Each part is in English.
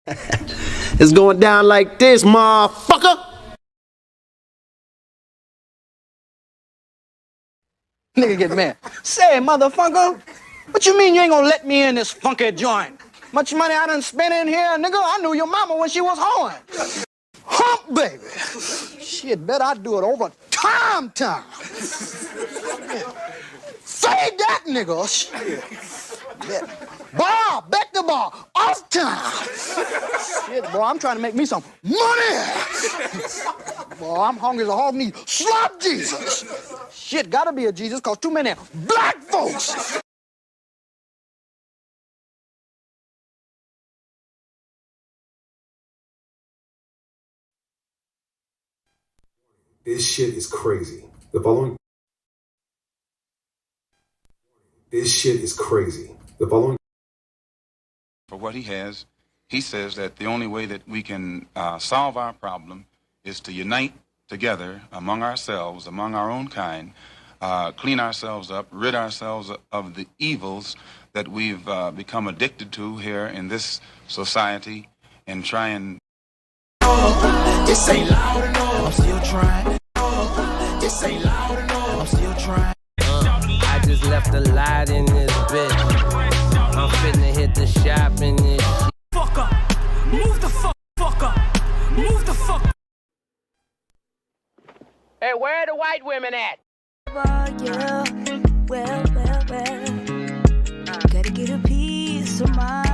It's going down like this, motherfucker. Nigga get mad. Say, motherfucker, what you mean you ain't gonna let me in this funky joint? Much money I done spent in here, nigga. I knew your mama when she was horn. Hump, baby. Shit, bet I do it over time. Say that, nigga. Shit. Bar, back the bar, off time. Shit, boy, I'm trying to make me some money. Boy, I'm hungry as a hog need. Slap Jesus. Shit, gotta be a Jesus, cause too many black folks. This shit is crazy. This shit is crazy. The following. For what he has, he says that the only way that we can solve our problem is to unite together among ourselves, among our own kind, clean ourselves up, rid ourselves of the evils that we've become addicted to here in this society, and try and... This ain't loud enough. I'm still trying. This ain't loud enough. I'm still trying. I just left a light in this bitch. I'm finna hit the shop in this shit. Fuck up. Move the fuck up. Move the fuck. Hey, where are the white women at? Yeah. Well. Gotta get a piece of my.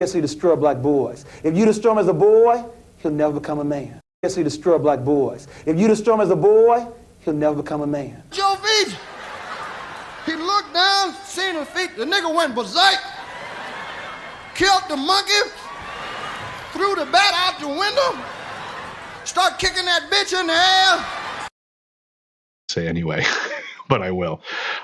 Yes, he destroy black boys. If you destroy him as a boy, he'll never become a man. Yes, he destroy black boys. If you destroy him as a boy, he'll never become a man. Joe Beach, he looked down, seen his feet, the nigga went berserk, killed the monkey, threw the bat out the window, start kicking that bitch in the air. Say anyway. But I will.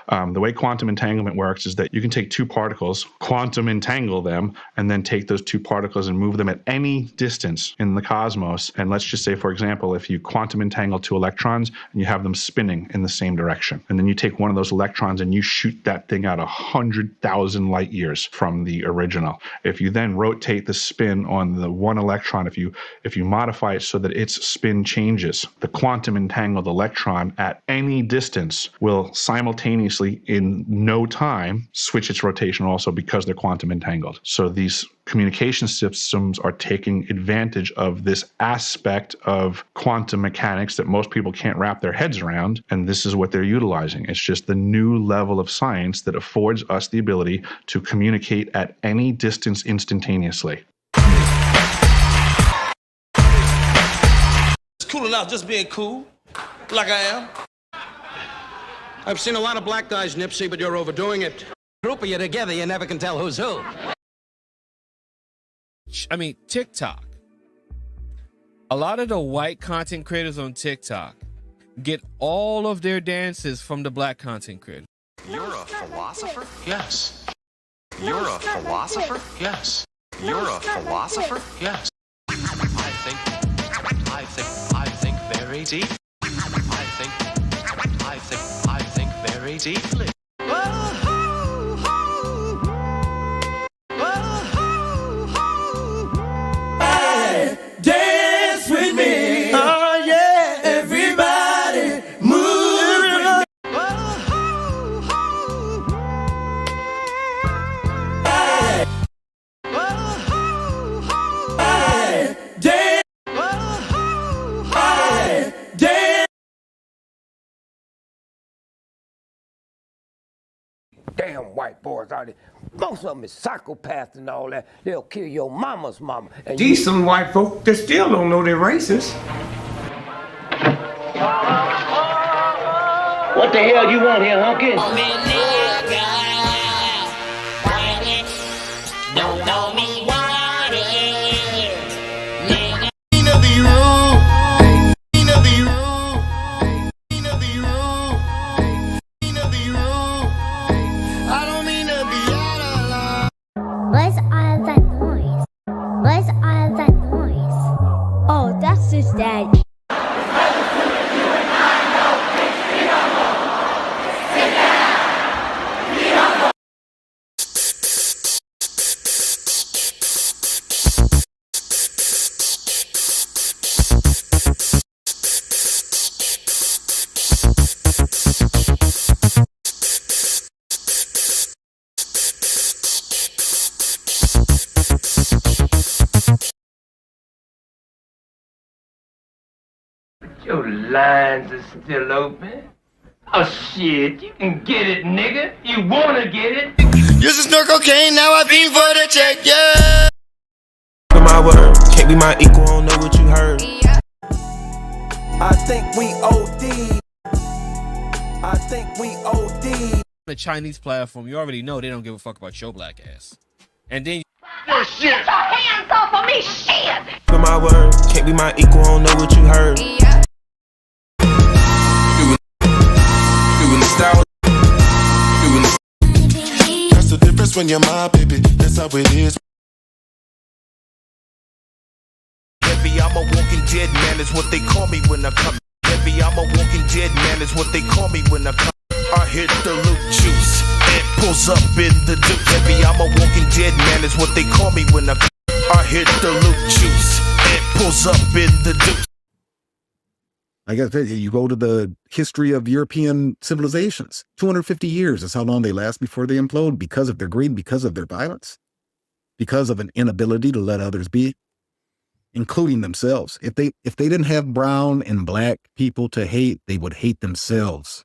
The way quantum entanglement works is that you can take two particles, quantum entangle them, and then take those two particles and move them at any distance in the cosmos. And let's just say, for example, if you quantum entangle two electrons and you have them spinning in the same direction, and then you take one of those electrons and you shoot that thing out 100,000 light years from the original. If you then rotate the spin on the one electron, if you modify it so that its spin changes, the quantum entangled electron at any distance will simultaneously in no time switch its rotation also, because they're quantum entangled. So these communication systems are taking advantage of this aspect of quantum mechanics that most people can't wrap their heads around, and this is what they're utilizing. It's just the new level of science that affords us the ability to communicate at any distance instantaneously. It's cool enough just being cool, like I am. I've seen a lot of black guys, Nipsey, but you're overdoing it. Group of you together, you never can tell who's who. I mean, TikTok. A lot of the white content creators on TikTok get all of their dances from the black content creators. You're a philosopher? Yes. You're a philosopher? Yes. You're a philosopher? Yes. I think very deep. I think very deeply. Dance with me. Oh yeah. Everybody move. Damn white boys out there. Most of them is psychopaths and all that. They'll kill your mama's mama. And decent white folk that still don't know they're racist. what the hell you want here, hunky? Don't know me, want it. I don't mean to be lines are still open. Oh shit, you can get it, nigga. You wanna get it? Used to snort cocaine, now I fiend for the check, yeah. My word, can't be my equal, don't know what you heard. I think we OD. I think we OD. The Chinese platform, you already know they don't give a fuck about your black ass. And then Your shit. Get your hands off of me, shit! My word, can't be my equal, don't know what you heard. That's the difference when you're my baby. That's how it is. Heavy, I'm a walking dead man, is what they call me when I come. Heavy, I'm a walking dead man, is what they call me when I come. I hit the loot juice, it pulls up in the deuce. Heavy, I'm a walking dead man, is what they call me when I come. I hit the loot juice, it pulls up in the deuce. I guess you go to the history of European civilizations. 250 years is how long they last before they implode, because of their greed, because of their violence, because of an inability to let others be, including themselves. If they didn't have brown and black people to hate, they would hate themselves.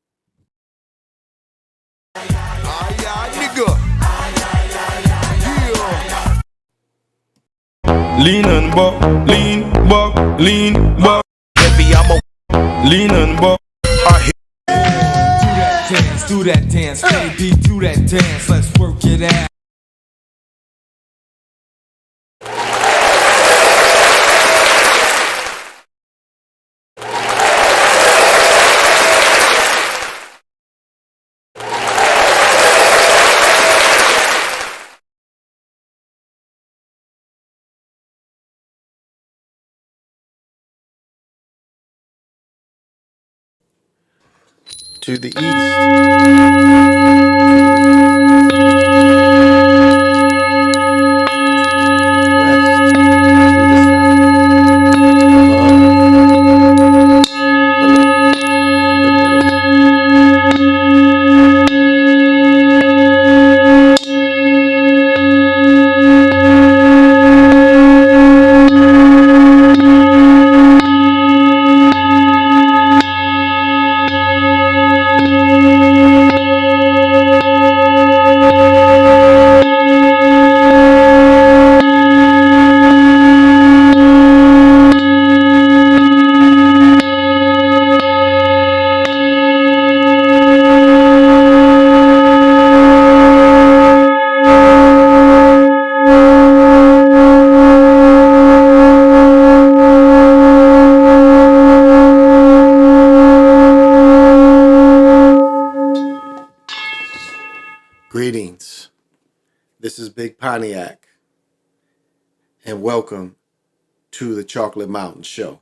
Lean and buck, lean, buck, lean, buck. Heavy, I'm a lean and buck. I hit. Do that dance, baby, do that dance. Let's work it out. To the Greetings. This is Big Pontiac, and welcome to the Chocolate Mountain Show.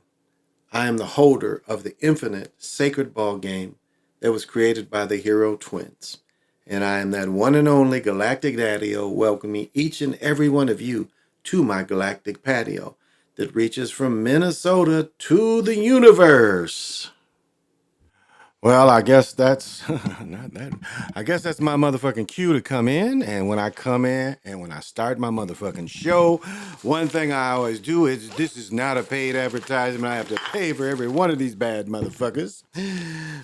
I am the holder of the infinite sacred ball game that was created by the Hero Twins, and I am that one and only Galactic Daddy-O, welcoming each and every one of you to my galactic patio that reaches from Minnesota to the universe. Well, I guess that's not that. I guess that's my motherfucking cue to come in. And when I come in and when I start my motherfucking show, one thing I always do is this is not a paid advertisement. I have to pay for every one of these bad motherfuckers.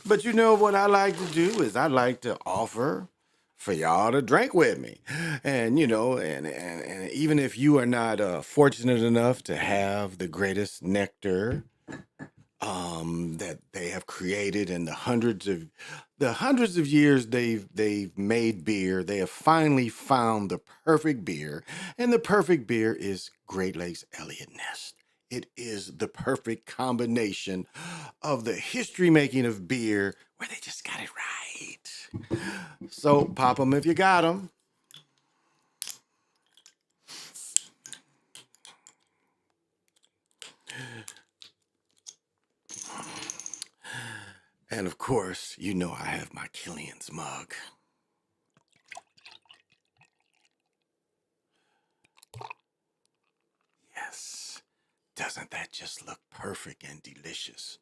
But you know what I like to do is I like to offer for y'all to drink with me. And, you know, and even if you are not fortunate enough to have the greatest nectar that they have created in the hundreds of years they've made beer. They have finally found the perfect beer, and the perfect beer is Great Lakes Elliott Nest. It is the perfect combination of the history making of beer where they just got it right. So pop them if you got them. And of course, you know I have my Killian's mug. Yes. Doesn't that just look perfect and delicious?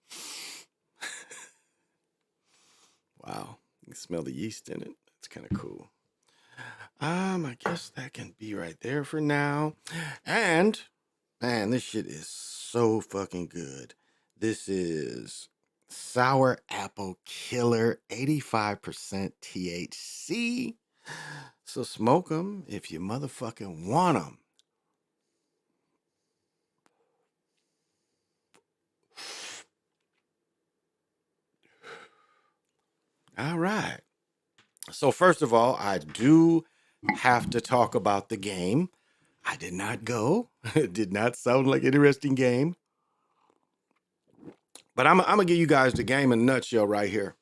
Wow. You can smell the yeast in it. That's kind of cool. I guess that can be right there for now. And, man, this shit is so fucking good. This is Sour apple killer, 85% THC. So smoke them if you motherfucking want them. All right. So first of all, I do have to talk about the game. I did not go. It did not sound like an interesting game. But I'm gonna give you guys the game in a nutshell right here.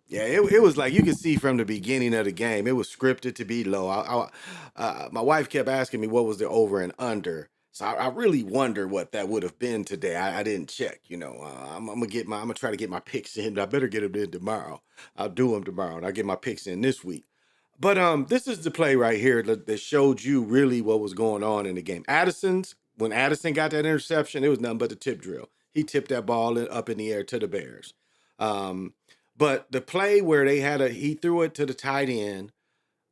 Yeah, it was like you could see from the beginning of the game, it was scripted to be low. My wife kept asking me what was the over and under, so I really wonder what that would have been today. I didn't check, you know. I'm gonna try to get my picks in. I better get them in tomorrow. I'll do them tomorrow, and I'll get my picks in this week. But this is the play right here that showed you really what was going on in the game. When Addison got that interception, it was nothing but the tip drill. He tipped that ball up in the air to the Bears. But the play where he threw it to the tight end,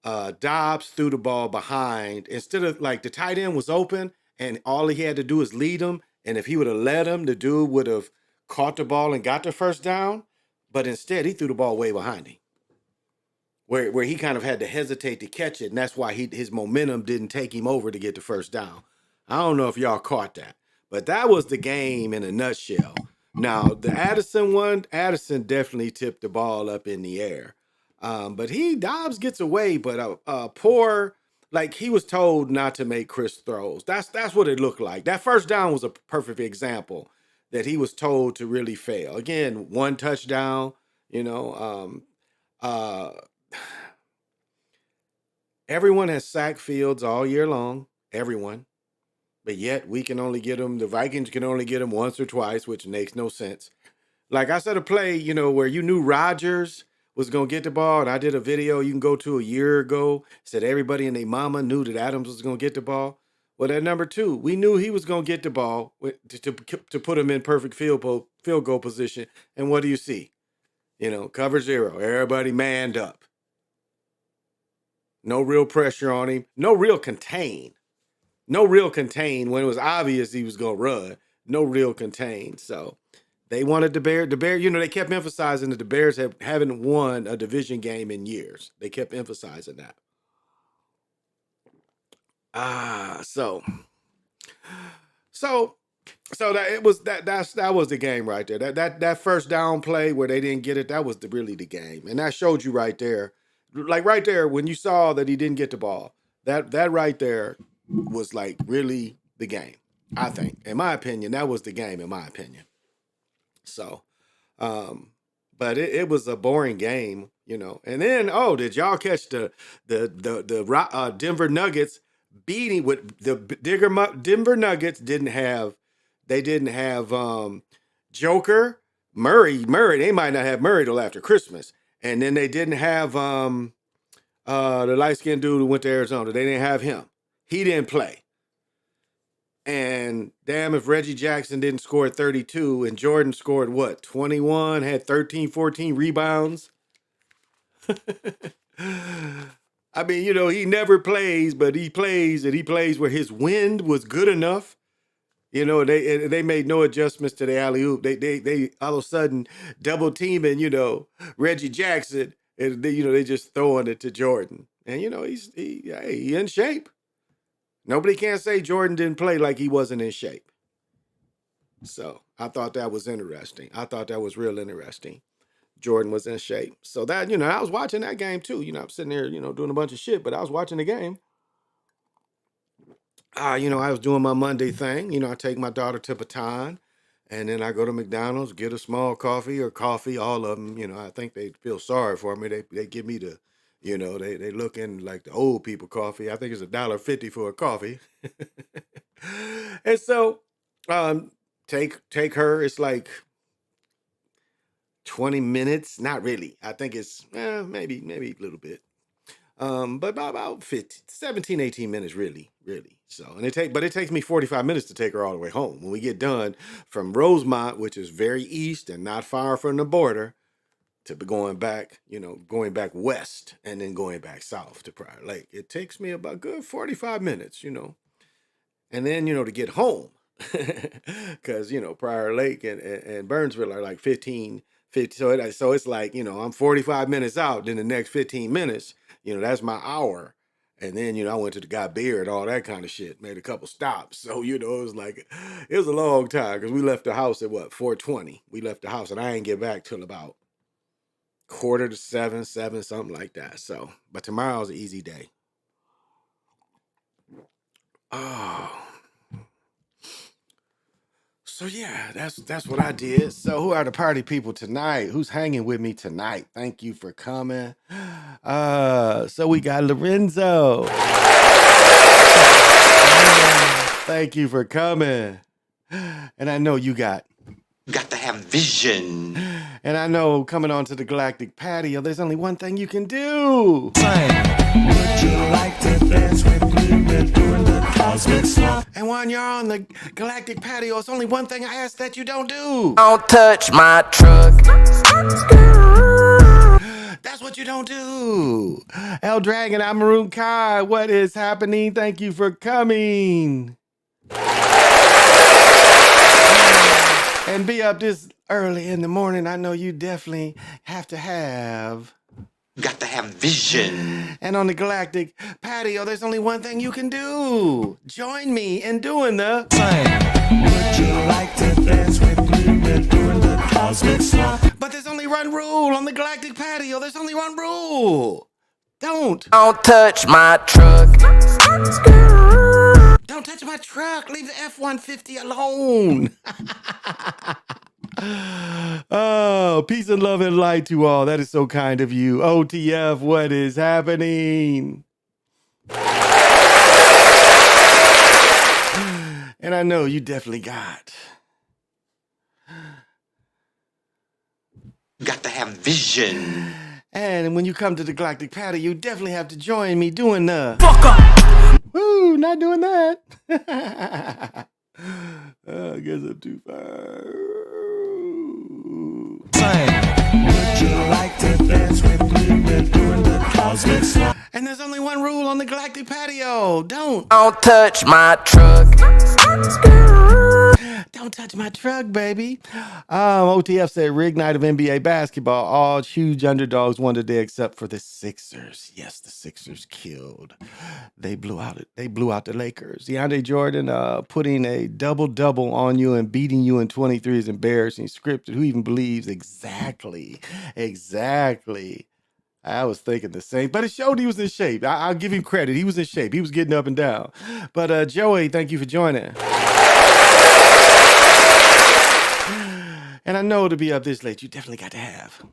Dobbs threw the ball behind. Instead of like the tight end was open and all he had to do is lead him. And if he would have led him, the dude would have caught the ball and got the first down. But instead, he threw the ball way behind him, where he kind of had to hesitate to catch it. And that's why his momentum didn't take him over to get the first down. I don't know if y'all caught that, but that was the game in a nutshell. Now, the Addison one, Addison definitely tipped the ball up in the air. But Dobbs gets away, but like he was told not to make crisp throws. That's what it looked like. That first down was a perfect example that he was told to really fail. Again, one touchdown, you know, everyone has sacked Fields all year long, everyone. But yet we can only get them, the Vikings can only get them once or twice, which makes no sense. Like I said, a play, you know, where you knew Rodgers was going to get the ball. And I did a video you can go to a year ago, said everybody and their mama knew that Adams was going to get the ball. Well, at number 2, we knew he was going to get the ball to put him in perfect field goal position. And what do you see? You know, cover 0. Everybody manned up. No real pressure on him. No real contain. When it was obvious he was going to run. No real contain. So they wanted the Bears, you know, they kept emphasizing that the Bears haven't won a division game in years. They kept emphasizing that. So that was the game right there. That first down play where they didn't get it, that was really the game. And that showed you right there. Like right there, when you saw that he didn't get the ball, that right there was like really the game. I think, in my opinion, that was the game, in my opinion. So, but it was a boring game, you know. And then, did y'all catch the Denver Nuggets beating with the Denver Nuggets didn't have Joker, Murray. They might not have Murray till after Christmas. And then they didn't have the light-skinned dude who went to Arizona. They didn't have him. He didn't play. And damn if Reggie Jackson didn't score at 32 and Jordan scored what, 21, had 13, 14 rebounds. I mean, you know, he never plays, but he plays where his wind was good enough. You know, they made no adjustments to the alley-oop. They all of a sudden double teaming, you know, Reggie Jackson, and they just throwing it to Jordan. And you know, he in shape. Nobody can say Jordan didn't play like he wasn't in shape. So I thought that was interesting. I thought that was real interesting. Jordan was in shape. So that, you know, I was watching that game too. You know, I'm sitting there, you know, doing a bunch of shit, but I was watching the game. You know, I was doing my Monday thing. You know, I take my daughter to Baton, and then I go to McDonald's, get a small coffee or coffee, all of them. You know, I think they feel sorry for me. They give me the, you know, they looking like the old people coffee. I think it's $1.50 for a coffee. And so take her, it's like 20 minutes. Not really. I think it's maybe a little bit. But about 17, 18 minutes, really. So, and it takes me 45 minutes to take her all the way home. When we get done from Rosemont, which is very east and not far from the border, to be going back west and then going back south to Prior Lake. It takes me about good 45 minutes, you know. And then, you know, to get home, Because, Prior Lake and Burnsville are like 15. So it's like, I'm 45 minutes out, then the next 15 minutes, that's my hour. And then, I went to the got beer and all that kind of shit, made a couple stops. So, it was like, it was a long time because we left the house at 4:20. We left the house and I ain't get back till about 6:45, 7, something like that. So, but tomorrow's an easy day. Oh. So yeah, that's what I did. So who are the party people tonight? Who's hanging with me tonight? Thank you for coming. So we got Lorenzo. Thank you for coming. And I know you got to have vision. And I know coming onto the Galactic Patio, there's only one thing you can do. Would you like to dance with me? We're doing the cosmic slump. And when you're on the Galactic Patio, it's only one thing I ask that you don't do. Don't touch my truck. That's what you don't do. El Dragon, I'm Maroon Kai. What is happening? Thank you for coming. And be up this early in the morning. I know you definitely have to have. Got to have vision. And on the Galactic Patio, there's only one thing you can do. Join me in doing the thing. Would you like to dance with me? We're doing the cosmic slump. But there's only one rule on the Galactic Patio. There's only one rule. Don't touch my truck. Don't touch my truck. Leave the F-150 alone. Oh, peace and love and light to all. That is so kind of you. OTF, what is happening? And I know you definitely got to have vision. And when you come to the Galactic Patio, you definitely have to join me doing the fuck up. Woo, not doing that. I guess I'm too far. Would you like to dance with me? We're doing the cosmic slump. And there's only one rule on the Galactic Patio. Don't touch my truck. Don't touch my truck, baby. OTF said rig night of NBA basketball. All huge underdogs won today except for the Sixers. Yes, the Sixers killed. They blew out the Lakers. DeAndre Jordan putting a double-double on you and beating you in 23 is embarrassing. Scripted. Who even believes? Exactly. I was thinking the same, but it showed he was in shape. I'll give him credit. He was in shape. He was getting up and down. But Joey, thank you for joining. And I know to be up this late, you definitely got to have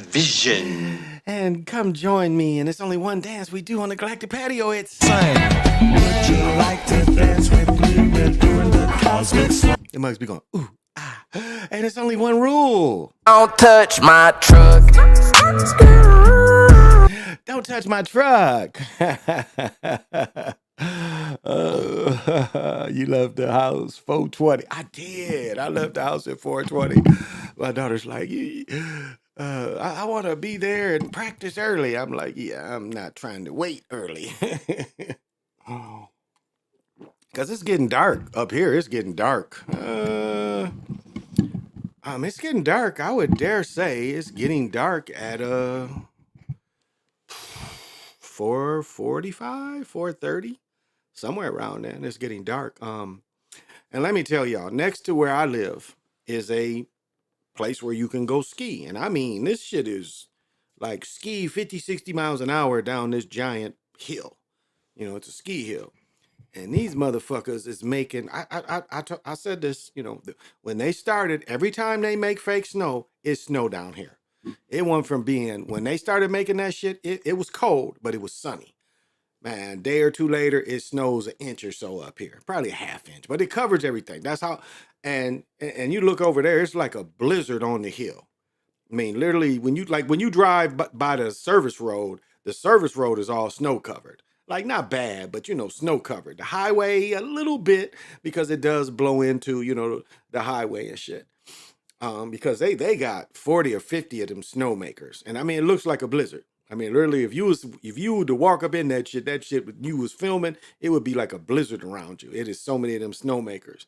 vision. And come join me. And it's only one dance we do on the Galactic Patio. It's would you like to dance with me? We're doing the cosmic slump. It must be going, ooh, ah. And it's only one rule. Don't touch my truck. Don't touch my truck. You left the house 4:20. I did. I left the house at 4:20. My daughter's like, I want to be there and practice early. I'm like, yeah, I'm not trying to wait early. Because it's getting dark up here. It's getting dark. It's getting dark. I would dare say it's getting dark at 4:45, 4:30. Somewhere around there, and it's getting dark. And let me tell y'all, next to where I live is a place where you can go ski. And I mean, this shit is like ski 50, 60 miles an hour down this giant hill. It's a ski hill. And these motherfuckers is making, I said this, when they started, every time they make fake snow, it's snow down here. It went from being, when they started making that shit, it was cold, but it was sunny. Man, day or two later, it snows an inch or so up here, probably a half inch, but it covers everything. That's how, and you look over there, it's like a blizzard on the hill. I mean, literally, when you drive by the service road is all snow covered. Like, not bad, but snow covered. The highway, a little bit, because it does blow into, the highway and shit. Because they got 40 or 50 of them snowmakers. And I mean, it looks like a blizzard. I mean, literally, if you were to walk up in that shit you was filming, it would be like a blizzard around you. It is so many of them snowmakers.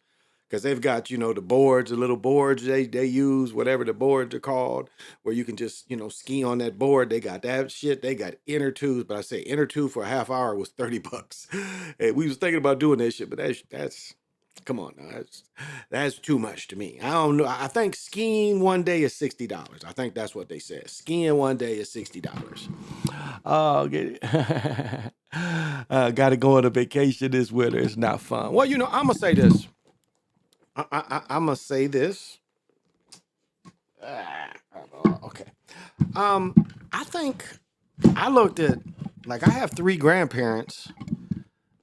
because they've got, you know, the boards, the little boards they use, whatever the boards are called, where you can just, you know, ski on that board. They got that shit. They got inner tubes, but I say inner tube for a half hour was $30. Hey, we was thinking about doing that shit, but that's come on now, that's too much to me. I don't know. I think skiing one day is $60. I think that's what they said. Skiing one day is $60. Oh, get it. Got to go on a vacation this winter. It's not fun. Well, you know, I'm gonna say this. I'm gonna say this. Okay. I think I looked at, like, I have 3 grandparents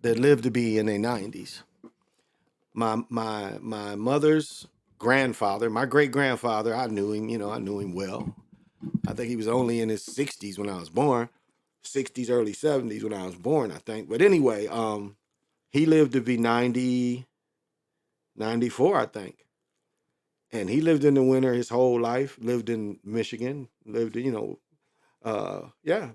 that lived to be in their 90s. My mother's grandfather, my great grandfather, I knew him. You know, I knew him well. I think he was only in his 60s when I was born. 60s, early 70s when I was born, I think. But anyway, he lived to be 90, 94, I think. And he lived in the winter his whole life, lived in Michigan, lived, you know,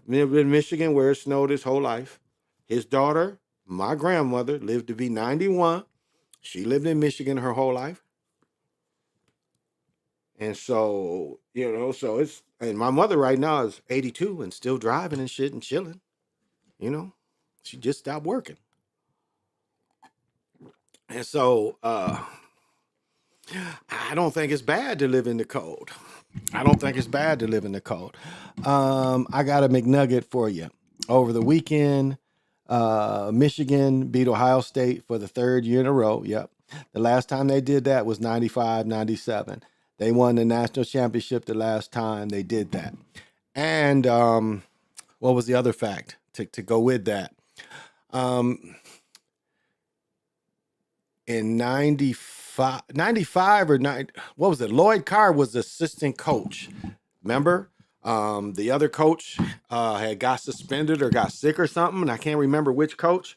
lived in Michigan where it snowed his whole life. His daughter, my grandmother, lived to be 91. She lived in Michigan her whole life. And so, you know, and my mother right now is 82 and still driving and shit and chilling. You know, she just stopped working. And so, I don't think it's bad to live in the cold. I don't think it's bad to live in the cold. I got a McNugget for you. Over the weekend, Michigan beat Ohio State for the 3rd year in a row. Yep. The last time they did that was 95, 97. They won the national championship the last time they did that. And what was the other fact to go with that? In 95 or 90, what was it? Lloyd Carr was the assistant coach. Remember? The other coach had got suspended or got sick or something, and I can't remember which coach.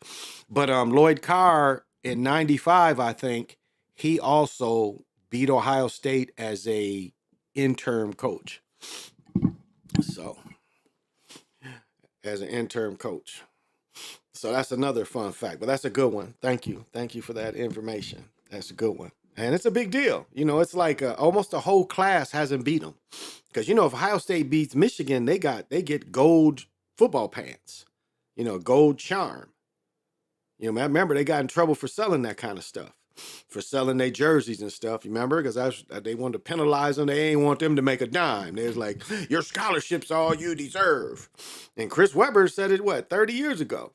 But Lloyd Carr in 95, I think, he also beat Ohio State as a interim coach. So, as an interim coach. So that's another fun fact, but that's a good one. Thank you. Thank you for that information. That's a good one. And it's a big deal. You know, it's like almost a whole class hasn't beat them. Because, you know, if Ohio State beats Michigan, they get gold football pants, you know, gold charm. You know, remember they got in trouble for selling that kind of stuff, for selling their jerseys and stuff. You remember? Because they wanted to penalize them. They ain't want them to make a dime. They was like, your scholarship's all you deserve. And Chris Webber said it, 30 years ago.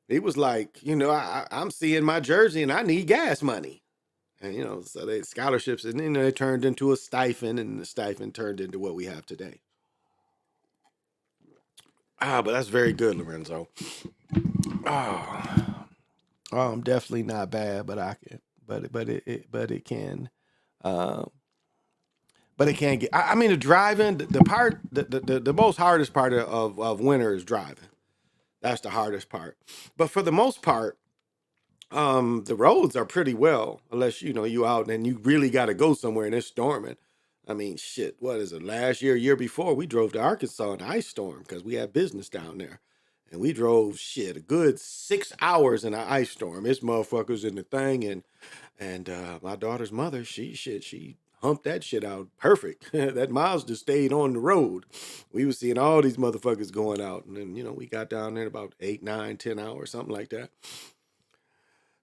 He was like, you know, I'm seeing my jersey and I need gas money. And, you know, so they scholarships, and then they turned into a stipend, and the stipend turned into what we have today. But that's very good, Lorenzo. I'm definitely not bad, but I can, but it can, but it can get. I mean, the driving, the most hardest part of winter is driving. That's the hardest part. But for the most part, the roads are pretty well, unless, you know, you out and you really got to go somewhere and it's storming. I mean, shit, what is it? Last year before, we drove to Arkansas in an ice storm because we had business down there. And we drove, a good 6 hours in an ice storm. This motherfucker's in the thing. And my daughter's mother, she humped that shit out perfect. That Miles just stayed on the road. We was seeing all these motherfuckers going out. And then, you know, we got down there in about 8, 9, 10 hours, something like that.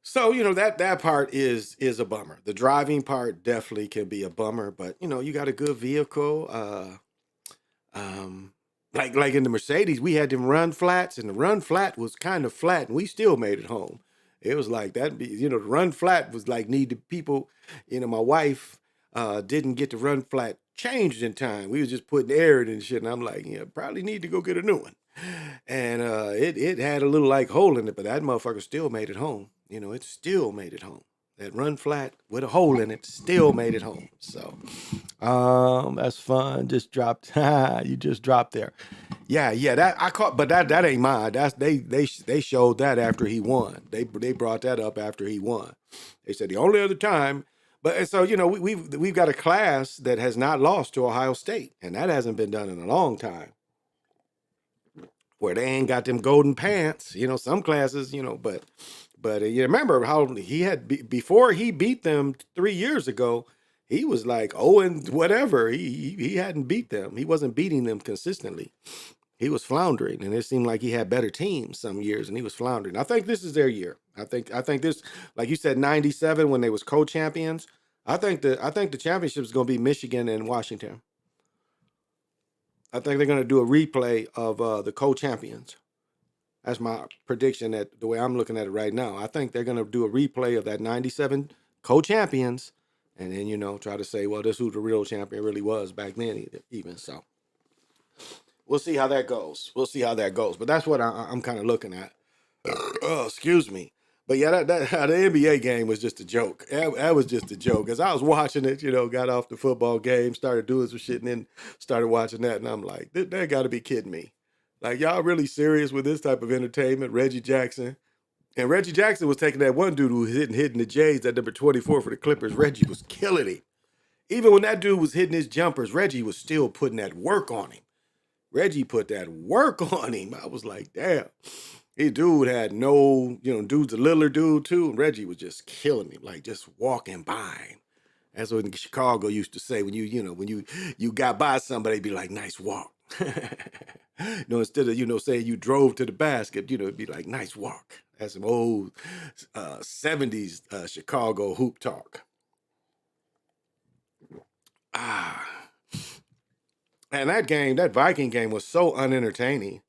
So, you know, that part is a bummer. The driving part definitely can be a bummer, but, you know, you got a good vehicle. Like in the Mercedes, we had them run flats, and the run flat was kind of flat, and we still made it home. It was like that, you know, the run flat was like needed people. You know, my wife didn't get the run flat changed in time. We was just putting air in and shit, and I'm like, yeah, probably need to go get a new one. And it had a little like hole in it, but that motherfucker still made it home. You know, it still made it home. That run flat with a hole in it still made it home. So, that's fun. Just dropped. You just dropped there. Yeah. That I caught, but that ain't mine. That's they showed that after he won. They brought that up after he won. They said the only other time. But and so, you know, we've got a class that has not lost to Ohio State, and that hasn't been done in a long time. Where they ain't got them golden pants. You know, some classes. You know, but But you remember how he had before he beat them 3 years ago. He was like, oh, and whatever. He hadn't beat them. He wasn't beating them consistently. He was floundering, and it seemed like he had better teams some years, and he was floundering. I think this is their year. I think this, like you said, '97 when they was co-champions. I think the championship is going to be Michigan and Washington. I think they're going to do a replay of the co-champions. That's my prediction. That the way I'm looking at it right now, I think they're going to do a replay of that '97 co-champions, and then try to say, well, this is who the real champion really was back then, even so. We'll see how that goes. But that's what I'm kind of looking at. Oh, excuse me. But yeah, that the NBA game was just a joke. That was just a joke. As I was watching it, got off the football game, started doing some shit, and then started watching that, and I'm like, they got to be kidding me. Like, y'all really serious with this type of entertainment? Reggie Jackson. And Reggie Jackson was taking that one dude who was hitting the Jays at number 24 for the Clippers. Reggie was killing him. Even when that dude was hitting his jumpers, Reggie was still putting that work on him. Reggie put that work on him. I was like, damn. His dude had no, dude's a littler dude too. And Reggie was just killing him, like just walking by him. That's what Chicago used to say when you got by somebody, be like, nice walk. Instead of, saying you drove to the basket, it'd be like, nice walk. That's some old 70s Chicago hoop talk. And that Viking game was so unentertaining.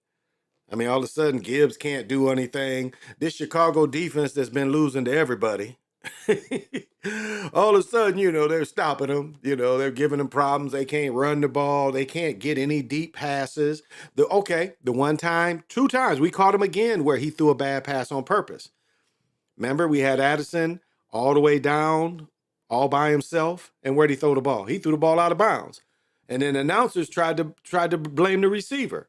I mean, all of a sudden, Gibbs can't do anything. This Chicago defense that's been losing to everybody. All of a sudden, they're stopping them. They're giving them problems. They can't run the ball. They can't get any deep passes. The 2 times, we caught him again where he threw a bad pass on purpose. Remember, we had Addison all the way down, all by himself. And where'd he throw the ball? He threw the ball out of bounds. And then announcers tried to blame the receiver.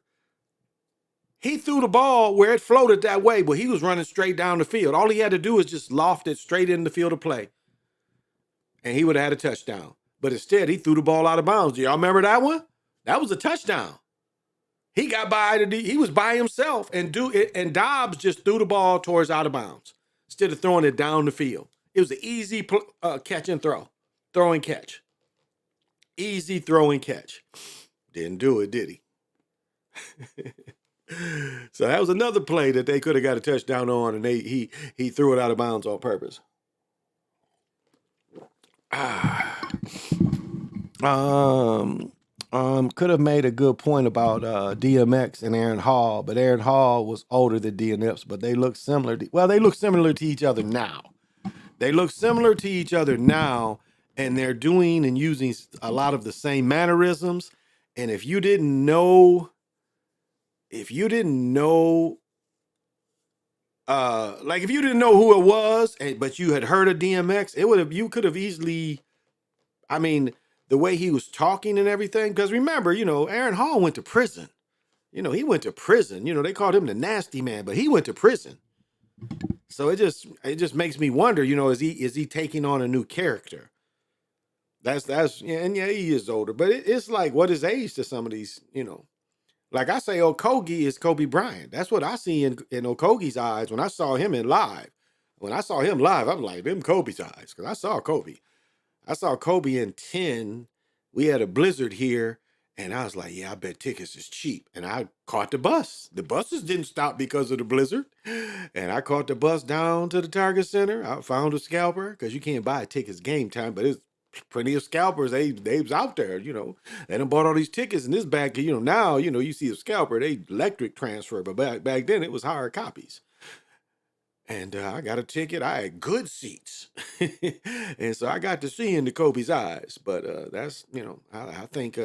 He threw the ball where it floated that way, but he was running straight down the field. All he had to do was just loft it straight in the field of play. And he would have had a touchdown. But instead, he threw the ball out of bounds. Do y'all remember that one? That was a touchdown. He got he was by himself, and Dobbs just threw the ball towards out of bounds instead of throwing it down the field. It was an easy catch and throw. Throw and catch. Easy throw and catch. Didn't do it, did he? So that was another play that they could have got a touchdown on, and he threw it out of bounds on purpose. Could have made a good point about DMX and Aaron Hall, but Aaron Hall was older than DMX, but they look similar. They look similar to each other now. And they're doing and using a lot of the same mannerisms. And if you didn't know who it was, but you had heard of DMX, you could have easily, the way he was talking and everything. Because remember, Aaron Hall went to prison. He went to prison. They called him the nasty man, but he went to prison. So it just makes me wonder, is he taking on a new character? And he is older, but it's like, what is age to some of these, Like I say, Okogie is Kobe Bryant. That's what I see in Okogie's eyes when I saw him live. When I saw him live, I'm like, them Kobe's eyes, because I saw Kobe. I saw Kobe in 10. We had a blizzard here, and I was like, yeah, I bet tickets is cheap. And I caught the bus. The buses didn't stop because of the blizzard. And I caught the bus down to the Target Center. I found a scalper, because you can't buy tickets game time, but it's plenty of scalpers. They was out there, They done bought all these tickets in this bag. Now, you see a scalper, they electric transfer, but back then it was hard copies. And I got a ticket. I had good seats. And so I got to see into Kobe's eyes. But that's, I think,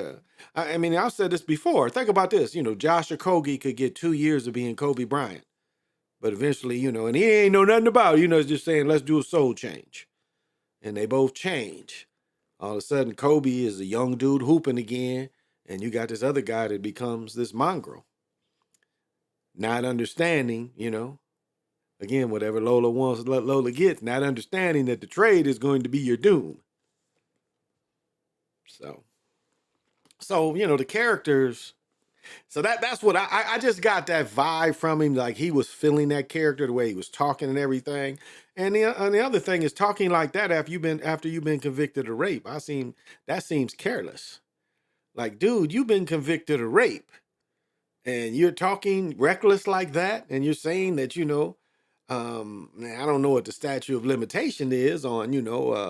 I've said this before. Think about this. Josh Okogie could get 2 years of being Kobe Bryant. But eventually, and he ain't know nothing about it. It's just saying, let's do a soul change. And they both change. All of a sudden, Kobe is a young dude hooping again. And you got this other guy that becomes this mongrel. Not understanding, Again, whatever Lola wants, Lola gets, not understanding that the trade is going to be your doom. So the characters, So that's what I just got that vibe from him, like he was feeling that character, the way he was talking and everything. And the other thing is talking like that after you've been convicted of rape. That seems careless. Like, dude, you've been convicted of rape, and you're talking reckless like that, and you're saying that I don't know what the statute of limitation is on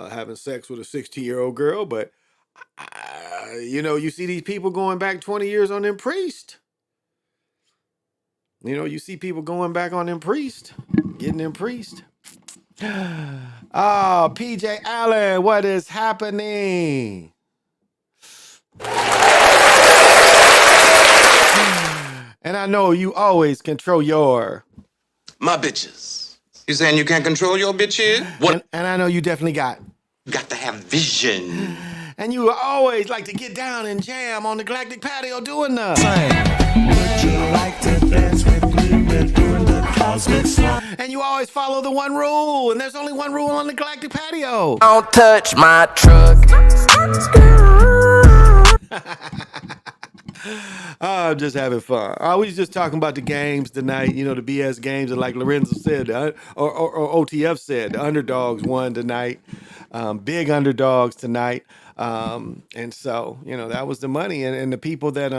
having sex with a 16-year-old girl, but you see these people going back 20 years on them priests. You see people going back on them priests, getting them priests. Oh, PJ Allen, what is happening? And I know you always control My bitches. You saying you can't control your bitches? What? And I know you definitely got to have vision. And you always like to get down and jam on the Galactic Patio doing the Would you like to dance with me? We're doing the cosmic slide. And you always follow the one rule, and there's only one rule on the Galactic Patio. Don't touch my truck. I'm just having fun. I was just talking about the games tonight, the BS games, and like Lorenzo said, or OTF said, the underdogs won tonight. Big underdogs tonight. And so, that was the money. And the people that,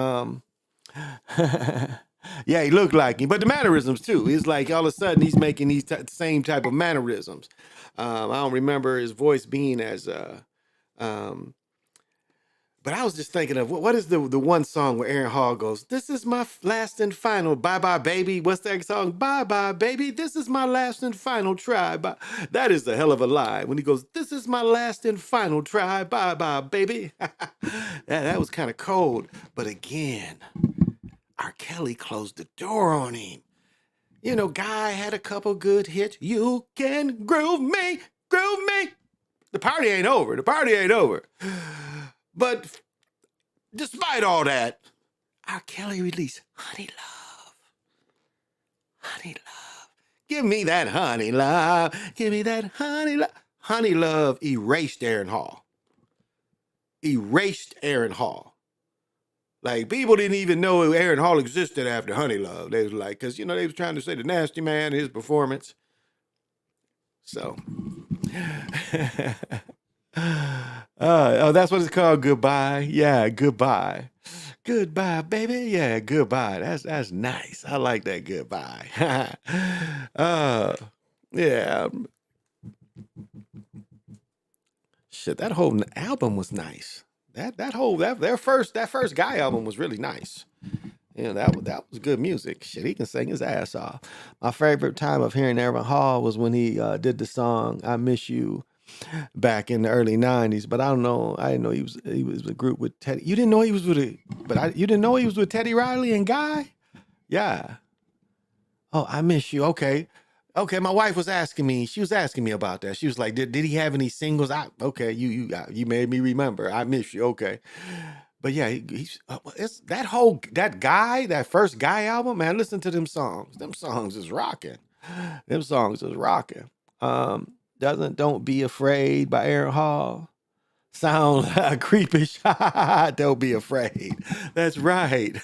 yeah, he looked like him. But the mannerisms, too. It's like all of a sudden he's making these same type of mannerisms. I don't remember his voice being as... But I was just thinking of what is the one song where Aaron Hall goes, "This is my last and final, bye bye baby." What's that song? "Bye bye baby, this is my last and final try." Bye. That is a hell of a lie. When he goes, "This is my last and final try, bye bye baby." that was kind of cold. But again, R. Kelly closed the door on him. Guy had a couple good hits. You can groove me, groove me. The party ain't over. The party ain't over. But despite all that, R. Kelly released Honey Love. Honey Love. Give me that honey love. Give me that honey love. Honey Love erased Aaron Hall. Erased Aaron Hall. Like, people didn't even know Aaron Hall existed after Honey Love. They was like, because, they was trying to say the Nasty Man, his performance. So... that's what it's called. Goodbye. Yeah, goodbye. Goodbye, baby. Yeah, goodbye. That's nice. I like that goodbye. Yeah. Shit, that whole album was nice. That first Guy album was really nice. That was good music. Shit, he can sing his ass off. My favorite time of hearing Aaron Hall was when he did the song "I Miss You" back in the early 90s, but I don't know. I didn't know he was a group with Teddy. You didn't know he was with you didn't know he was with Teddy Riley and Guy? Yeah. Oh, "I Miss You." Okay. Okay, my wife was asking me. She was asking me about that. She was like, "Did he have any singles?" Okay, you made me remember. "I Miss You." Okay. But yeah, it's that first Guy album, man, listen to them songs. Them songs is rocking. Them songs is rocking. Don't Be Afraid by Aaron Hall. Sound creepish. Don't be afraid. That's right.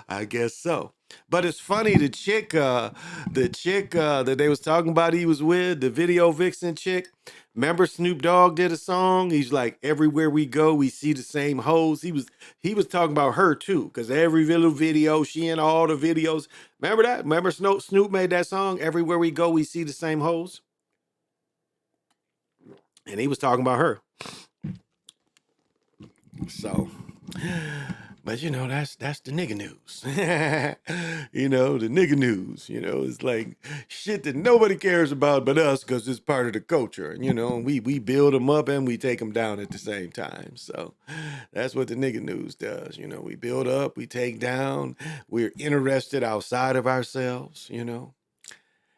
I guess so. But it's funny, the chick that they was talking about he was with, the video vixen chick. Remember Snoop Dogg did a song? He's like, "Everywhere we go, we see the same hoes." He was talking about her too, because every little video, she in all the videos. Remember that? Remember Snoop made that song, "Everywhere we go, we see the same hoes." And he was talking about her. So, but that's the nigga news. The nigga news, it's like shit that nobody cares about but us, because it's part of the culture. And we build them up and we take them down at the same time. So that's what the nigga news does. We build up, we take down, we're interested outside of ourselves, And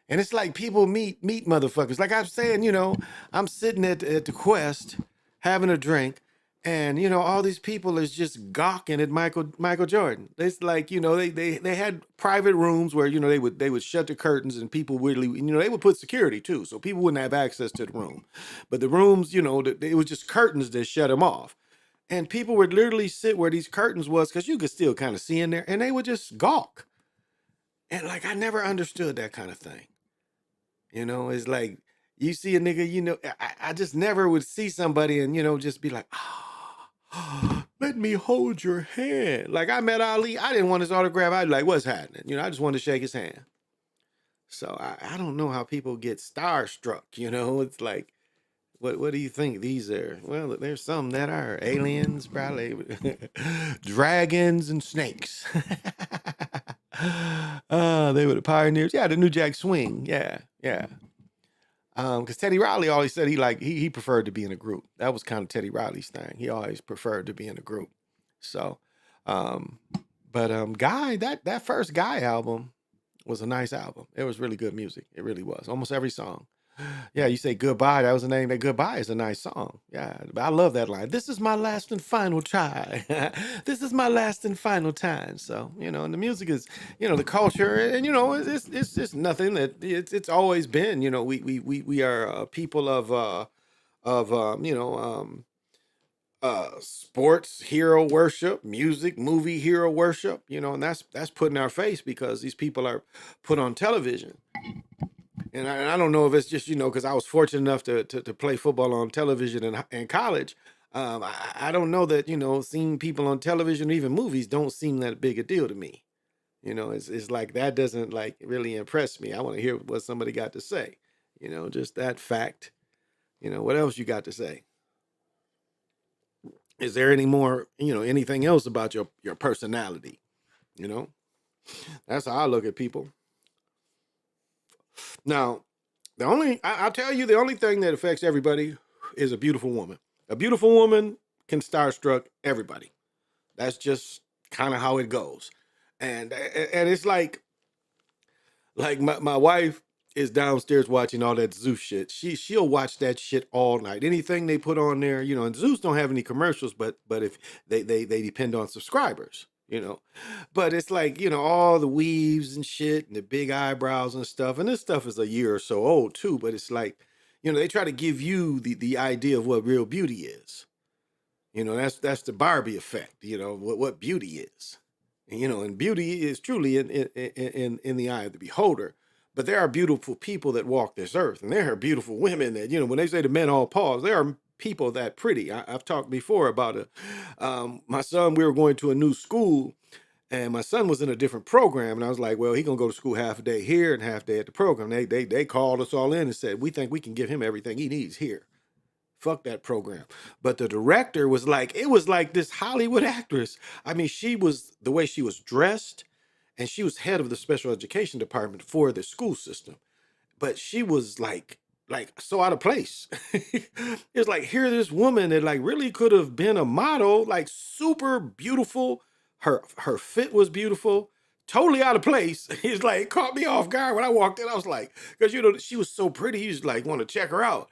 it's like people meet motherfuckers. Like I'm saying, I'm sitting at the Quest having a drink, and all these people is just gawking at Michael Jordan. It's like, they had private rooms where they would shut the curtains, and people weirdly, they would put security too, so people wouldn't have access to the room. But the rooms, it was just curtains that shut them off. And people would literally sit where these curtains was, because you could still kind of see in there, and they would just gawk. And like, I never understood that kind of thing. You know, it's like you see a nigga, you know, I just never would see somebody and, you know, just be like, let me hold your hand. Like I met Ali, I didn't want his autograph. I'd like, what's happening? You know, I just wanted to shake his hand. So I don't know how people get starstruck, you know, it's like, what do you think these are? Well, there's some that are aliens, probably dragons and snakes. They were the pioneers. Yeah, the New Jack Swing. Yeah. Because Teddy Riley always said he preferred to be in a group. That was kind of Teddy Riley's thing. He always preferred to be in a group. So, Guy, that first Guy album was a nice album. It was really good music. It really was. Almost every song. Yeah, you say Goodbye. That was the name. That Goodbye is a nice song. Yeah, I love that line. This is my last and final try. This is my last and final time. So, you know, and the music is, you know, the culture, and you know, it's nothing that it's always been. You know, we are people of sports hero worship, music, movie hero worship. You know, and that's put in our face because these people are put on television. And I don't know if it's just, you know, because I was fortunate enough to play football on television in college. I don't know that, you know, seeing people on television or even movies don't seem that big a deal to me. You know, it's like that doesn't like really impress me. I want to hear what somebody got to say. You know, just that fact. You know, what else you got to say? Is there any more, you know, anything else about your personality? You know, that's how I look at people. Now, I'll tell you, the only thing that affects everybody is a beautiful woman. A beautiful woman can starstruck everybody. That's just kind of how it goes. And it's like my wife is downstairs watching all that Zeus shit. She'll watch that shit all night. Anything they put on there, you know, and Zeus don't have any commercials, but if they depend on subscribers, you know. But it's like, you know, all the weaves and shit and the big eyebrows and stuff. And this stuff is a year or so old too, but it's like, you know, they try to give you the idea of what real beauty is. You know, that's the Barbie effect, you know, what beauty is. And, you know, and beauty is truly in the eye of the beholder. But there are beautiful people that walk this earth, and there are beautiful women that, you know, when they say the men all pause, there are people that pretty. I've talked before about it. My son, we were going to a new school, and my son was in a different program, and I was like, well, he gonna go to school half a day here and half a day at the program. They called us all in and said, we think we can give him everything he needs here. Fuck that program. But the director was like, it was like this Hollywood actress. I mean, she was, the way she was dressed, and she was head of the special education department for the school system. But she was like so out of place. It's like, here this woman that like really could have been a model, like super beautiful. Her fit was beautiful, totally out of place. It's like, it caught me off guard when I walked in. I was like, because you know, she was so pretty, you just like want to check her out.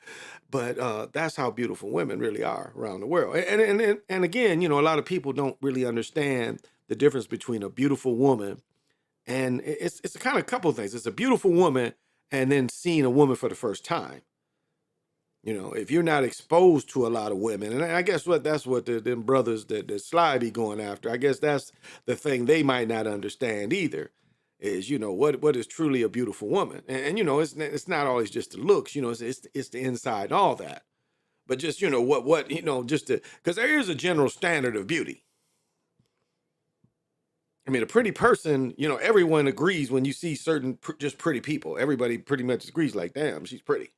But that's how beautiful women really are around the world. And again, you know, a lot of people don't really understand the difference between a beautiful woman and it's a kind of couple of things. It's a beautiful woman and then seeing a woman for the first time. You know, if you're not exposed to a lot of women, and I guess that's what them brothers that Sly be going after. I guess that's the thing they might not understand either. Is, you know, what is truly a beautiful woman, and you know, it's not always just the looks. You know, it's the inside, all that. But just, you know, what you know, just because there is a general standard of beauty. I mean, a pretty person, you know, everyone agrees when you see certain just pretty people. Everybody pretty much agrees like, damn, she's pretty.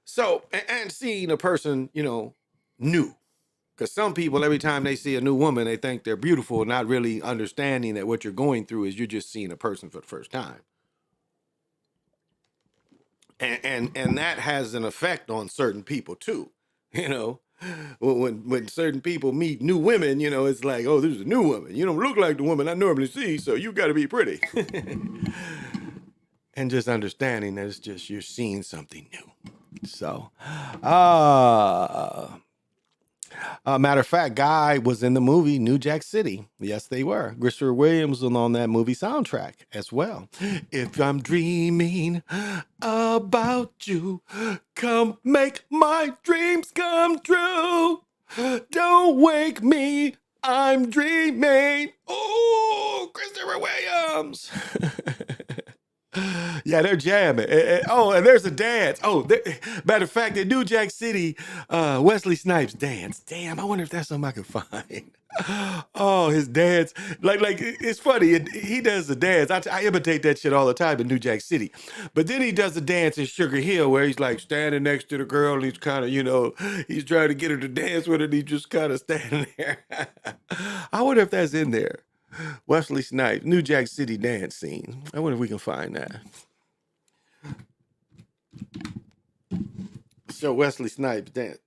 So, and seeing a person, you know, new. Because some people, every time they see a new woman, they think they're beautiful, not really understanding that what you're going through is you're just seeing a person for the first time. And that has an effect on certain people too. You know, when certain people meet new women, you know, it's like, oh, this is a new woman. You don't look like the woman I normally see, so you got to be pretty. And just understanding that it's just you're seeing something new. So, Matter of fact, Guy was in the movie New Jack City. Yes, they were. Christopher Williams was on that movie soundtrack as well. If I'm dreaming about you, come make my dreams come true. Don't wake me, I'm dreaming. Oh, Christopher Williams. Yeah, they're jamming. And there's a dance. Matter of fact, in New Jack City, Wesley Snipes dance. Damn, I wonder if that's something I can find. Oh, his dance. Like it's funny. He does the dance. I imitate that shit all the time in New Jack City. But then he does the dance in Sugar Hill where he's like standing next to the girl and he's kind of, he's trying to get her to dance with her and he's just kind of standing there. I wonder if that's in there. Wesley Snipes, New Jack City dance scene. I wonder if we can find that. Show Wesley Snipes dance.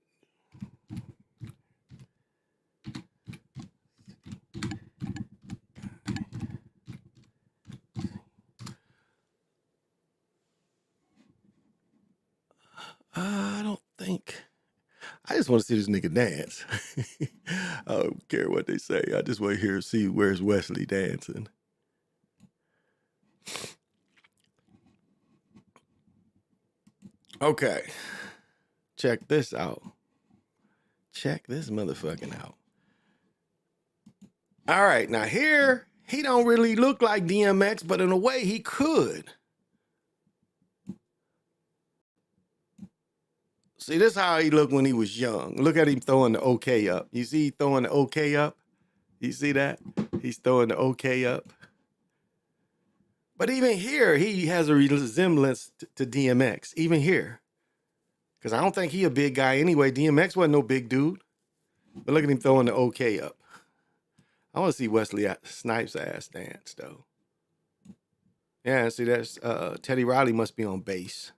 I don't think. I just want to see this nigga dance. I don't care what they say. I just want to hear, see where's Wesley dancing. Okay. Check this out. Check this motherfucking out. All right, now here, he don't really look like DMX, but in a way he could. See, this is how he looked when he was young. Look at him throwing the OK up. You see he throwing the OK up? You see that? He's throwing the OK up. But even here, he has a resemblance to DMX, even here. Because I don't think he a big guy anyway. DMX wasn't no big dude. But look at him throwing the OK up. I want to see Wesley Snipes' ass dance, though. Yeah, see, that's Teddy Riley must be on bass.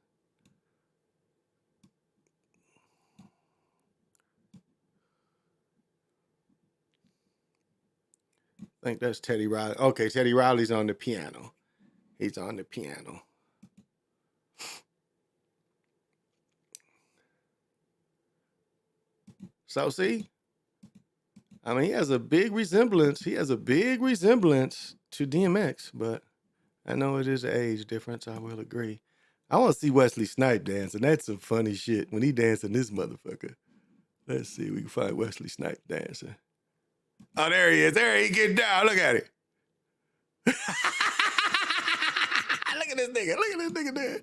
I think that's Teddy Riley. Okay, Teddy Riley's on the piano. He's on the piano. So see, I mean, he has a big resemblance. He has a big resemblance to DMX, but I know it is an age difference. I will agree. I want to see Wesley Snipes dancing. That's some funny shit when he dancing this motherfucker. Let's see if we can find Wesley Snipes dancing. Oh, there he is. There he getting down. Look at it. Look at this nigga. Look at this nigga there.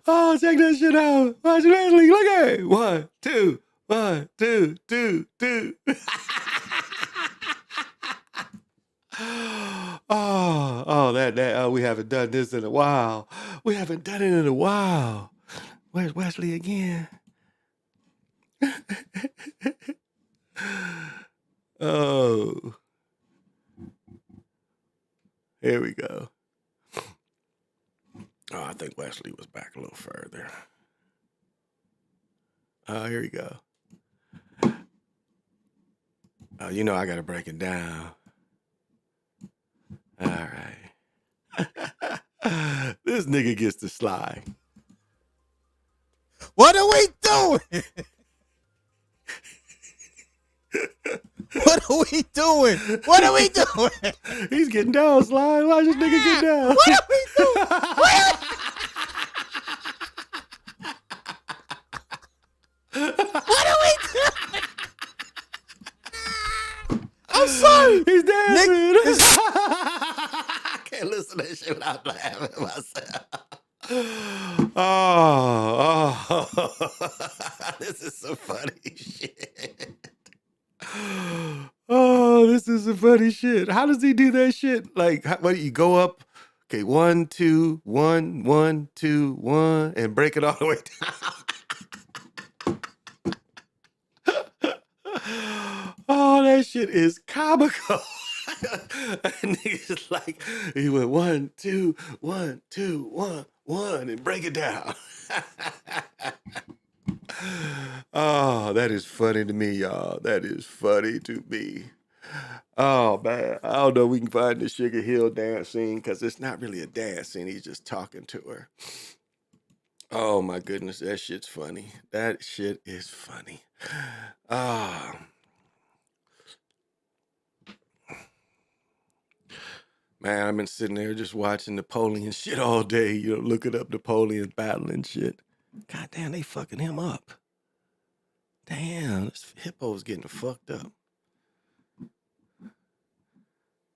Oh, check that shit out. Watch Wesley. Look at it. 1, 2, 1, 2, 2, 2. We haven't done this in a while. We haven't done it in a while. Where's Wesley again? Oh. Here we go. Oh, I think Wesley was back a little further. Oh, here we go. Oh, you know I gotta break it down. All right. This nigga gets to slide. What are we doing? What are we doing? What are we doing? He's getting down, Slide. Watch this nigga get down. What are we doing? What are we doing? I'm sorry. He's dancing. I can't listen to that shit without laughing at myself. This is some funny shit. Oh, this is some funny shit. How does he do that shit? Like, what do you go up? Okay, 1, 2, 1, 1, 2, 1, and break it all the way down. Oh, that shit is comical. And niggas like, he went 1, 2, 1, 2, 1, 1, and break it down. Oh, that is funny to me, y'all. That is funny to me. Oh, man. I don't know if we can find the Sugar Hill dance scene because it's not really a dance scene. He's just talking to her. Oh my goodness, that shit's funny. That shit is funny. Ah. Man, I've been sitting there just watching Napoleon shit all day, looking up Napoleon battling shit. God damn, they fucking him up. Damn, this hippo's getting fucked up.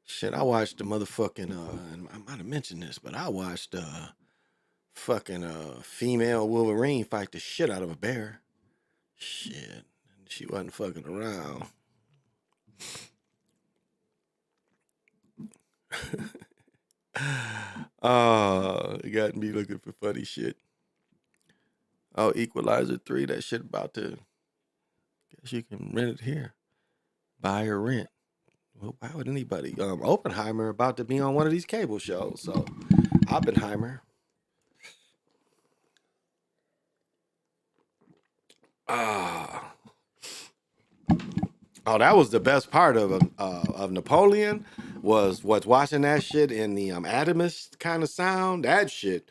Shit, I watched the motherfucking, and I might have mentioned this, but I watched fucking female Wolverine fight the shit out of a bear. Shit, she wasn't fucking around. Oh, it got me looking for funny shit. Oh, Equalizer 3, that shit about to, guess you can rent it here. Buy or rent. Well, why would anybody? Oppenheimer about to be on one of these cable shows, so Oppenheimer. Ah. Oh, that was the best part of Napoleon was watching that shit in the Adamus kind of sound. That shit,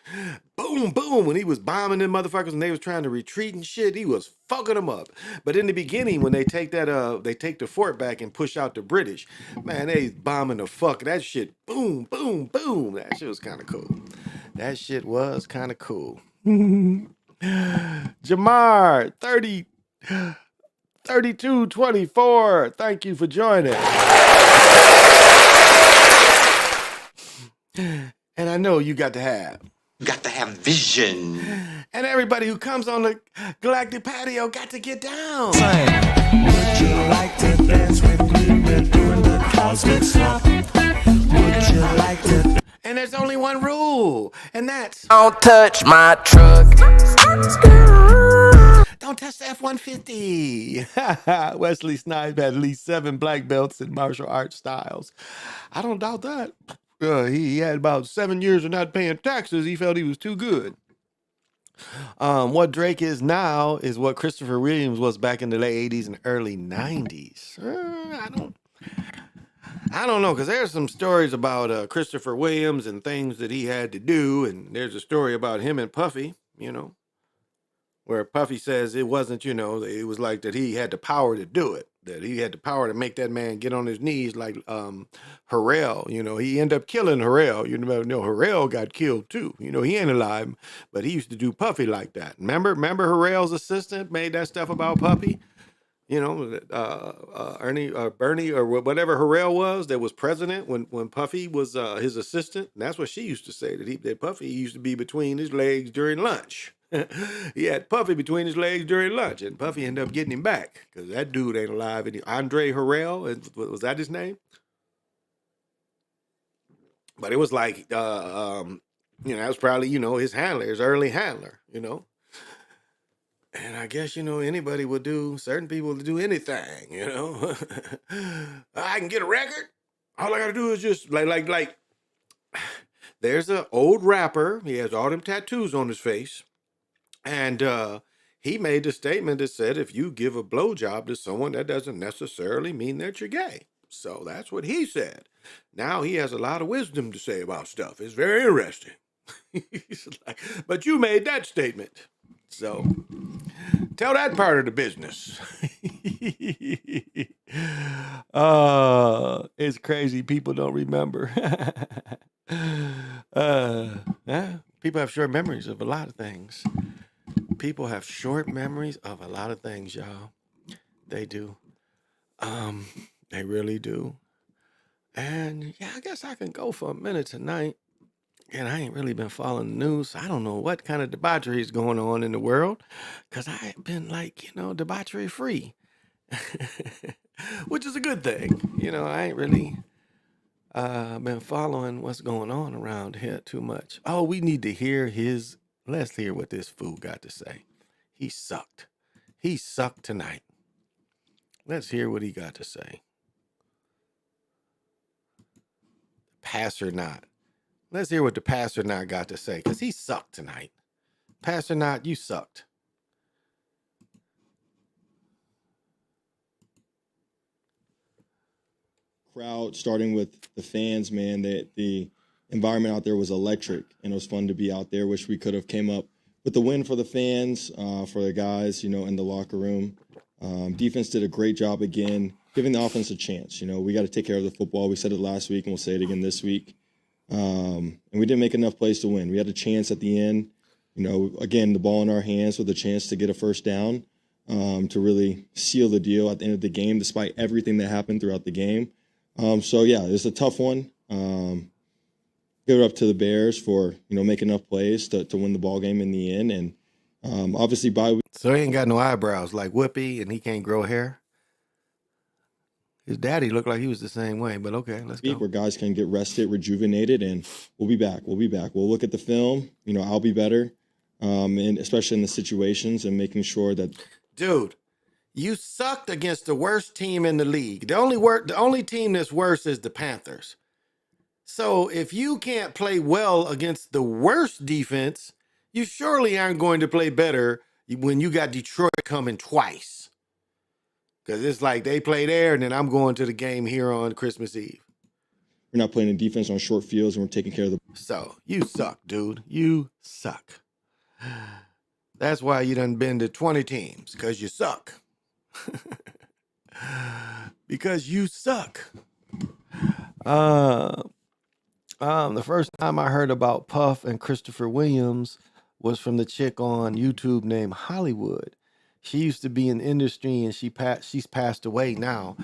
boom, boom. When he was bombing them motherfuckers and they was trying to retreat and shit, he was fucking them up. But in the beginning, when they take the fort back and push out the British, man, they bombing the fuck that shit. Boom, boom, boom. That shit was kind of cool. That shit was kind of cool. Jamar, 3224. Thank you for joining. And I know you got to have vision. And everybody who comes on the Galactic Patio got to get down. Would you like to dance with me? We're doing the cosmic slump. Would you like to? And there's only one rule, and that's Don't touch my truck. don't touch the F-150. Wesley Snipes had at least 7 black belts in martial arts styles. I don't doubt that. He had about 7 years of not paying taxes. He felt he was too good. What Drake is now is what Christopher Williams was back in the late 80s and early 90s. I don't know, because there's some stories about Christopher Williams and things that he had to do, and there's a story about him and Puffy, where Puffy says it wasn't, it was like that he had the power to do it, that he had the power to make that man get on his knees like Harrell. He ended up killing Harrell. Harrell got killed too. He ain't alive, but he used to do Puffy like that. Remember Harrell's assistant made that stuff about Puffy? Bernie or whatever Harrell was that was president when Puffy was his assistant. And that's what she used to say, that Puffy used to be between his legs during lunch. He had Puffy between his legs during lunch, and Puffy ended up getting him back because that dude ain't alive anymore. Andre Harrell, was that his name? But it was like, that was probably, his handler, his early handler, And I guess, anybody would do, certain people would do anything, I can get a record. All I got to do is just, like, there's an old rapper. He has all them tattoos on his face. And he made the statement that said, if you give a blowjob to someone, that doesn't necessarily mean that you're gay. So that's what he said. Now he has a lot of wisdom to say about stuff. It's very interesting. But you made that statement. So tell that part of the business. It's crazy. People don't remember. People have short memories of a lot of things. People have short memories of a lot of things, y'all. They do. They really do. And yeah, I guess I can go for a minute tonight. And I ain't really been following the news. I don't know what kind of debauchery is going on in the world, because I've been debauchery free, which is a good thing. I ain't really been following what's going on around here too much. Oh, we need to hear let's hear what this fool got to say. He sucked. He sucked tonight. Let's hear what he got to say. Passer not. Let's hear what the passer not got to say, because he sucked tonight. Passer not, you sucked. Crowd, starting with the fans, man, that the environment out there was electric, and it was fun to be out there. Wish we could have came up with the win for the fans, for the guys, in the locker room. Defense did a great job again, giving the offense a chance. We got to take care of the football. We said it last week, and we'll say it again this week. And we didn't make enough plays to win. We had a chance at the end. Again, the ball in our hands with a chance to get a first down, to really seal the deal at the end of the game, despite everything that happened throughout the game. So yeah, it's a tough one. Give it up to the Bears for making enough plays to win the ball game in the end, and obviously So he ain't got no eyebrows like Whoopi, and he can't grow hair. His daddy looked like he was the same way, but okay, let's go. where guys can get rested, rejuvenated, and we'll be back. We'll be back. We'll look at the film. I'll be better, and especially in the situations and making sure that. Dude, you sucked against the worst team in the league. The only team that's worse is the Panthers. So if you can't play well against the worst defense, you surely aren't going to play better when you got Detroit coming twice. Because it's like they play there, and then I'm going to the game here on Christmas Eve. We're not playing in defense on short fields, and we're taking care of the. So you suck, dude. You suck. That's why you done been to 20 teams, because you suck. Because you suck. The first time I heard about Puff and Christopher Williams was from the chick on YouTube named Hollywood. She used to be in the industry, and she's passed away now.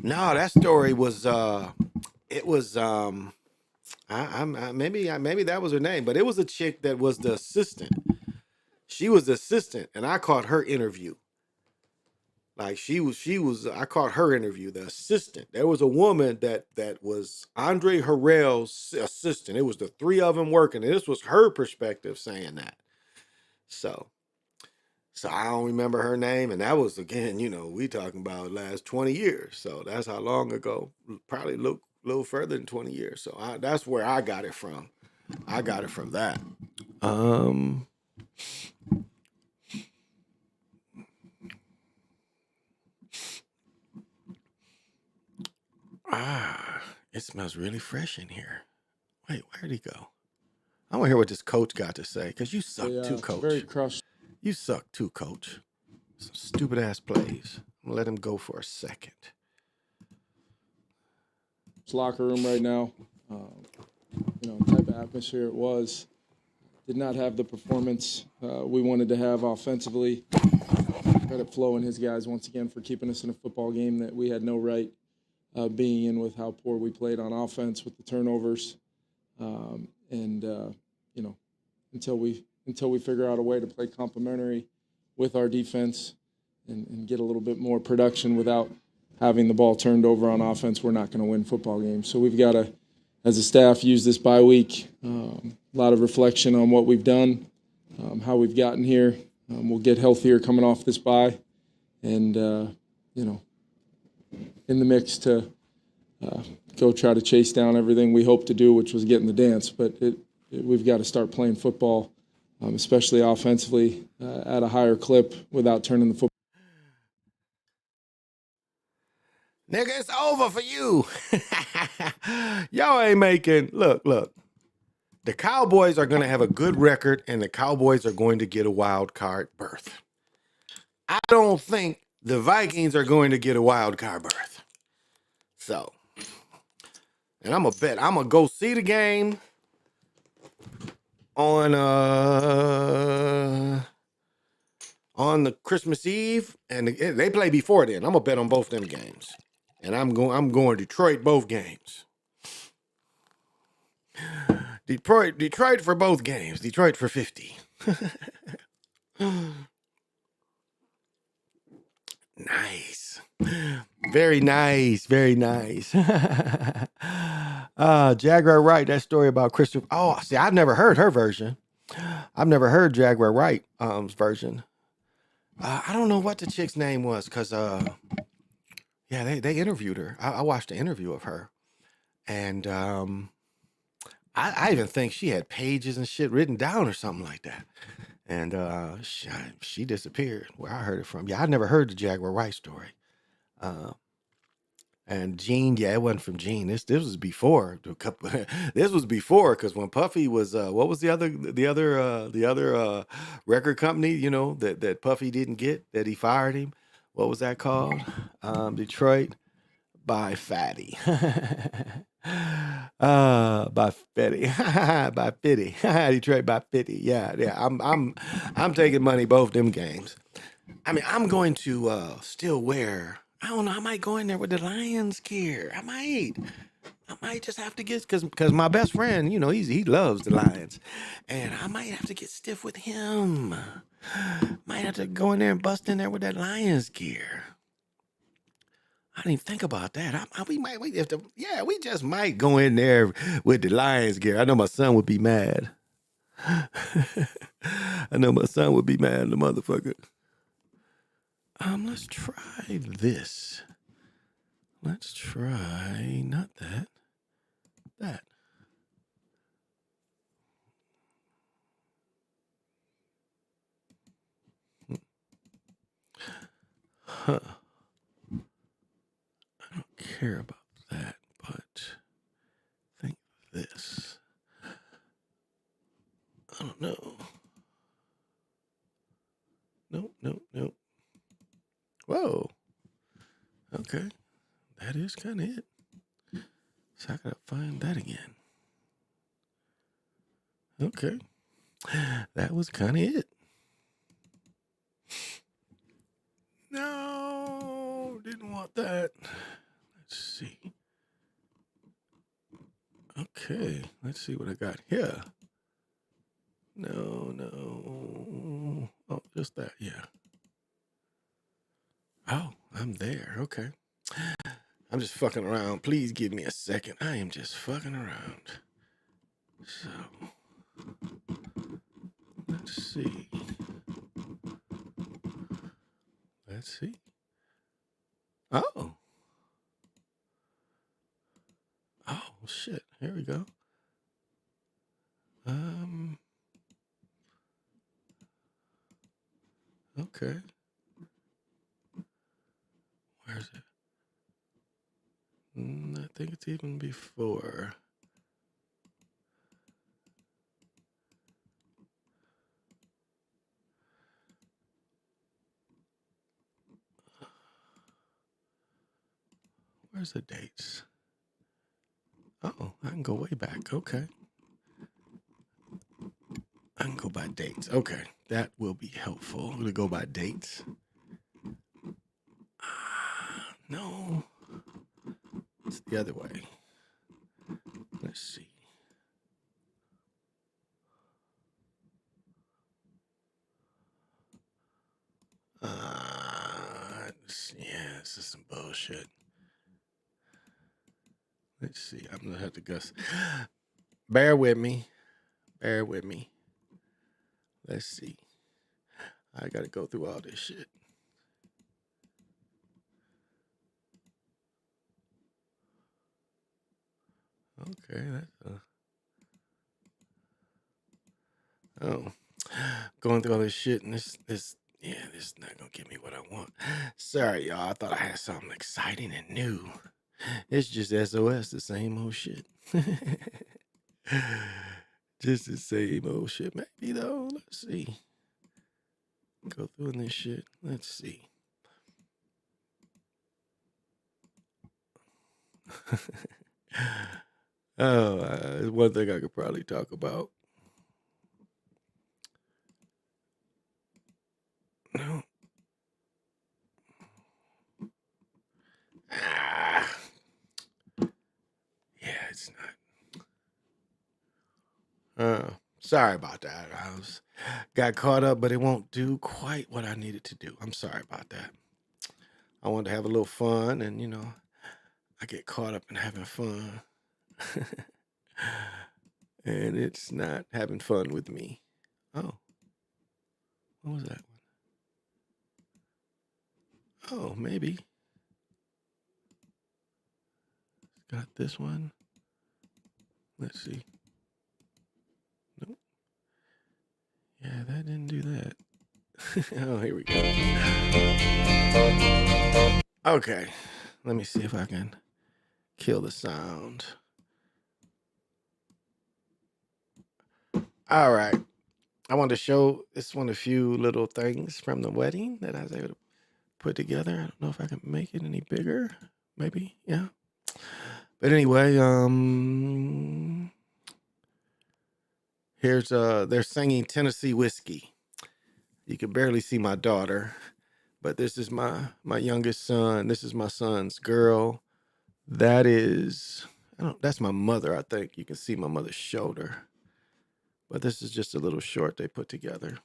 No, that story was maybe that was her name, but it was a chick that was the assistant. She was the assistant, and I caught her interview. Like I caught her interview, the assistant. There was a woman that was Andre Harrell's assistant. It was the three of them working, and this was her perspective saying that. So I don't remember her name, and that was, again, we talking about last 20 years. So that's how long ago, probably a little further than 20 years. So that's where I got it from. I got it from that. It smells really fresh in here. Wait, where'd he go? I want to hear what this coach got to say, because you suck too, coach. Very crushed. You suck too, coach. Some stupid ass plays. I'm gonna let him go for a second. Locker room right now, type of atmosphere it was. Did not have the performance we wanted to have offensively. Credit Flo and his guys once again for keeping us in a football game that we had no right being in, with how poor we played on offense with the turnovers. Until we figure out a way to play complementary with our defense and get a little bit more production without having the ball turned over on offense, we're not going to win football games. So we've got to, as a staff, use this bye week. A lot of reflection on what we've done, how we've gotten here. We'll get healthier coming off this bye, and in the mix to go try to chase down everything we hope to do, which was get in the dance. But we've got to start playing football, especially offensively, at a higher clip without turning the football. Nigga, it's over for you. Y'all ain't making... Look. The Cowboys are going to have a good record, and the Cowboys are going to get a wild card berth. I don't think the Vikings are going to get a wild card berth. So, and I'm going to bet. I'm going to go see the game on the Christmas Eve, and they play before then. I'm going to bet on both them games. And I'm going Detroit both games. Detroit for both games. Detroit for 50. Nice. Very nice. Very nice. Jaguar Wright, that story about Christopher. Oh, see, I've never heard her version. I've never heard Jaguar Wright's version. I don't know what the chick's name was, because they interviewed her. I watched the interview of her. And I even think she had pages and shit written down or something like that. And she disappeared where I heard it from. Yeah, I never heard the Jaguar Wright story. And Gene, yeah, it wasn't from Gene. This was before this was before, because when Puffy was what was the other record company, you know, that Puffy didn't get, that he fired him. What was that called? Detroit by Fatty. By Fetty. By Fitty. Detroit by Fitty. Yeah. I'm taking money both them games. I mean, I'm going to still wear. I don't know. I might go in there with the Lions gear. I might just have to get, because my best friend, you know, he loves the Lions, and I might have to get stiff with him. Might have to go in there and bust in there with that Lions gear. I didn't even think about that. We just might go in there with the Lions gear. I know my son would be mad. I know my son would be mad, the motherfucker. Let's try this. Let's try not that. That. Huh. I don't care about that, but I think this. I don't know. Nope. Whoa. Okay. That is kind of it. So I gotta find that again. Okay. That was kind of it. No, didn't want that. Let's see. Okay, let's see what I got here. No. Oh, just that, yeah. Oh, I'm there. Okay. I'm just fucking around. Please give me a second. I am just fucking around. So, let's see. Oh, shit. Here we go. Okay. Where's it? I think it's even before. Where's the dates? Oh, I can go way back. Okay. I can go by dates. Okay. That will be helpful to go by dates. No. It's the other way. Let's see. This is some bullshit. Let's see. I'm gonna have to guess. Bear with me. Let's see. I gotta go through all this shit. Okay, going through all this shit, and this is not gonna give me what I want. Sorry, y'all. I thought I had something exciting and new. It's just SOS, the same old shit. Just the same old shit. Maybe though. Let's see. Go through this shit. Let's see. One thing I could probably talk about. No. Yeah, it's not. Sorry about that. Got caught up, but it won't do quite what I needed to do. I'm sorry about that. I wanted to have a little fun, and I get caught up in having fun. And it's not having fun with me. Oh. What was that one? Oh, maybe. Got this one. Let's see. Nope. Yeah, that didn't do that. Oh, here we go. Okay. Let me see if I can kill the sound. All right. I want to show this one a few little things from the wedding that I was able to put together. I don't know if I can make it any bigger. Maybe, yeah. But anyway, here's they're singing Tennessee Whiskey. You can barely see my daughter, but this is my youngest son. This is my son's girl. That is, that's my mother, I think. You can see my mother's shoulder. But this is just a little short they put together.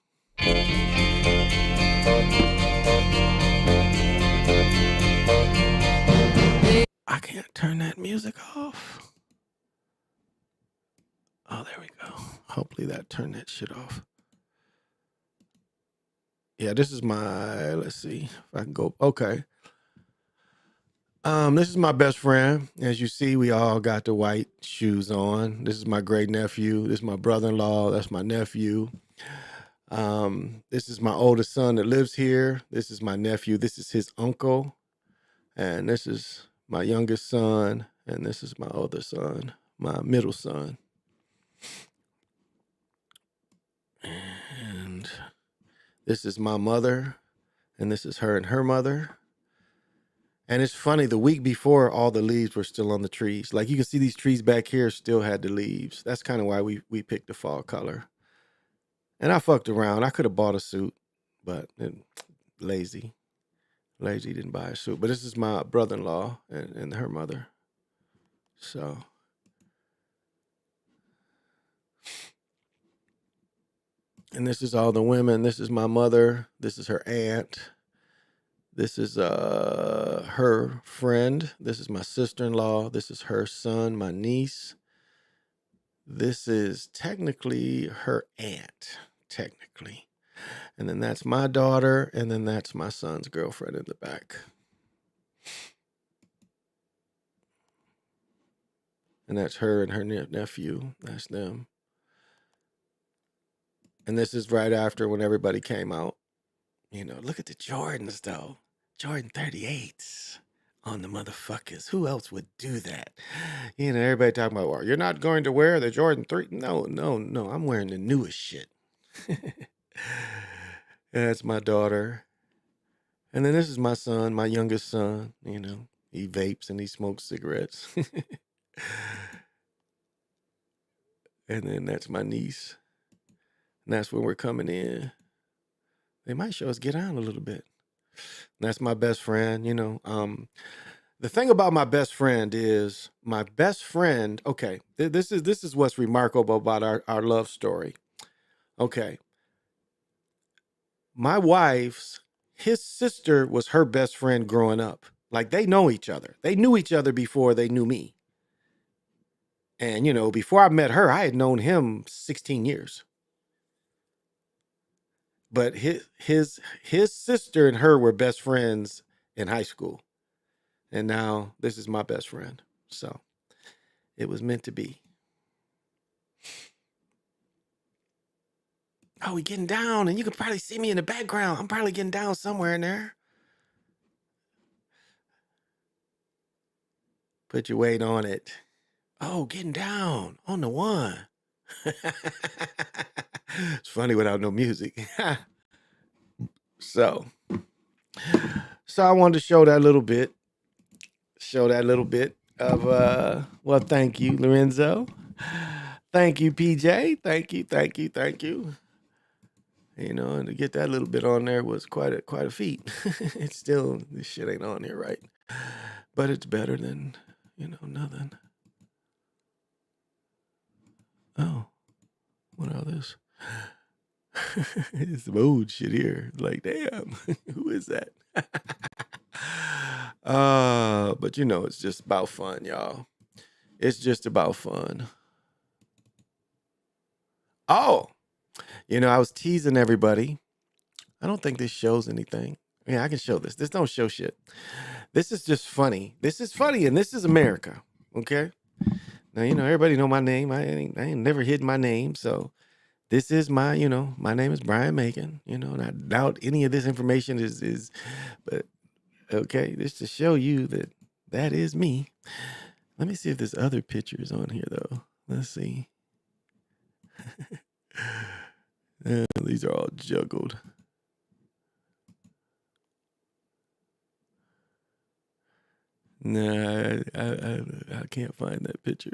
I can't turn that music off. Oh, there we go. Hopefully that turned that shit off. Yeah, this is my, let's see if I can go. Okay. This is my best friend. As you see, we all got the white shoes on. This is my great nephew. This is my brother-in-law. That's my nephew. This is my oldest son that lives here. This is my nephew. This is his uncle. And this is my youngest son. And this is my older son, my middle son. And this is my mother. And this is her and her mother. And it's funny, the week before, all the leaves were still on the trees. Like you can see these trees back here still had the leaves. That's kind of why we picked the fall color. And I fucked around. I could have bought a suit, but lazy. Lazy didn't buy a suit. But this is my brother-in-law and her mother. So. And this is all the women. This is my mother. This is her aunt. This is her friend. This is my sister-in-law. This is her son, my niece. This is technically her aunt, technically. And then that's my daughter, and then that's my son's girlfriend in the back. And that's her and her nephew. That's them. And this is right after when everybody came out. You know, look at the Jordans, though. Jordan 38s on the motherfuckers. Who else would do that? You know, everybody talking about, well, you're not going to wear the Jordan 3. No. I'm wearing the newest shit. That's my daughter. And then this is my son, my youngest son. You know, he vapes and he smokes cigarettes. And then that's my niece. And that's when we're coming in. They might show us get on a little bit. And that's my best friend, you know. The thing about my best friend is okay, this is what's remarkable about our love story. Okay. My wife's, his sister was her best friend growing up. Like they know each other. They knew each other before they knew me. And, you know, before I met her, I had known him 16 years. But his sister and her were best friends in high school. And now this is my best friend. So it was meant to be. Oh, we getting down, and you can probably see me in the background. I'm probably getting down somewhere in there. Put your weight on it. Oh, getting down on the one. It's funny without no music. So I wanted to show that little bit. Of, well, thank you, Lorenzo. Thank you, PJ. Thank you. You know, and to get that little bit on there was quite a feat. It's still, this shit ain't on here, right? But it's better than, you know, nothing. Oh, what are this? It's some old shit here. Like, damn, who is that? But you know, it's just about fun, y'all. It's just about fun. Oh, you know, I was teasing everybody. I don't think this shows anything. Yeah, I can show this. This don't show shit. This is just funny. This is funny, and this is America. Okay. Now, you know, everybody know my name. I ain't never hid my name. So this is my, you know, my name is Brian Macon, you know, and I doubt any of this information is, but okay, this to show you that That is me. Let me see if there's other pictures on here, though. Let's see. These are all juggled. Nah, I can't find that picture.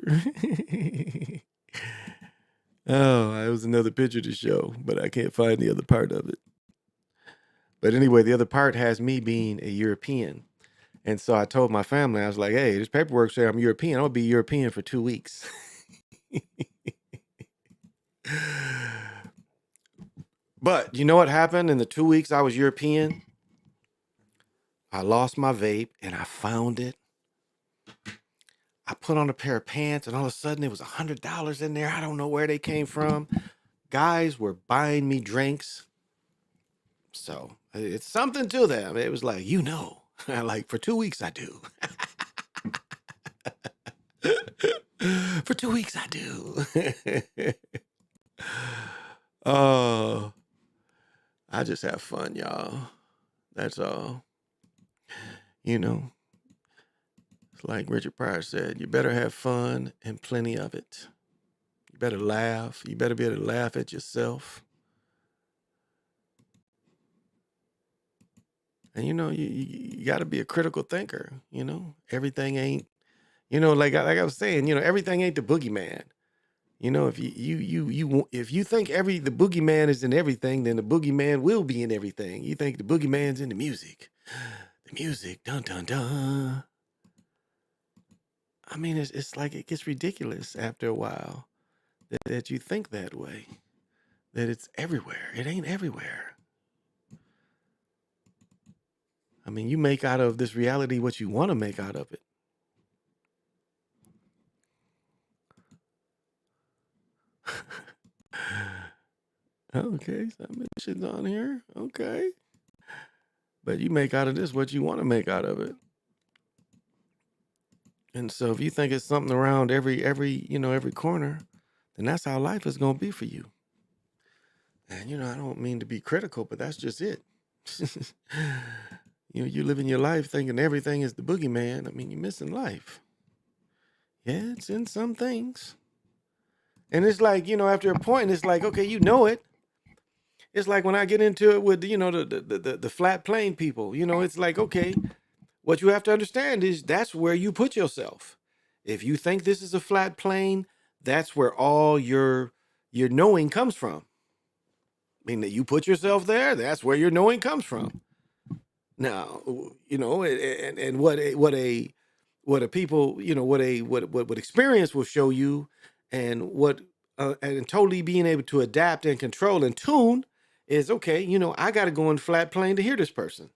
Oh, it was another picture to show, but I can't find the other part of it. But anyway, the other part has me being a European. And so I told my family, I was like, hey, this paperwork says I'm European. I'll be European for 2 weeks. But you know what happened in the 2 weeks I was European? I lost my vape and I found it. I put on a pair of pants and all of a sudden it was $100 in there. I don't know where they came from. Guys were buying me drinks. So it's something to them. It was like, like for 2 weeks I do. For 2 weeks I do. Oh, I just have fun, y'all. That's all. It's like Richard Pryor said, you better have fun and plenty of it. You better laugh. You better be able to laugh at yourself. And you got to be a critical thinker. Everything ain't, like I was saying, everything ain't the boogeyman. If you think the boogeyman is in everything, then the boogeyman will be in everything. You think the boogeyman's in the music. The music, dun dun dun. I mean, it's like it gets ridiculous after a while that you think that way, that it's everywhere. It ain't everywhere. I mean, you make out of this reality what you want to make out of it. Okay, submissions on here. Okay. But you make out of this what you want to make out of it. And so if you think it's something around every corner, then that's how life is going to be for you. And, I don't mean to be critical, but that's just it. You're living your life thinking everything is the boogeyman. I mean, you're missing life. Yeah, it's in some things. And it's like, after a point, it's like, okay, it. It's like when I get into it with, the flat plane people, it's like, okay, what you have to understand is that's where you put yourself. If you think this is a flat plane, that's where all your knowing comes from. I mean, that you put yourself there, that's where your knowing comes from. Now, and what a people, what experience will show you, and and totally being able to adapt and control and tune is, okay, I got to go in flat plane to hear this person.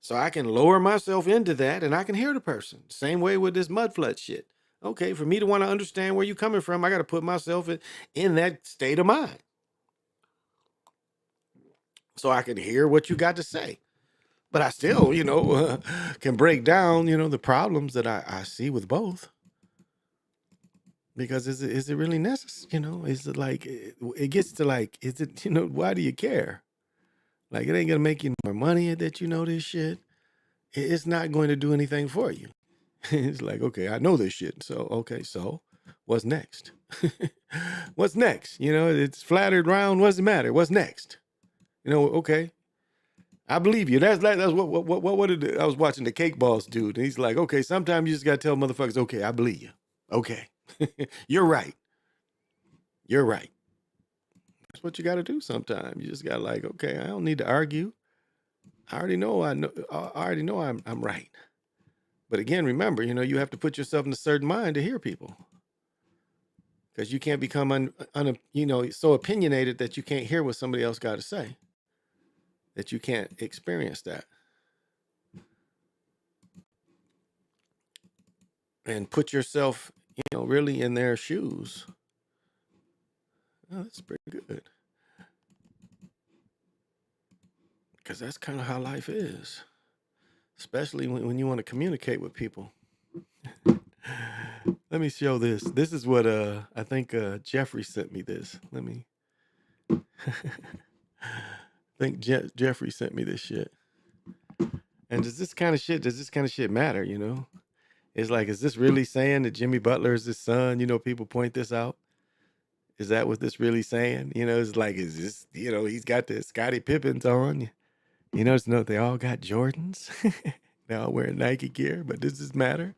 So I can lower myself into that and I can hear the person. Same way with this mud flood shit. Okay, for me to want to understand where you're coming from, I got to put myself in that state of mind. So I can hear what you got to say. But I still, can break down, the problems that I see with both. Because is it really necessary? Is it like, it gets to like, is it, why do you care? Like, it ain't going to make you more money that you know this shit. It's not going to do anything for you. It's like, okay, I know this shit. So, okay, so what's next? What's next? It's flattered round. What's the matter? What's next? Okay. I believe you. That's what I was watching the Cake Boss dude. And he's like, okay, sometimes you just got to tell motherfuckers, okay, I believe you. Okay. You're right. You're right. That's what you got to do sometimes. You just got to like, okay, I don't need to argue. I already know I'm right. But again, remember, you have to put yourself in a certain mind to hear people. Because you can't become so opinionated that you can't hear what somebody else got to say. That you can't experience that. And put yourself, really in their shoes. Oh, that's pretty good. Because that's kind of how life is. Especially when you want to communicate with people. Let me show this. This is what I think Jeffrey sent me this. Let me. I think Jeffrey sent me this shit. And does this kind of shit matter, you know? It's like, is this really saying that Jimmy Butler is his son? You know, people point this out. Is that what this really saying? You know, it's like, is this, you know, he's got the Scottie Pippins on. You know, they all got Jordans. They all wearing Nike gear, but does this matter?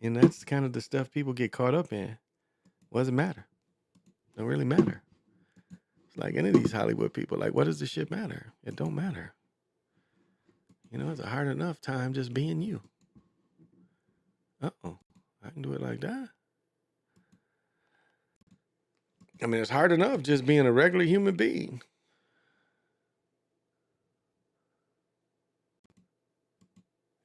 And that's kind of the stuff people get caught up in. What does it matter? Don't really matter. It's like any of these Hollywood people, like, what does this shit matter? It don't matter. You know, it's a hard enough time just being you. Uh-oh, I can do it like that. I mean, it's hard enough just being a regular human being.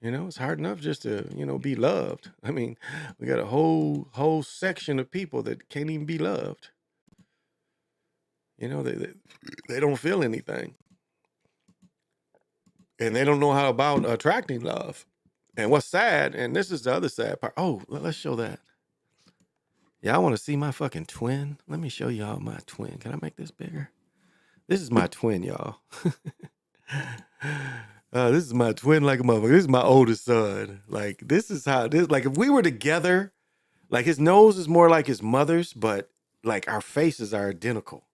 You know, it's hard enough just to, you know, be loved. I mean, we got a whole section of people that can't even be loved. You know, they don't feel anything. And they don't know how about attracting love. And what's sad, and this is the other sad part. Oh, let's show that. Yeah, I want to see my fucking twin. Let me show y'all my twin. Can I make this bigger? This is my twin, y'all. This is my twin like a motherfucker. This is my oldest son. Like, this is how this, like, if we were together, like, his nose is more like his mother's, but like our faces are identical.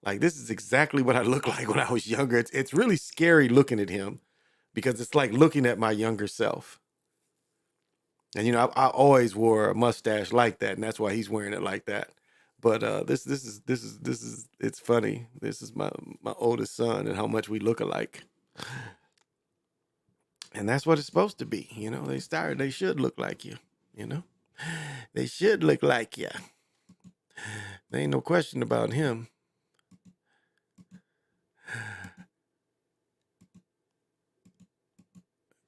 Like, this is exactly what I looked like when I was younger. It's really scary looking at him because it's like looking at my younger self. And, you know, I always wore a mustache like that, and that's why he's wearing it like that. But this is it's funny. This is my oldest son and how much we look alike. And that's what it's supposed to be. You know, they should look like you, you know. They should look like you. There ain't no question about him.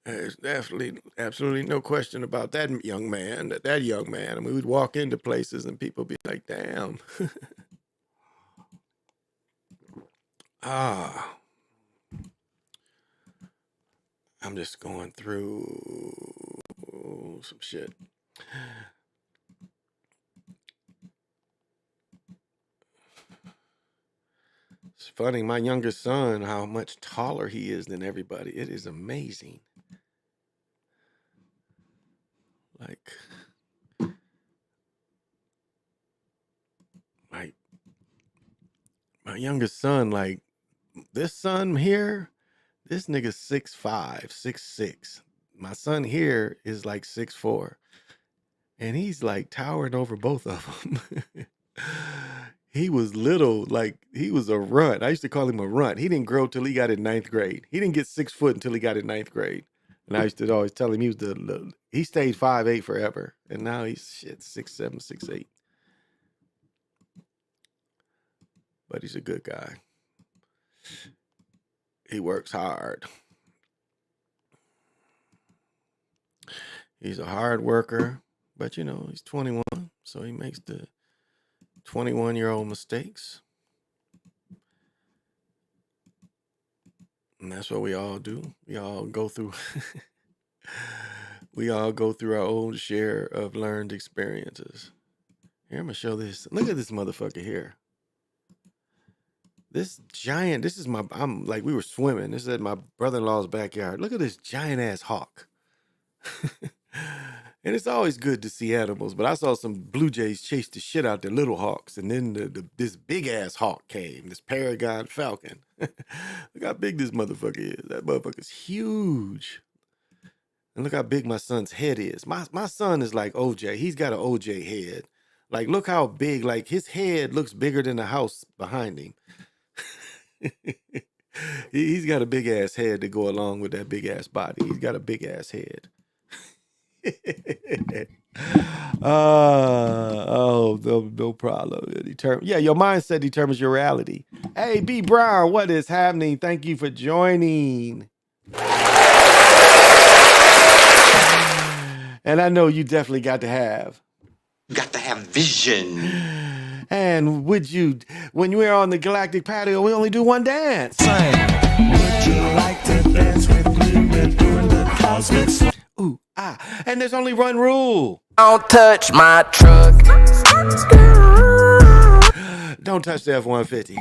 There's absolutely no question about that young man. That young man. I mean, we'd walk into places and people be like, damn. I'm just going through some shit. It's funny, my youngest son, how much taller he is than everybody. It is amazing. Like my youngest son, like this son here, this nigga's 6'5", 6'6". My son here is like 6'4". And he's like towering over both of them. He was little, like he was a runt. I used to call him a runt. He didn't grow till he got in 9th grade. He didn't get 6 foot until he got in 9th grade. And I used to always tell him he was he stayed 5'8" forever. And now he's 6'7", 6'8". But he's a good guy. He works hard. He's a hard worker, but you know, he's 21, so he makes the 21-year-old mistakes. And that's what we all do. We all go through we all go through our own share of learned experiences. Here, I'm gonna show this. Look at this motherfucker here. This giant, I'm like, we were swimming. This is at my brother-in-law's backyard. Look at this giant ass hawk. And it's always good to see animals, but I saw some blue jays chase the shit out the little hawks, and then this big ass hawk came, this Paragon falcon. Look how big this motherfucker is. That motherfucker's huge. And look how big my son's head is. My son is like OJ. He's got an OJ head. Like, look how big, like his head looks bigger than the house behind him. He's got a big ass head to go along with that big ass body. He's got a big ass head. No problem. Yeah, your mindset determines your reality. Hey, B Brown, what is happening? Thank you for joining. And I know you definitely got to have vision. And would you, when you were on the Galactic Patio, we only do one dance. Sing. Would you like to dance with me? We're doing the cosmic song. Ooh, and there's only one rule. Don't touch my truck. Don't touch the F-150.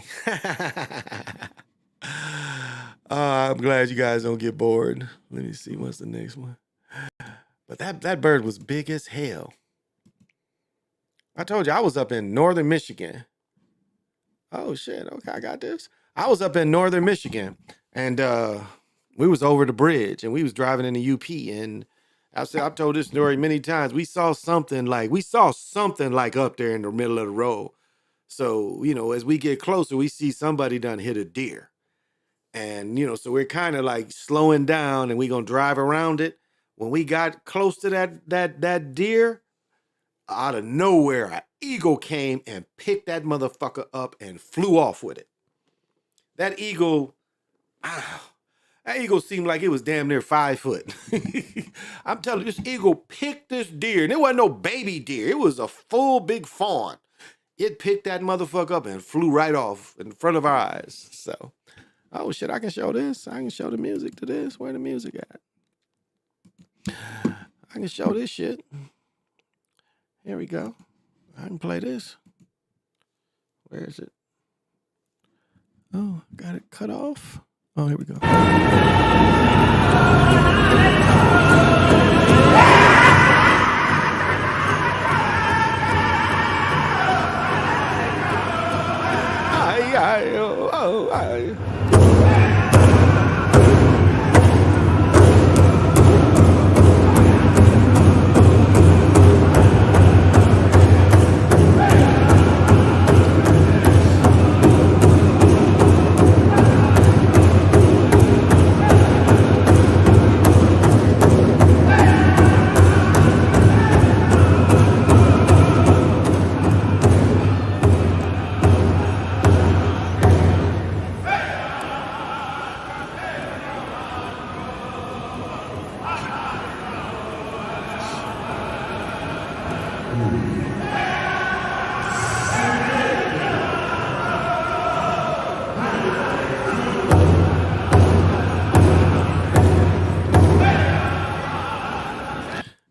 I'm glad you guys don't get bored. Let me see what's the next one. But that bird was big as hell. I told you I was up in northern Michigan. Oh shit, okay, I got this. I was up in northern Michigan and we was over the bridge and we was driving in the UP and I've told this story many times. We saw something like up there in the middle of the road. So, as we get closer, we see somebody done hit a deer. And, so we're kind of like slowing down and we gonna drive around it. When we got close to that deer, out of nowhere, an eagle came and picked that motherfucker up and flew off with it. That eagle seemed like it was damn near 5 foot. I'm telling you, this eagle picked this deer, and it wasn't no baby deer. It was a full big fawn. It picked that motherfucker up and flew right off in front of our eyes. So, oh shit, I can show this. I can show the music to this. Where the music at? I can show this shit. Here we go. I can play this. Where is it? Oh, got it cut off. Oh, here we go.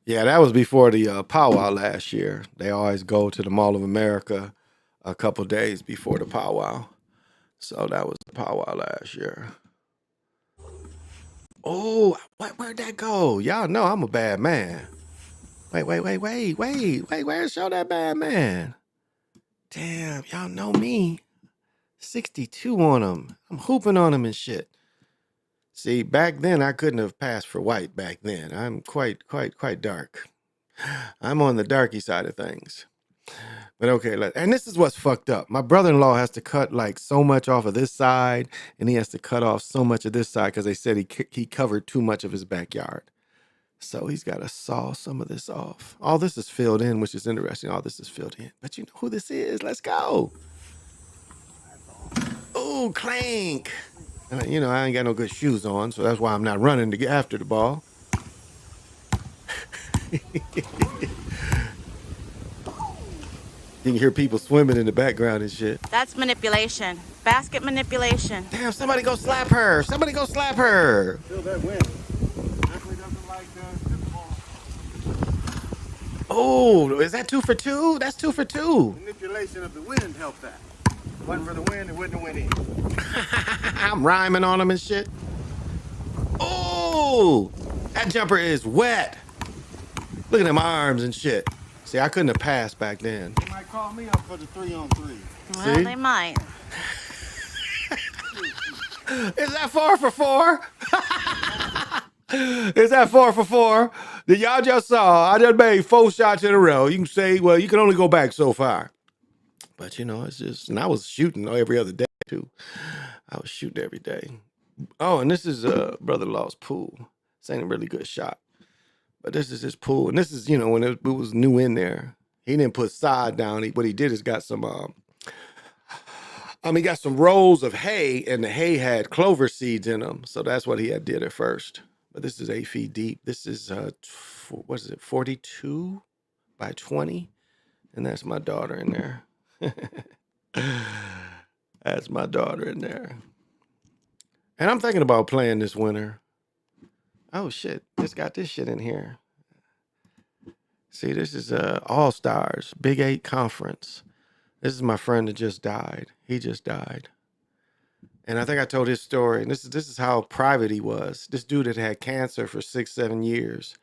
Yeah, that was before the powwow last year. They always go to the Mall of America a couple days before the powwow. So that was the powwow last year. Oh, where'd that go? Y'all know I'm a bad man. Wait. Where's show that bad man? Damn, y'all know me. 62 on him. I'm hooping on him and shit. See, back then I couldn't have passed for white back then. I'm quite dark. I'm on the darky side of things. But okay, and this is what's fucked up. My brother-in-law has to cut like so much off of this side, and he has to cut off so much of this side because they said he covered too much of his backyard. So he's got to saw some of this off. All this is filled in, which is interesting. All this is filled in. But you know who this is. Let's go. Oh, clank. And, I ain't got no good shoes on, so that's why I'm not running to get after the ball. You can hear people swimming in the background and shit. That's manipulation. Basket manipulation. Damn, somebody go slap her. Somebody go slap her. Feel that wind. Definitely doesn't like Oh, is that 2 for 2? That's 2 for 2. manipulation of the wind helped that. If it wasn't for the wind, it wouldn't have went in. I'm rhyming on them and shit. Oh, that jumper is wet. Look at them arms and shit. See, I couldn't have passed back then. They might call me up for the 3-on-3. Well, See? they might. Is that 4 for 4? Is that 4 for 4? That y'all just saw. I just made 4 shots in a row. You can say, well, you can only go back so far. But, it's just, and I was shooting every other day, too. I was shooting every day. Oh, and this is brother-in-law's pool. This ain't a really good shot. But this is his pool. And this is, when it was new in there. He didn't put sod down. What he did is got some, he got some rolls of hay, and the hay had clover seeds in them. So that's what he had did at first. But this is 8 feet deep. This is, 42 by 20. And that's my daughter in there. That's my daughter in there. And I'm thinking about playing this winter. Oh, shit. It's got this shit in here. See, this is All Stars, Big 8 Conference. This is my friend that just died. He just died. And I think I told his story. And this is how private he was. This dude had had cancer for 6-7 years,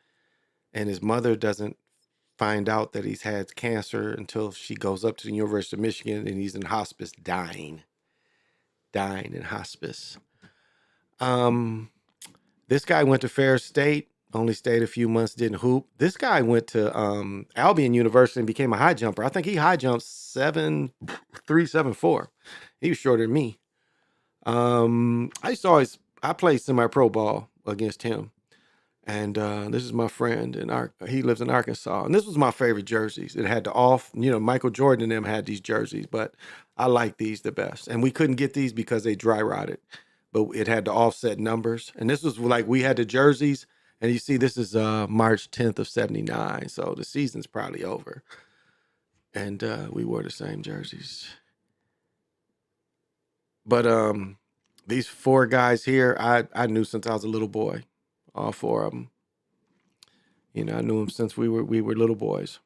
and his mother doesn't find out that he's had cancer until she goes up to the University of Michigan, and he's in hospice, dying in hospice. This guy went to Fair State, only stayed a few months, didn't hoop. This guy went to Albion University and became a high jumper. I think he high jumped 7'3", 7'4". He was shorter than me. I played semi-pro ball against him. And this is my friend, and he lives in Arkansas. And this was my favorite jerseys. It had the Michael Jordan and them had these jerseys, but I like these the best. And we couldn't get these because they dry rotted, but it had the offset numbers. And this was like, we had the jerseys, and you see this is March 10th of 79. So the season's probably over. And we wore the same jerseys. But these 4 guys here, I knew since I was a little boy. All 4 of them. I knew them since we were little boys.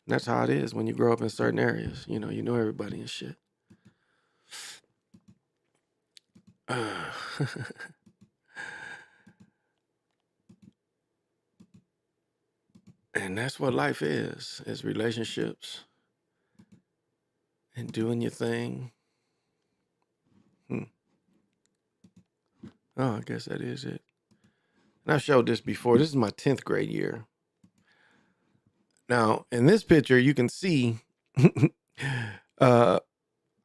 And that's how it is when you grow up in certain areas. You know everybody and shit. And that's what life is relationships and doing your thing. Oh, I guess that is it. And I've showed this before. This is my 10th grade year. Now, in this picture, you can see, we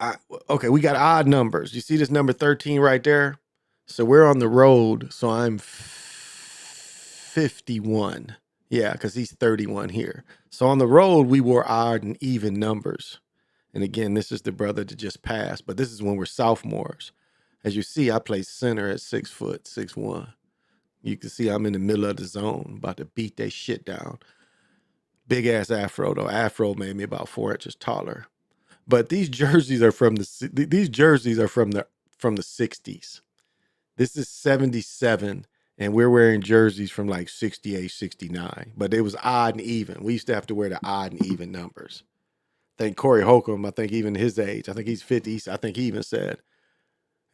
got odd numbers. You see this number 13 right there? So we're on the road. So I'm 51. Yeah, because he's 31 here. So on the road, we wore odd and even numbers. And again, this is the brother that just passed, but this is when we're sophomores. As you see, I play center at 6 foot, 6'1". You can see I'm in the middle of the zone, about to beat that shit down. Big ass afro though. Afro made me about 4 inches taller. But these jerseys are from the 60s. This is 77, and we're wearing jerseys from like 68, 69. But it was odd and even. We used to have to wear the odd and even numbers. I think Corey Holcomb, I think even his age, I think he's 50. I think he even said.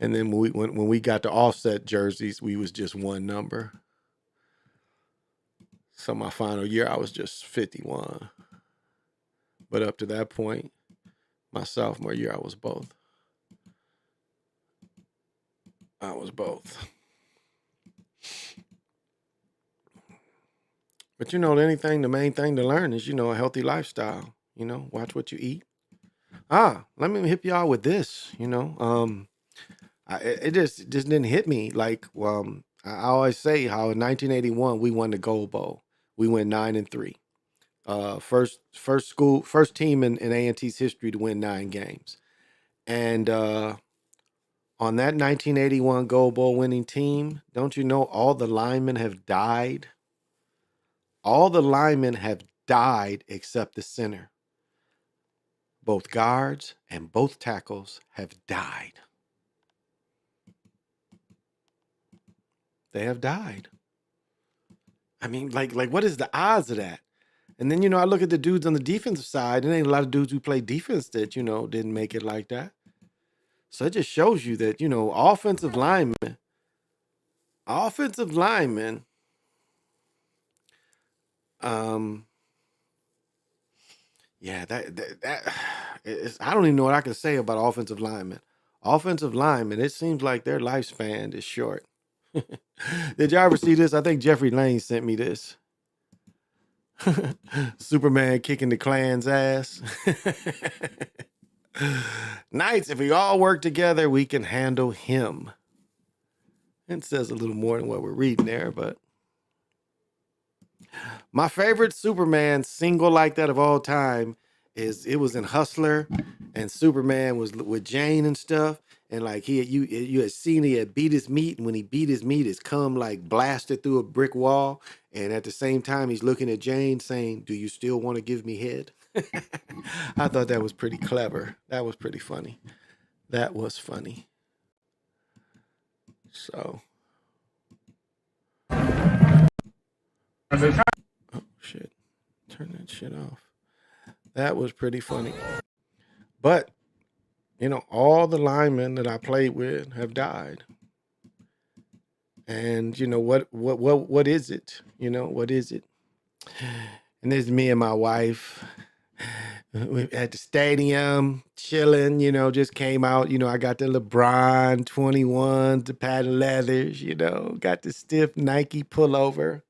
And then when we got to offset jerseys, we was just one number. So my final year, I was just 51. But up to that point, my sophomore year, I was both. But the main thing to learn is, a healthy lifestyle. Watch what you eat. Let me hit y'all with this, it just didn't hit me. Like, I always say how in 1981, we won the Gold Bowl. We went 9-3. First team in A&T's history to win 9 games. And on that 1981 Gold Bowl winning team, don't you know all the linemen have died? All the linemen have died except the center. Both guards and both tackles have died. They have died. I mean, like what is the odds of that? And then, I look at the dudes on the defensive side, and there ain't a lot of dudes who play defense that, didn't make it like that. So it just shows you that, offensive linemen, that is, I don't even know what I can say about offensive linemen. Offensive linemen, it seems like their lifespan is short. Did y'all ever see this? I think Jeffrey Lane sent me this. Superman kicking the Klan's ass. Knights, if we all work together, we can handle him. It says a little more than what we're reading there, but my favorite Superman single like that of all time is it was in Hustler, and Superman was with Jane and stuff. And like you had seen he had beat his meat, and when he beat his meat, his cum like blasted through a brick wall. And at the same time, he's looking at Jane saying, "Do you still want to give me head?" I thought that was pretty clever. That was pretty funny. That was funny. So. Oh shit! Turn that shit off. That was pretty funny. But all the linemen that I played with have died. And what is it? What is it? And this is me and my wife. We at the stadium chilling, just came out. I got the LeBron 21s, the patent leathers, got the stiff Nike pullover.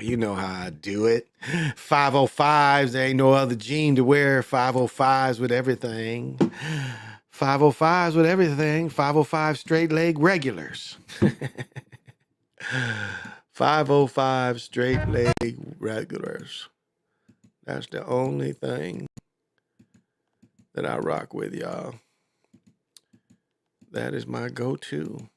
You know how I do it. 505s, there ain't no other jean to wear. 505s with everything. 505s with everything. 505 straight leg regulars. 505 straight leg regulars. That's the only thing that I rock with, y'all. That is my go-to.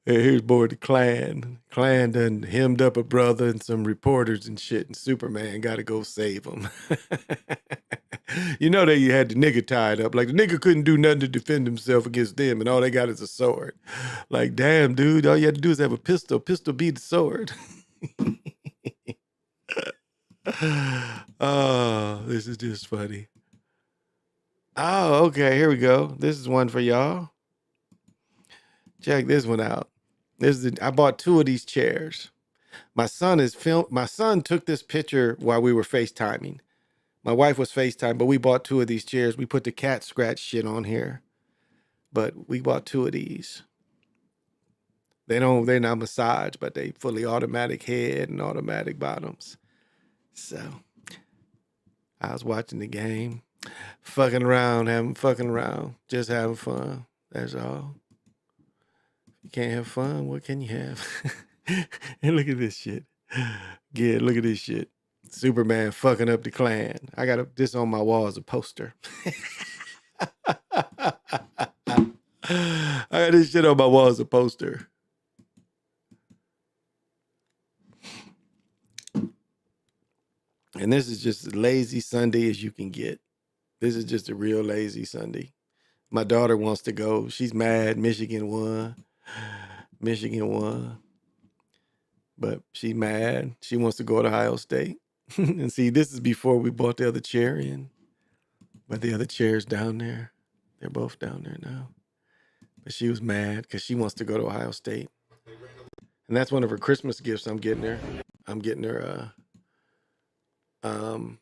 Here's boy the Klan. Klan done hemmed up a brother and some reporters and shit, and Superman got to go save him. They had the nigga tied up. Like, the nigga couldn't do nothing to defend himself against them, and all they got is a sword. Like, damn, dude, all you had to do is have a pistol. Pistol beat the sword. Oh, this is just funny. Oh, okay, here we go. This is one for y'all. Check this one out. I bought 2 of these chairs. My son took this picture while we were FaceTiming. My wife was FaceTime, but we bought 2 of these chairs. We put the cat scratch shit on here, but we bought 2 of these. They're not massage, but they fully automatic head and automatic bottoms. So I was watching the game, fucking around, just having fun. That's all. You can't have fun, what can you have? And look at this shit. Yeah, look at this shit. Superman fucking up the Klan. I got this on my wall as a poster. I got this shit on my wall as a poster. And this is just as lazy Sunday as you can get. This is just a real lazy Sunday. My daughter wants to go. She's mad. Michigan won. But she's mad. She wants to go to Ohio State. And see, this is before we bought the other chair in. But the other chair's down there. They're both down there now. But she was mad because she wants to go to Ohio State. And that's one of her Christmas gifts I'm getting her. I'm getting her from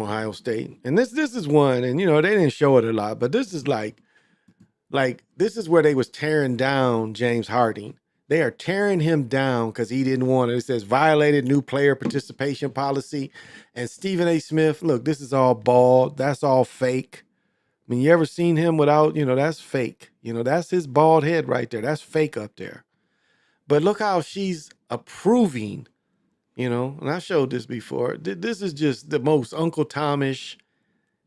Ohio State. And this is one, and they didn't show it a lot, but this is like this is where they was tearing down James Harding. They are tearing him down because he didn't want it. It says violated new player participation policy. And Stephen A. Smith, look, this is all bald. That's all fake. I mean, you ever seen him without, that's fake. That's his bald head right there. That's fake up there. But look how she's approving, and I showed this before. This is just the most Uncle Tomish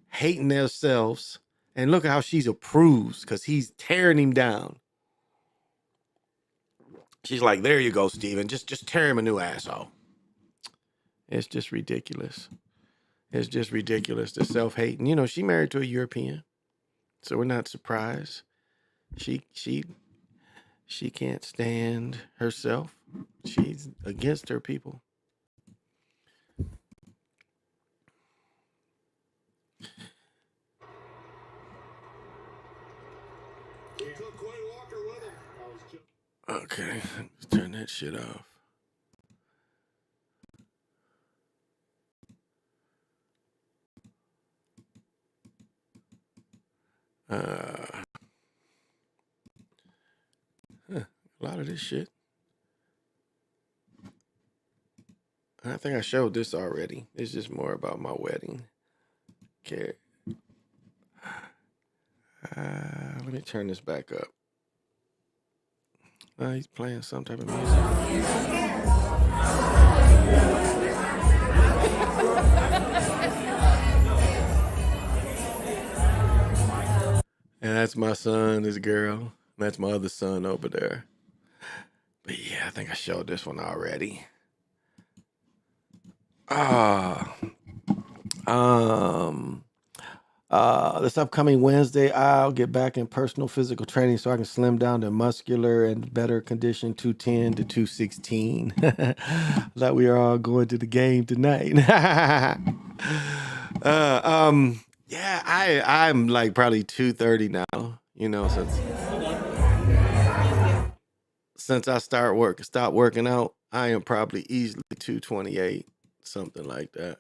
hating themselves. And look at how she's approves because he's tearing him down. She's like, there you go, Steven. Just tear him a new asshole. It's just ridiculous. It's just ridiculous, the self-hating. She married to a European, so we're not surprised. She can't stand herself. She's against her people. Okay, let's turn that shit off. A lot of this shit. I think I showed this already. It's just more about my wedding. Okay. Let me turn this back up. He's playing some type of music. And that's my son, this girl. That's my other son over there. But yeah, I think I showed this one already. This upcoming Wednesday, I'll get back in personal physical training so I can slim down to muscular and better condition 210 to 216. That we are all going to the game tonight. Yeah, I'm like probably 230 now, since I stopped working out, I am probably easily 228, something like that.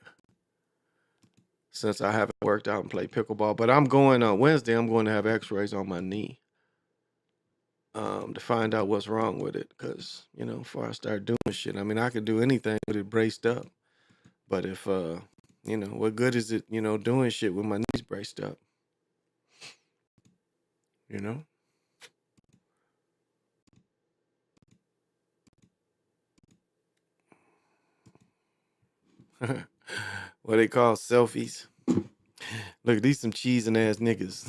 Since I haven't worked out and played pickleball. But I'm going on Wednesday, I'm going to have x-rays on my knee to find out what's wrong with it. Because, before I start doing shit, I mean, I could do anything with it braced up. But if, what good is it, doing shit with my knees braced up? You know? What they call selfies. Look, these some cheesing ass niggas.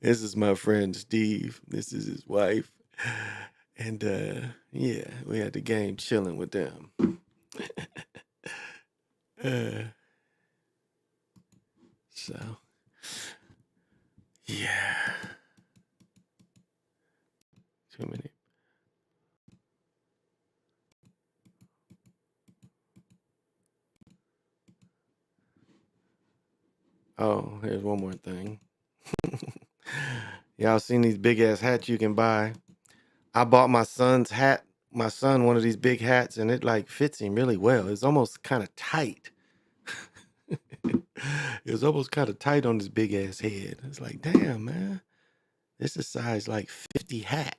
This is my friend Steve. This is his wife. And yeah, we had the game chilling with them. So yeah. Too many. Oh, here's one more thing. Y'all seen these big ass hats you can buy? I bought my son's hat, one of these big hats, and it like fits him really well. It's almost kind of tight. It was almost kind of tight on his big ass head. It's like, damn, man. This is size like 50 hat.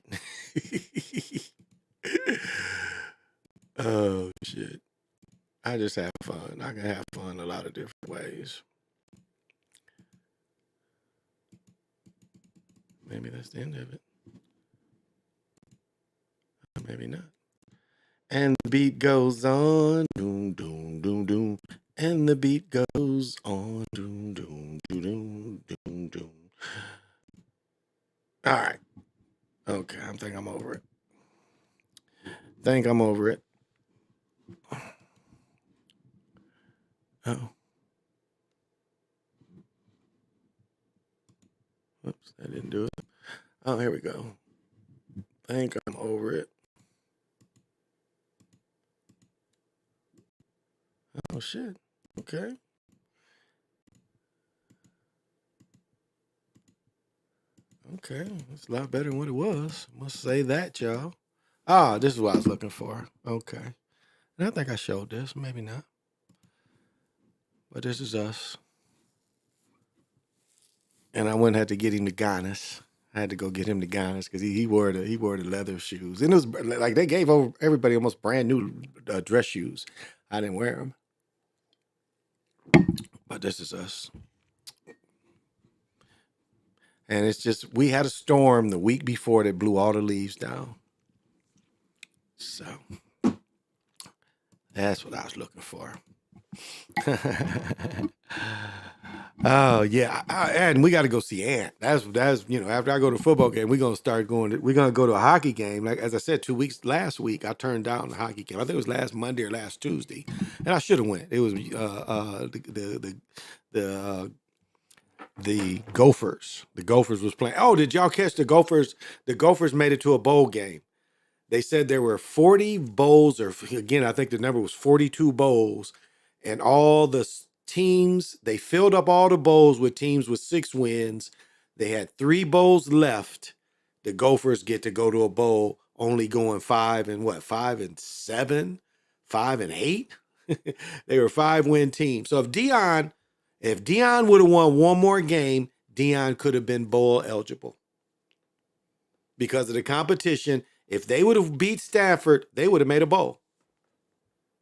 Oh shit. I just have fun. I can have fun a lot of different ways. Maybe that's the end of it. Maybe not. And the beat goes on, doom, doom, doom, doom. And the beat goes on, doom, doom, doom, doom, doom, doom. All right. Okay, I think I'm over it. Oh. Oops, I didn't do it. Oh, here we go. Think I'm over it. Oh, shit. Okay. Okay, it's a lot better than what it was. Must say that, y'all. Ah, this is what I was looking for. Okay. And I think I showed this, maybe not. But this is us. And I went and had to get him the Giannis. I had to go get him the Giannis because he wore the leather shoes. And it was like they gave everybody almost brand new dress shoes. I didn't wear them. But this is us. And it's just, we had a storm the week before that blew all the leaves down. So that's what I was looking for. Oh yeah, and we got to go see Ant. That's after I go to a football game, we're gonna go to a hockey game. Like as I said, last week I turned down the hockey game. I think it was last Monday or last Tuesday, and I should have went. It was the Gophers. The Gophers was playing. Oh, did y'all catch the Gophers? The Gophers made it to a bowl game. They said there were 40 bowls, or again, I think the number was 42 bowls, and all the teams, they filled up all the bowls with teams with 6 wins. They had 3 bowls left. The Gophers get to go to a bowl only going 5 and 7, 5 and 8. They were 5-win teams. So if Deion would have won one more game, Deion could have been bowl eligible because of the competition. If they would have beat Stanford, they would have made a bowl.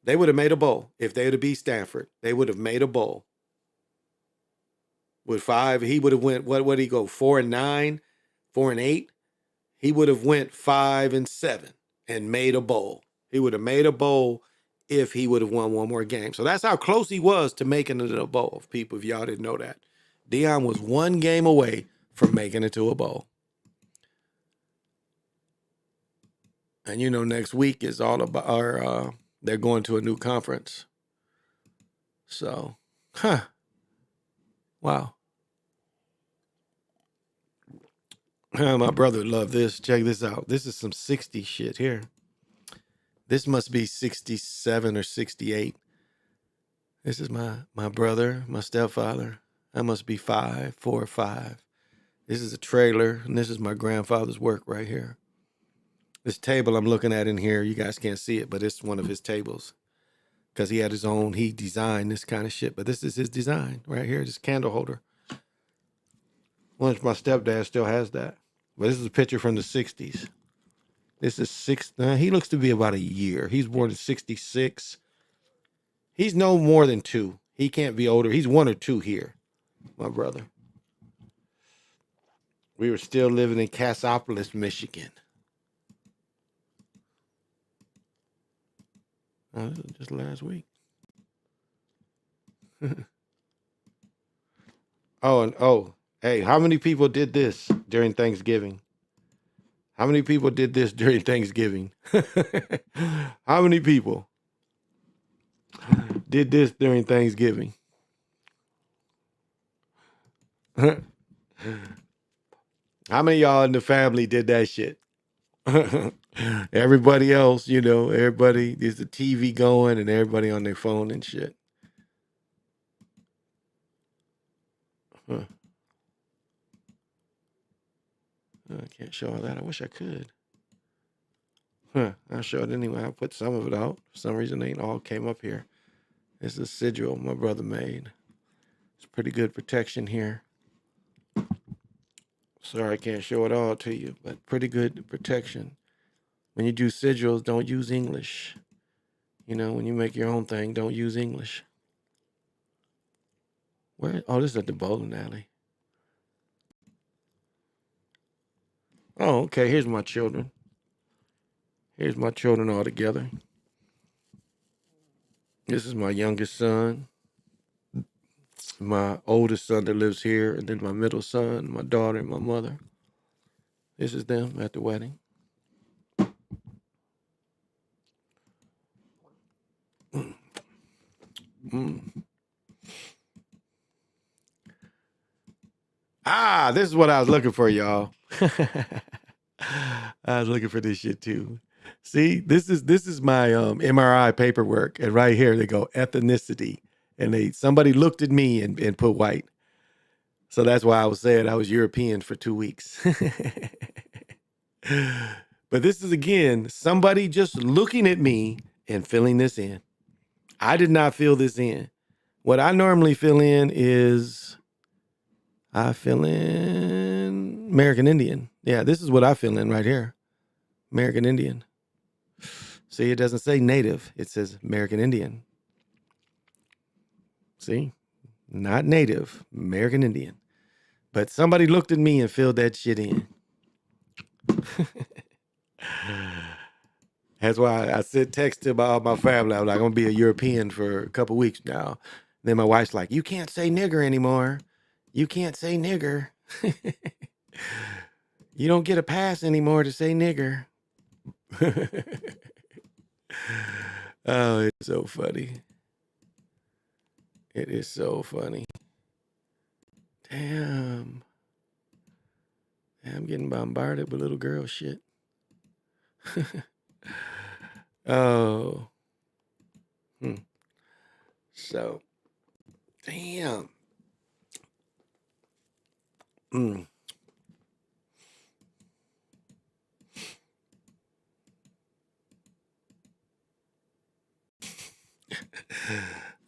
They would have made a bowl. If they would have beat Stanford, they would have made a bowl. With 5, he would have went, what did he go, 4 and 9, 4 and 8? He would have went 5 and 7 and made a bowl. He would have made a bowl if he would have won one more game. So that's how close he was to making it a bowl, people, if y'all didn't know that. Deion was 1 game away from making it to a bowl. And next week is all about they're going to a new conference. So, Wow. My brother would love this. Check this out. This is some 60 shit here. This must be 67 or 68. This is my brother, my stepfather. I must be 4 or 5. This is a trailer, and this is my grandfather's work right here. This table I'm looking at in here, you guys can't see it, but it's one of his tables. Because he had his own, he designed this kind of shit. But this is his design right here, this candle holder. Once my stepdad still has that. But this is a picture from the 60s. This is he looks to be about a year. He's born in 66. He's no more than 2. He can't be older. He's 1 or 2 here, my brother. We were still living in Cassopolis, Michigan. Just last week. Hey, how many people did this during Thanksgiving? How many people did this during Thanksgiving? How many people did this during Thanksgiving? How many of y'all in the family did that shit? Everybody else, everybody, there's the TV going and everybody on their phone and shit. I can't show all that. I wish I could. I'll show it anyway. I put some of it out. For some reason, they ain't all came up here. This is a sigil my brother made. It's pretty good protection here. Sorry I can't show it all to you, but pretty good protection. When you do sigils, don't use English. When you make your own thing, don't use English. Where? Oh, this is at the bowling alley. Oh, okay. Here's my children. Here's my children all together. This is my youngest son. My oldest son that lives here, and then my middle son, my daughter, and my mother. This is them at the wedding. This is what I was looking for, y'all. I was looking for this shit too. See, this is my MRI paperwork, and right here they go ethnicity, and somebody looked at me and put white. So that's why I was saying I was European for 2 weeks. But this is, again, somebody just looking at me and filling this in. I did not fill this in. What I normally fill in is I fill in American Indian. Yeah, this is what I fill in right here. American Indian. See, it doesn't say Native. It says American Indian. See? Not Native, American Indian. But somebody looked at me and filled that shit in. That's why I sent text to all my family. I'm like, I'm going to be a European for a couple weeks now. Then my wife's like, you can't say nigger anymore. You can't say nigger. You don't get a pass anymore to say nigger. Oh, it's so funny. It is so funny. Damn. I'm getting bombarded with little girl shit. Oh. So, damn.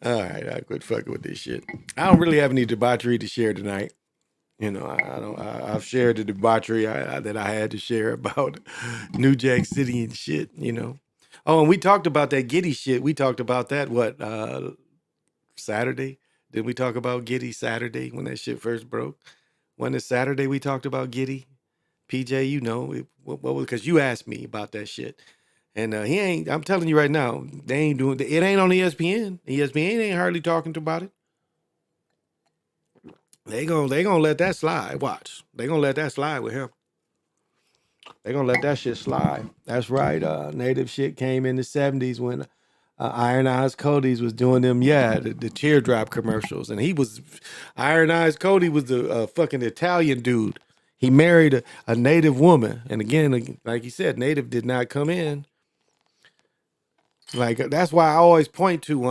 All right, I quit fucking with this shit. I don't really have any debauchery to share tonight. I've shared the debauchery that I had to share about New Jack City and shit, Oh, and we talked about that Giddy shit. We talked about that, Saturday? Did we talk about Giddy Saturday when that shit first broke? Wasn't it Saturday we talked about Giddy? PJ, because you asked me about that shit. And he ain't, I'm telling you right now, they ain't doing, it ain't on ESPN. ESPN ain't hardly talking about it. They gonna let that slide. Watch. They gonna let that slide with him. They gonna let that shit slide. That's right. Native shit came in the 70s when Iron Eyes Cody's was doing them, the teardrop commercials, and Iron Eyes Cody was the fucking Italian dude. He married a native woman, and again, like he said, native did not come in. Like that's why I always point to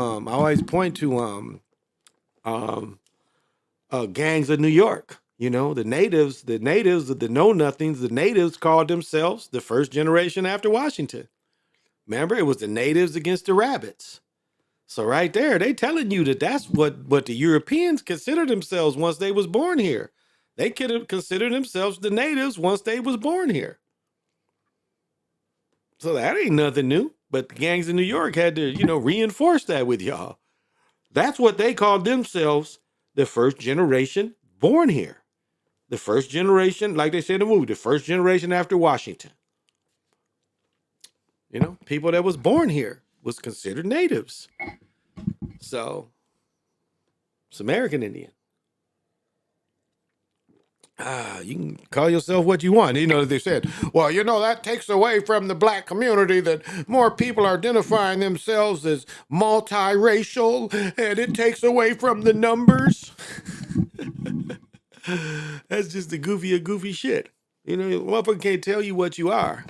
gangs of New York. You know, the natives, the know nothings, the natives called themselves the first generation after Washington. Remember, it was the natives against the rabbits. So right there, they telling you that's what the Europeans considered themselves once they was born here. They could have considered themselves the natives once they was born here. So that ain't nothing new. But the gangs in New York had to, reinforce that with y'all. That's what they called themselves, the first generation born here. The first generation, like they said in the movie, the first generation after Washington. People that was born here was considered natives. So it's American Indian. You can call yourself what you want. They said, well, that takes away from the black community that more people are identifying themselves as multiracial, and it takes away from the numbers. That's just the goofy shit. Motherfucker can't tell you what you are.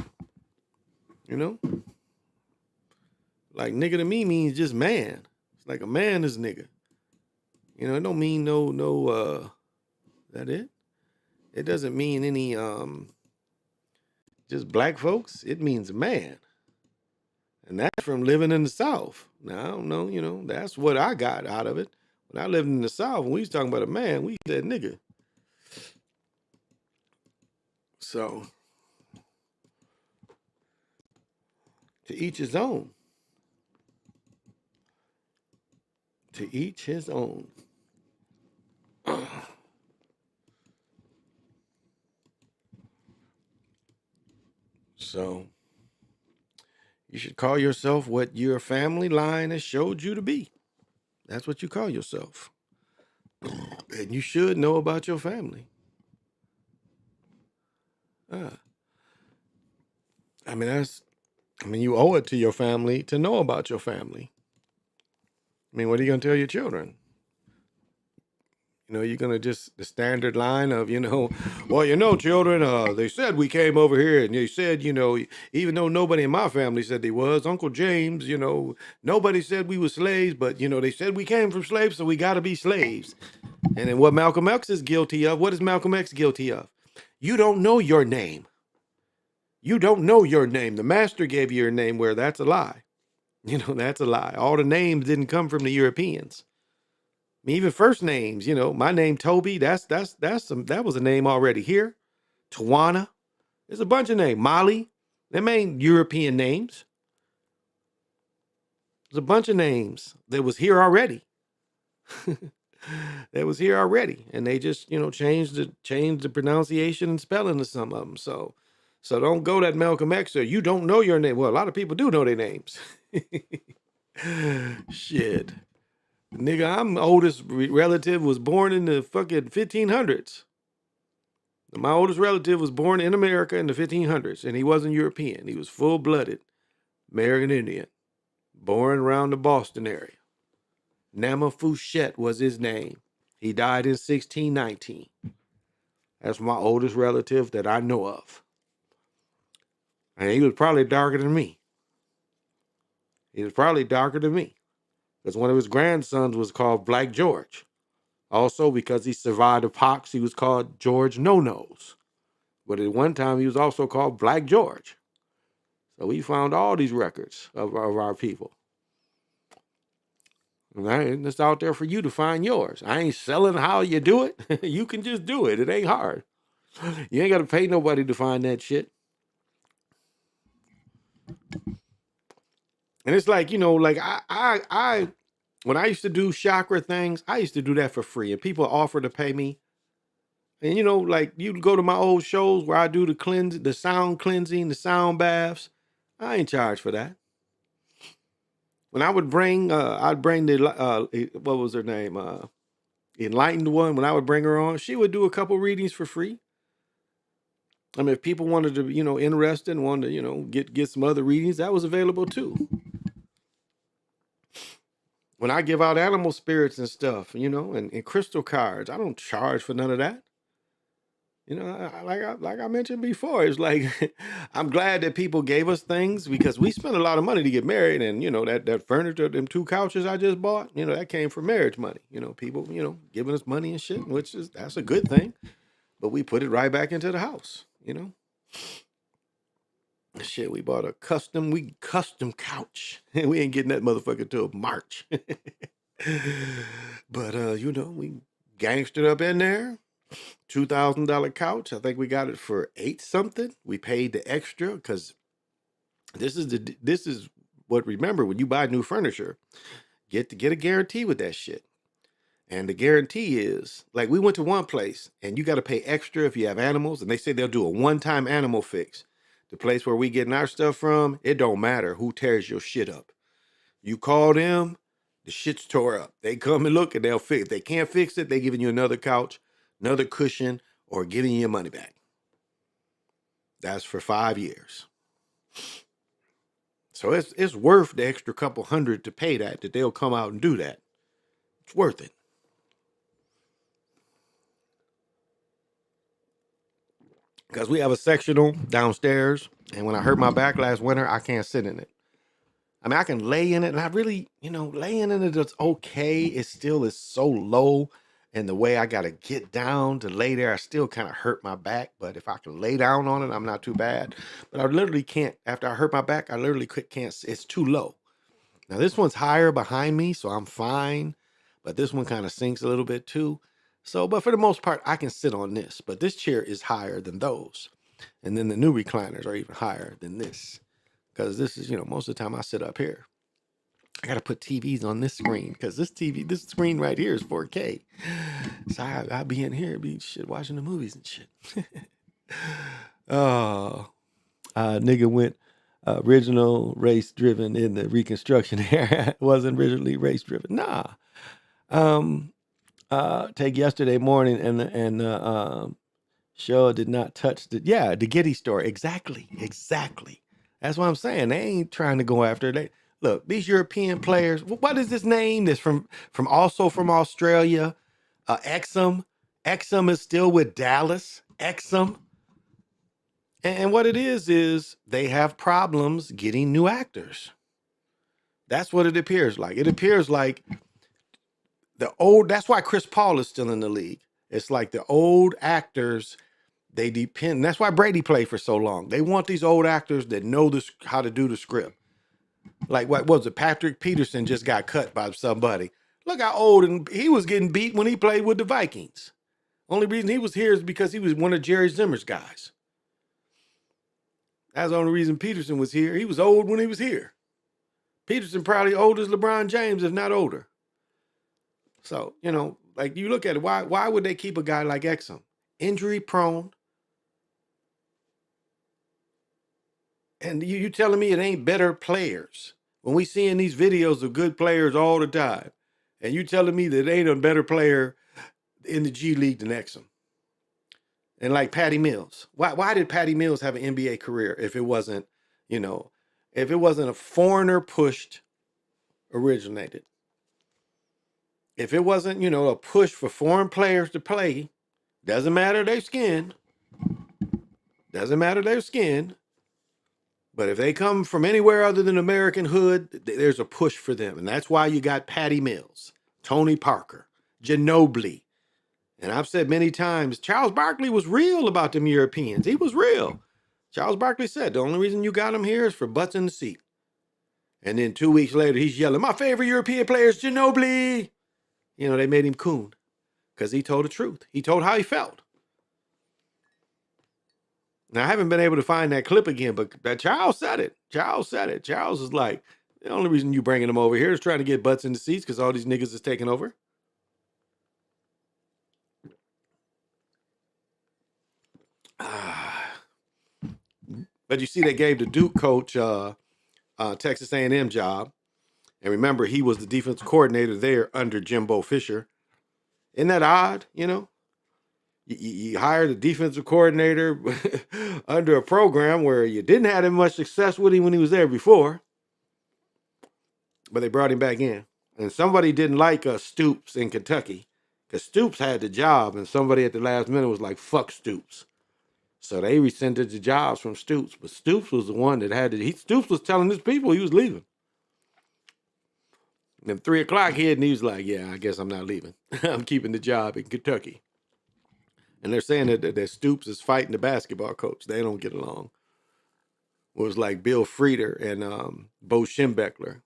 Like nigga to me means just man. It's like a man is nigga. It don't mean no that it? It doesn't mean any just black folks. It means man. And that's from living in the South. Now I don't know, that's what I got out of it. When I lived in the South, when we was talking about a man, we said nigga. So to each his own. To each his own. So you should call yourself what your family line has showed you to be. That's what you call yourself. And you should know about your family. You owe it to your family to know about your family. What are you going to tell your children? You're going to just the standard line of, well, children, they said we came over here and they said, even though nobody in my family said they was, Uncle James, nobody said we were slaves, but, they said we came from slaves, so we got to be slaves. And then what Malcolm X is guilty of, what is Malcolm X guilty of? You don't know your name. You don't know your name. The master gave you your name, where that's a lie. That's a lie. All the names didn't come from the Europeans. Even first names, my name Toby, that was a name already here. Tawana, there's a bunch of names. Molly, them ain't European names. There's a bunch of names that was here already. That was here already, and they just changed the pronunciation and spelling of some of them. So don't go that Malcolm X or you don't know your name. Well, a lot of people do know their names. Shit. Nigga, I'm oldest relative was born in the fucking 1500s. My oldest relative was born in America in the 1500s, and he wasn't European. He was full-blooded American Indian, born around the Boston area. Namafushet was his name. He died in 1619. That's my oldest relative that I know of. And he was probably darker than me. Because one of his grandsons was called Black George. Also, because he survived a pox, he was called George No-Nose. But at one time, he was also called Black George. So we found all these records of our people. And it's out there for you to find yours. I ain't selling how you do it. You can just do it. It ain't hard. You ain't got to pay nobody to find that shit. And it's like, I when I used to do chakra things, I used to do that for free. And people offer to pay me. And you go to my old shows where I do the sound cleansing, the sound baths. I ain't charged for that. When I would bring, I'd bring the what was her name, Enlightened One. When I would bring her on, she would do a couple readings for free. If people wanted to, interested and wanted to, get some other readings, that was available too. When I give out animal spirits and stuff, and crystal cards, I don't charge for none of that. Like I mentioned before, it's like I'm glad that people gave us things because we spent a lot of money to get married, and that furniture, them 2 couches I just bought, that came from marriage money. People, giving us money and shit, that's a good thing. But we put it right back into the house. Shit, we bought a custom couch, and we ain't getting that motherfucker till March. But we gangstered up in there. $2,000 couch. I think we got it for 8 something. We paid the extra because this is what, remember, when you buy new furniture, get a guarantee with that shit. And the guarantee is, like, we went to one place and you got to pay extra if you have animals, and they say they'll do a one-time animal fix. The place where we getting our stuff from, it don't matter who tears your shit up. You call them, the shit's tore up. They come and look and they'll fix it. If they can't fix it, they giving you another couch, another cushion, or giving you your money back. That's for 5 years. So it's worth the extra couple hundred to pay that they'll come out and do that. It's worth it. Because we have a sectional downstairs, and when I hurt my back last winter, I can't sit in it. I mean, I can lay in it, and I really, laying in it is okay. It still is so low, and the way I got to get down to lay there, I still kind of hurt my back. But if I can lay down on it, I'm not too bad. But I literally can't, after I hurt my back, I literally can't, it's too low. Now, this one's higher behind me, so I'm fine. But this one kind of sinks a little bit too. So, but for the most part, I can sit on this. But this chair is higher than those. And then the new recliners are even higher than this. Because this is, most of the time I sit up here. I got to put TVs on this screen because this screen right here is 4K. So I'll be in here, watching the movies and shit. Oh, nigga went original race driven in the Reconstruction era. It wasn't originally race driven. Nah. Take yesterday morning and show did not touch the Getty story. Exactly. That's what I'm saying. They ain't trying to go after it. Look, these European players. What is this name? That's from Australia. Exum. Exum is still with Dallas. Exum. And what it is they have problems getting new actors. That's what it appears like. It appears like that's why Chris Paul is still in the league. It's like the old actors, they depend. That's why Brady played for so long. They want these old actors that know how to do the script. Like, what was it? Patrick Peterson just got cut by somebody. Look how old, and he was getting beat when he played with the Vikings. Only reason he was here is because he was one of Jerry Zimmer's guys. That's the only reason Peterson was here. He was old when he was here. Peterson probably old as LeBron James, if not older. So, like, you look at it, why would they keep a guy like Exum? Injury prone. And you telling me it ain't better players? When we seeing these videos of good players all the time, and you telling me that ain't a better player in the G League than Exum? And like Patty Mills. Why did Patty Mills have an NBA career if it wasn't, if it wasn't a foreigner pushed, originated? If it wasn't, a push for foreign players to play, doesn't matter their skin. Doesn't matter their skin. But if they come from anywhere other than American hood, there's a push for them. And that's why you got Patty Mills, Tony Parker, Ginobili. And I've said many times, Charles Barkley was real about them Europeans. He was real. Charles Barkley said, the only reason you got him here is for butts in the seat. And then 2 weeks later, he's yelling, my favorite European player is Ginobili. They made him coon because he told the truth. He told how he felt. Now, I haven't been able to find that clip again, but Charles said it. Charles is like, the only reason you bringing him over here is trying to get butts in the seats because all these niggas is taking over. But you see, they gave the Duke coach Texas A&M job. And remember, he was the defensive coordinator there under Jimbo Fisher. Isn't that odd, You hired a defensive coordinator under a program where you didn't have that much success with him when he was there before. But they brought him back in. And somebody didn't like Stoops in Kentucky because Stoops had the job, and somebody at the last minute was like, fuck Stoops. So they rescinded the jobs from Stoops. But Stoops was the one that had it. Stoops was telling his people he was leaving. And 3 o'clock hit, and he was like, yeah, I guess I'm not leaving. I'm keeping the job in Kentucky. And they're saying that Stoops is fighting the basketball coach. They don't get along. It was like Bill Frieder and Bo Schembechler.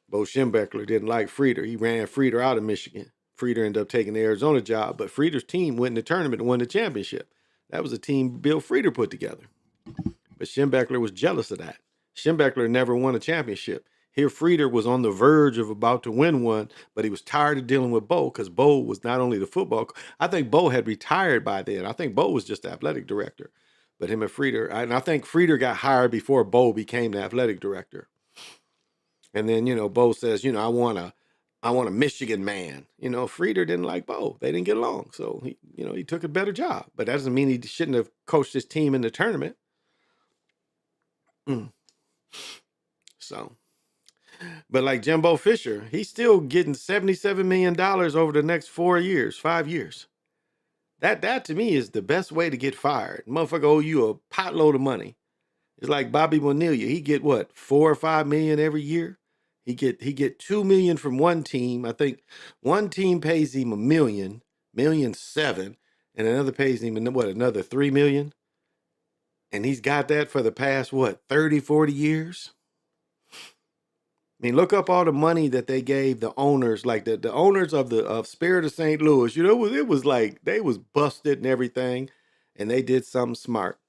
Bo Schembechler didn't like Frieder. He ran Frieder out of Michigan. Frieder ended up taking the Arizona job, but Frieder's team went in the tournament and won the championship. That was a team Bill Frieder put together. But Schembechler was jealous of that. Schembechler never won a championship. Here, Frieder was on the verge of about to win one, but he was tired of dealing with Bo because Bo was not only the football. I think Bo had retired by then. I think Bo was just the athletic director. But him and Frieder, and I think Frieder got hired before Bo became the athletic director. And then, Bo says, I want a Michigan man. Frieder didn't like Bo. They didn't get along. So he took a better job. But that doesn't mean he shouldn't have coached his team in the tournament. So, but like Jimbo Fisher, he's still getting $77 million over the next 5 years. That to me is the best way to get fired. Motherfucker owe you a potload of money. It's like Bobby Bonilla. He get what, 4 or 5 million every year? He get $2 million from one team. I think one team pays him $1.7 million, and another pays him another $3 million. And he's got that for the past 30, 40 years. I mean, look up all the money that they gave the owners, like the owners of Spirit of St. Louis. It was like they was busted and everything, and they did something smart.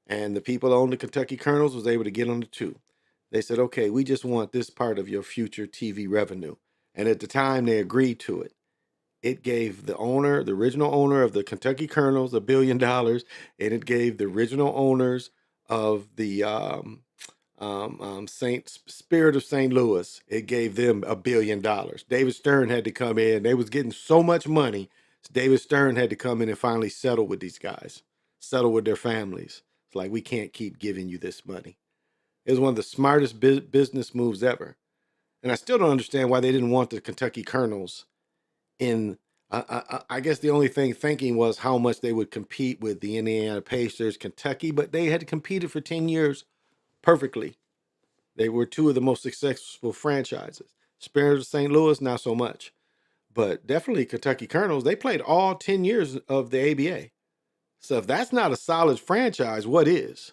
And the people that owned the Kentucky Colonels was able to get on the two. They said, okay, we just want this part of your future TV revenue. And at the time, they agreed to it. It gave the original owner of the Kentucky Colonels $1 billion, and it gave the original owners of the Spirit of St. Louis, it gave them $1 billion. David Stern had to come in. They was getting so much money. David Stern had to come in and finally settle with these guys, settle with their families. It's like, we can't keep giving you this money. It was one of the smartest business moves ever. And I still don't understand why they didn't want the Kentucky Colonels in. I guess the only thing thinking was how much they would compete with the Indiana Pacers, Kentucky, but they had competed for 10 years perfectly. They were two of the most successful franchises. Spirit of St. Louis, not so much. But definitely Kentucky Colonels, they played all 10 years of the ABA. So if that's not a solid franchise, what is?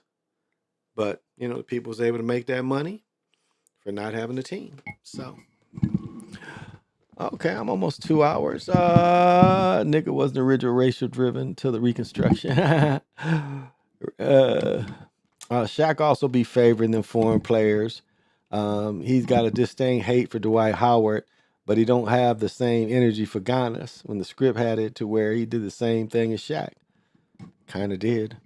But, the people was able to make that money for not having a team. So, okay, I'm almost 2 hours. Nigga wasn't original racial driven till the Reconstruction. Shaq also be favoring them foreign players. He's got a disdain hate for Dwight Howard, but he don't have the same energy for Giannis when the script had it to where he did the same thing as Shaq. Kind of did.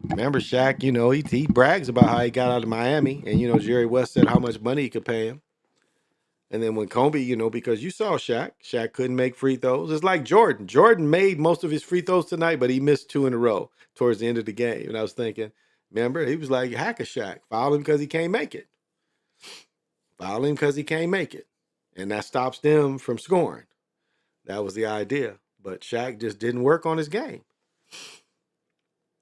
Remember Shaq, he brags about how he got out of Miami, and, Jerry West said how much money he could pay him. And then when Kobe, because you saw Shaq couldn't make free throws. It's like Jordan. Jordan made most of his free throws tonight, but he missed 2 in a row towards the end of the game. And I was thinking, remember, he was like, hack a Shaq. Foul him because he can't make it. And that stops them from scoring. That was the idea. But Shaq just didn't work on his game.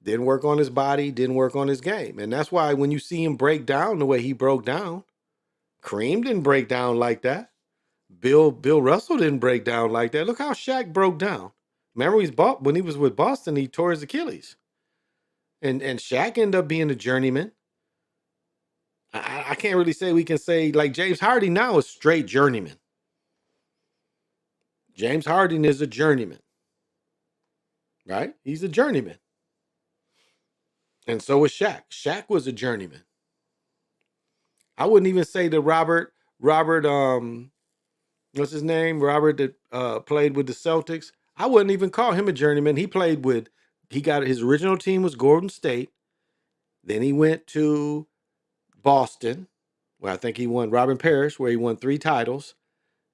Didn't work on his body, didn't work on his game. And that's why when you see him break down the way he broke down, Kareem didn't break down like that. Bill Russell didn't break down like that. Look how Shaq broke down. Remember when he was with Boston, he tore his Achilles. And Shaq ended up being a journeyman. I can't really say we can say, like James Harden now is straight journeyman. James Harden is a journeyman. Right? He's a journeyman. And so was Shaq. Shaq was a journeyman. I wouldn't even say that Robert, what's his name? Robert that played with the Celtics. I wouldn't even call him a journeyman. He got his original team was Golden State. Then he went to Boston, where I think he won Robin Parrish, where he won 3 titles.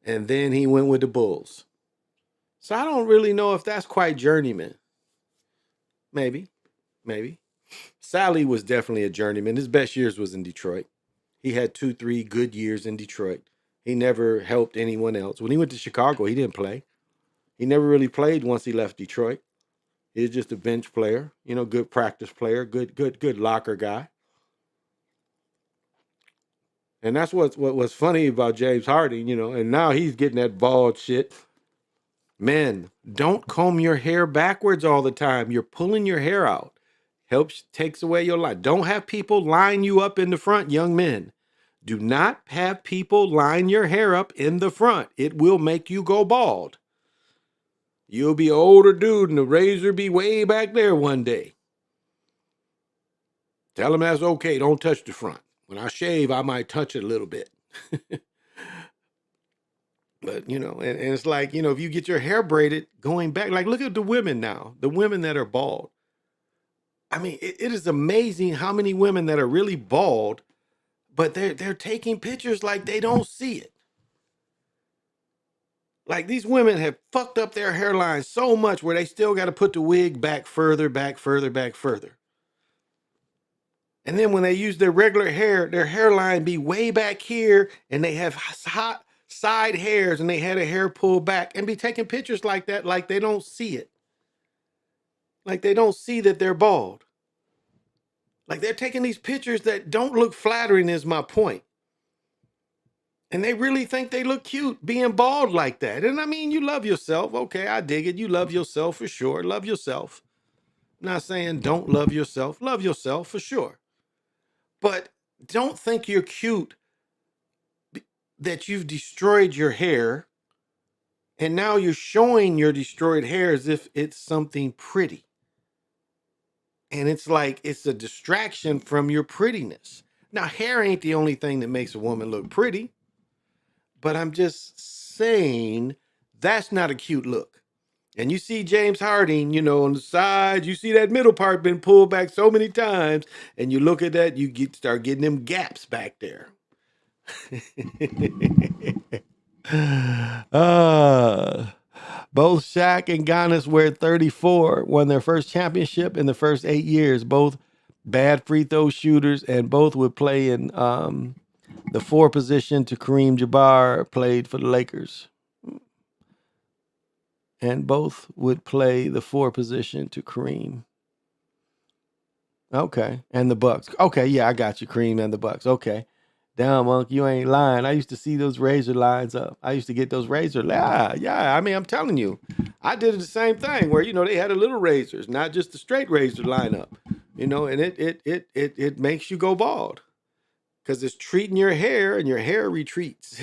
And then he went with the Bulls. So I don't really know if that's quite journeyman. Maybe. Sally was definitely a journeyman. His best years was in Detroit. He had 2-3 good years in Detroit. He never helped anyone else. When he went to Chicago, he didn't play. He never really played once he left Detroit. He was just a bench player, good practice player, good locker guy. And that's what was funny about James Harden, and now he's getting that bald shit. Men, don't comb your hair backwards all the time. You're pulling your hair out. Takes away your line. Don't have people line you up in the front, young men. Do not have people line your hair up in the front. It will make you go bald. You'll be an older dude and the razor be way back there one day. Tell them that's okay. Don't touch the front. When I shave, I might touch it a little bit. But, and it's like, if you get your hair braided going back, like look at the women now, the women that are bald. I mean, it is amazing how many women that are really bald, but they're taking pictures like they don't see it. Like these women have fucked up their hairline so much where they still got to put the wig back further, back further, back further. And then when they use their regular hair, their hairline be way back here and they have hot side hairs and they had a hair pulled back and be taking pictures like that, like they don't see it. Like they don't see that they're bald. Like they're taking these pictures that don't look flattering is my point. And they really think they look cute being bald like that. And I mean, you love yourself. Okay, I dig it. You love yourself for sure. Love yourself. I'm not saying don't love yourself. Love yourself for sure. But don't think you're cute that you've destroyed your hair and now you're showing your destroyed hair as if it's something pretty. And it's like it's a distraction from your prettiness. Now, hair ain't the only thing that makes a woman look pretty, but I'm just saying that's not a cute look. And you see James Harden, on the side, you see that middle part been pulled back so many times, and you look at that, start getting them gaps back there. Both Shaq and Giannis wear 34, won their first championship in the first 8 years. Both bad free throw shooters, and both would play in the 4 position to Kareem Jabbar, played for the Lakers. And both would play the 4 position to Kareem. Okay. And the Bucks. Okay, yeah, I got you, Kareem and the Bucks. Okay. Damn, Monk, you ain't lying. I used to see those razor lines up. I used to get those razor. Yeah. I mean, I'm telling you, I did the same thing where, they had a little razors, not just the straight razor lineup, and it makes you go bald. Because it's treating your hair and your hair retreats.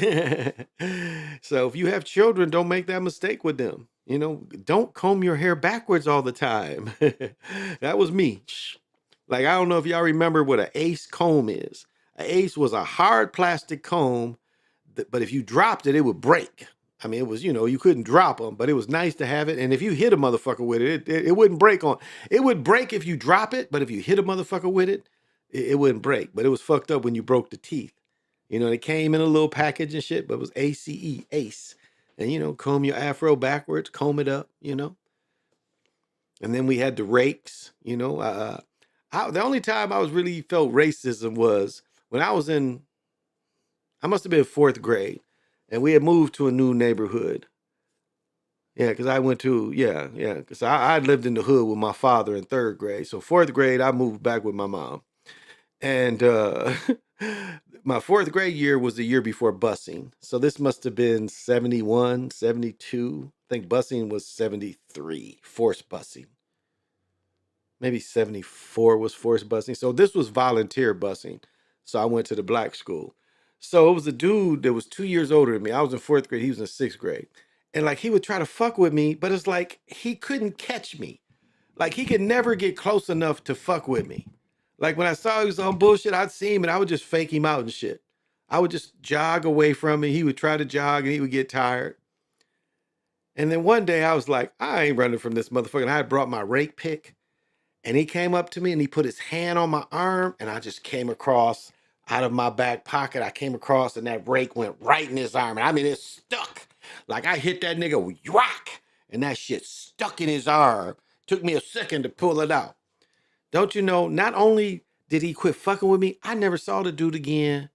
So if you have children, don't make that mistake with them. Don't comb your hair backwards all the time. That was me. Like, I don't know if y'all remember what an Ace comb is. An Ace was a hard plastic comb, but if you dropped it, it would break. I mean, it was, you couldn't drop them, but it was nice to have it. And if you hit a motherfucker with it, it wouldn't break on. It would break if you drop it, but if you hit a motherfucker with it, it wouldn't break. But it was fucked up when you broke the teeth. It came in a little package and shit, but it was ACE, Ace. And, comb your afro backwards, comb it up, And then we had the rakes, the only time I was really felt racism was when I must have been 4th grade, and we had moved to a new neighborhood. Yeah, because I went to, because I lived in the hood with my father in 3rd grade. So 4th grade, I moved back with my mom. And my 4th grade year was the year before busing. So this must have been 71, 72. I think busing was 73, forced busing. Maybe 74 was forced busing. So this was volunteer busing. So I went to the black school. So it was a dude that was 2 years older than me. I was in 4th grade. He was in 6th grade. And like he would try to fuck with me, but it's like he couldn't catch me. Like he could never get close enough to fuck with me. Like when I saw he was on bullshit, I'd see him and I would just fake him out and shit. I would just jog away from him. He would try to jog and he would get tired. And then one day I was like, I ain't running from this motherfucker. And I had brought my rake pick. And he came up to me and he put his hand on my arm and I just came across out of my back pocket. I came across and that rake went right in his arm. And I mean, it stuck. Like I hit that nigga with whack and that shit stuck in his arm. Took me a second to pull it out. Don't you know, not only did he quit fucking with me, I never saw the dude again.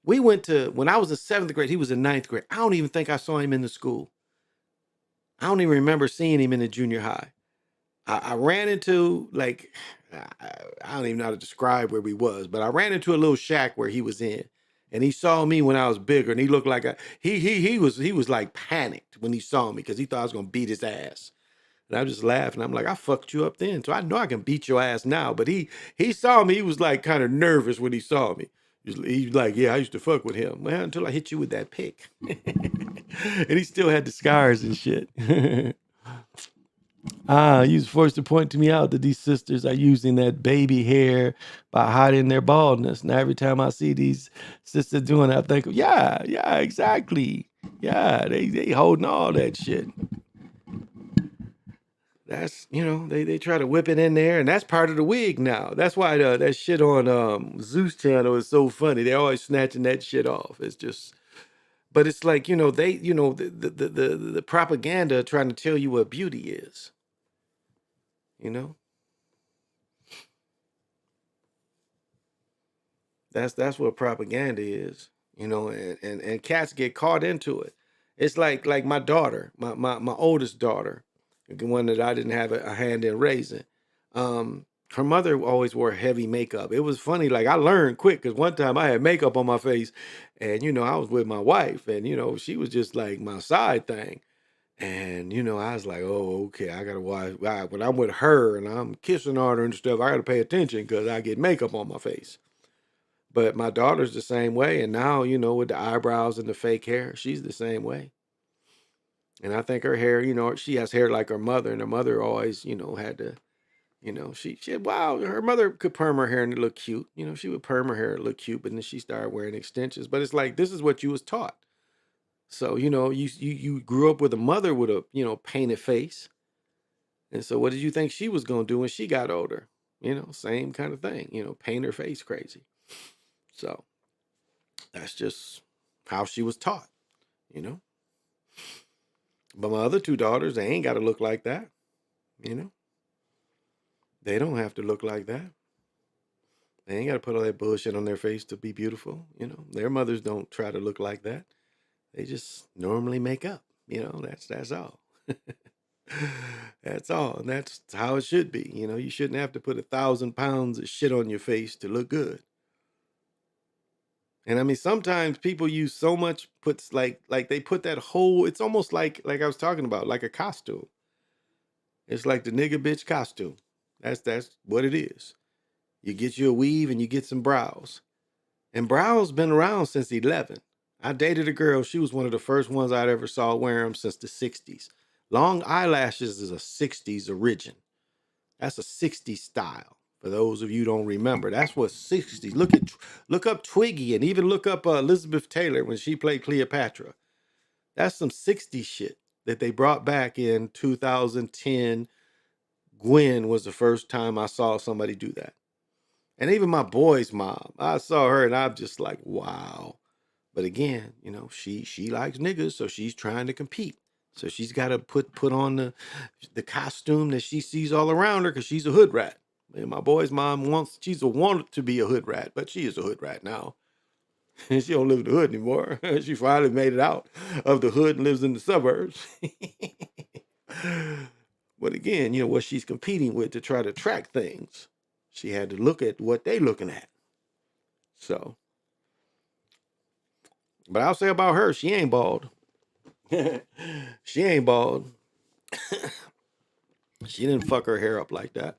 We went to, when I was in 7th grade, he was in 9th grade. I don't even think I saw him in the school. I don't even remember seeing him in the junior high. I ran into, like, I don't even know how to describe where we was, but I ran into a little shack where he was in. And he saw me when I was bigger, and he looked like he was like panicked when he saw me because he thought I was gonna beat his ass. And I just laughed, and I'm like, I fucked you up then, so I know I can beat your ass now. But he saw me, he was like kind of nervous when he saw me. He's like, yeah, I used to fuck with him. Well, until I hit you with that pick. And he still had the scars and shit. You was forced to point to me out that these sisters are using that baby hair by hiding their baldness. Now, every time I see these sisters doing that, I think, yeah, exactly. Yeah, they holding all that shit. That's, they try to whip it in there, and that's part of the wig now. That's why that shit on Zeus channel is so funny. They're always snatching that shit off. It's just, but it's like, the propaganda trying to tell you what beauty is, That's what propaganda is, and cats get caught into it. It's like my daughter, my oldest daughter, the one that I didn't have a hand in raising. Her mother always wore heavy makeup. It was funny, like I learned quick because one time I had makeup on my face, and I was with my wife, and she was just like my side thing. And I was like, oh, okay, I gotta watch. When I'm with her and I'm kissing on her and stuff, I gotta pay attention because I get makeup on my face. But my daughter's the same way. And now, with the eyebrows and the fake hair, she's the same way. And I think her hair, she has hair like her mother. And her mother always, had to, she had, wow, her mother could perm her hair and it looked cute. She would perm her hair and look cute, but then she started wearing extensions. But it's like, this is what you was taught. So, you grew up with a mother with a, painted face. And so what did you think she was going to do when she got older? Same kind of thing, paint her face crazy. So that's just how she was taught, But my other 2 daughters, they ain't got to look like that, They don't have to look like that. They ain't got to put all that bullshit on their face to be beautiful, Their mothers don't try to look like that. They just normally make up, That's all. That's all. And that's how it should be. You shouldn't have to put 1,000 pounds of shit on your face to look good. And I mean, sometimes people use so much puts like they put that whole, it's almost like I was talking about, like a costume. It's like the nigga bitch costume. That's what it is. You get you a weave and you get some brows. And brows been around since 11. I dated a girl. She was one of the first ones I'd ever saw wear them since the 60s. Long eyelashes is a 60s origin. That's a 60s style. For those of you who don't remember, that's what 60s. Look up Twiggy and even look up Elizabeth Taylor when she played Cleopatra. That's some 60s shit that they brought back in 2010. Gwen was the first time I saw somebody do that. And even my boy's mom, I saw her and I'm just like, wow. But again, she likes niggas, so she's trying to compete. So she's got to put on the costume that she sees all around her because she's a hood rat. And my boy's mom she's wanted to be a hood rat, but she is a hood rat now. And she don't live in the hood anymore. She finally made it out of the hood and lives in the suburbs. But again, what she's competing with to try to track things. She had to look at what they looking at. So, but I'll say about her, she ain't bald. She ain't bald. She didn't fuck her hair up like that.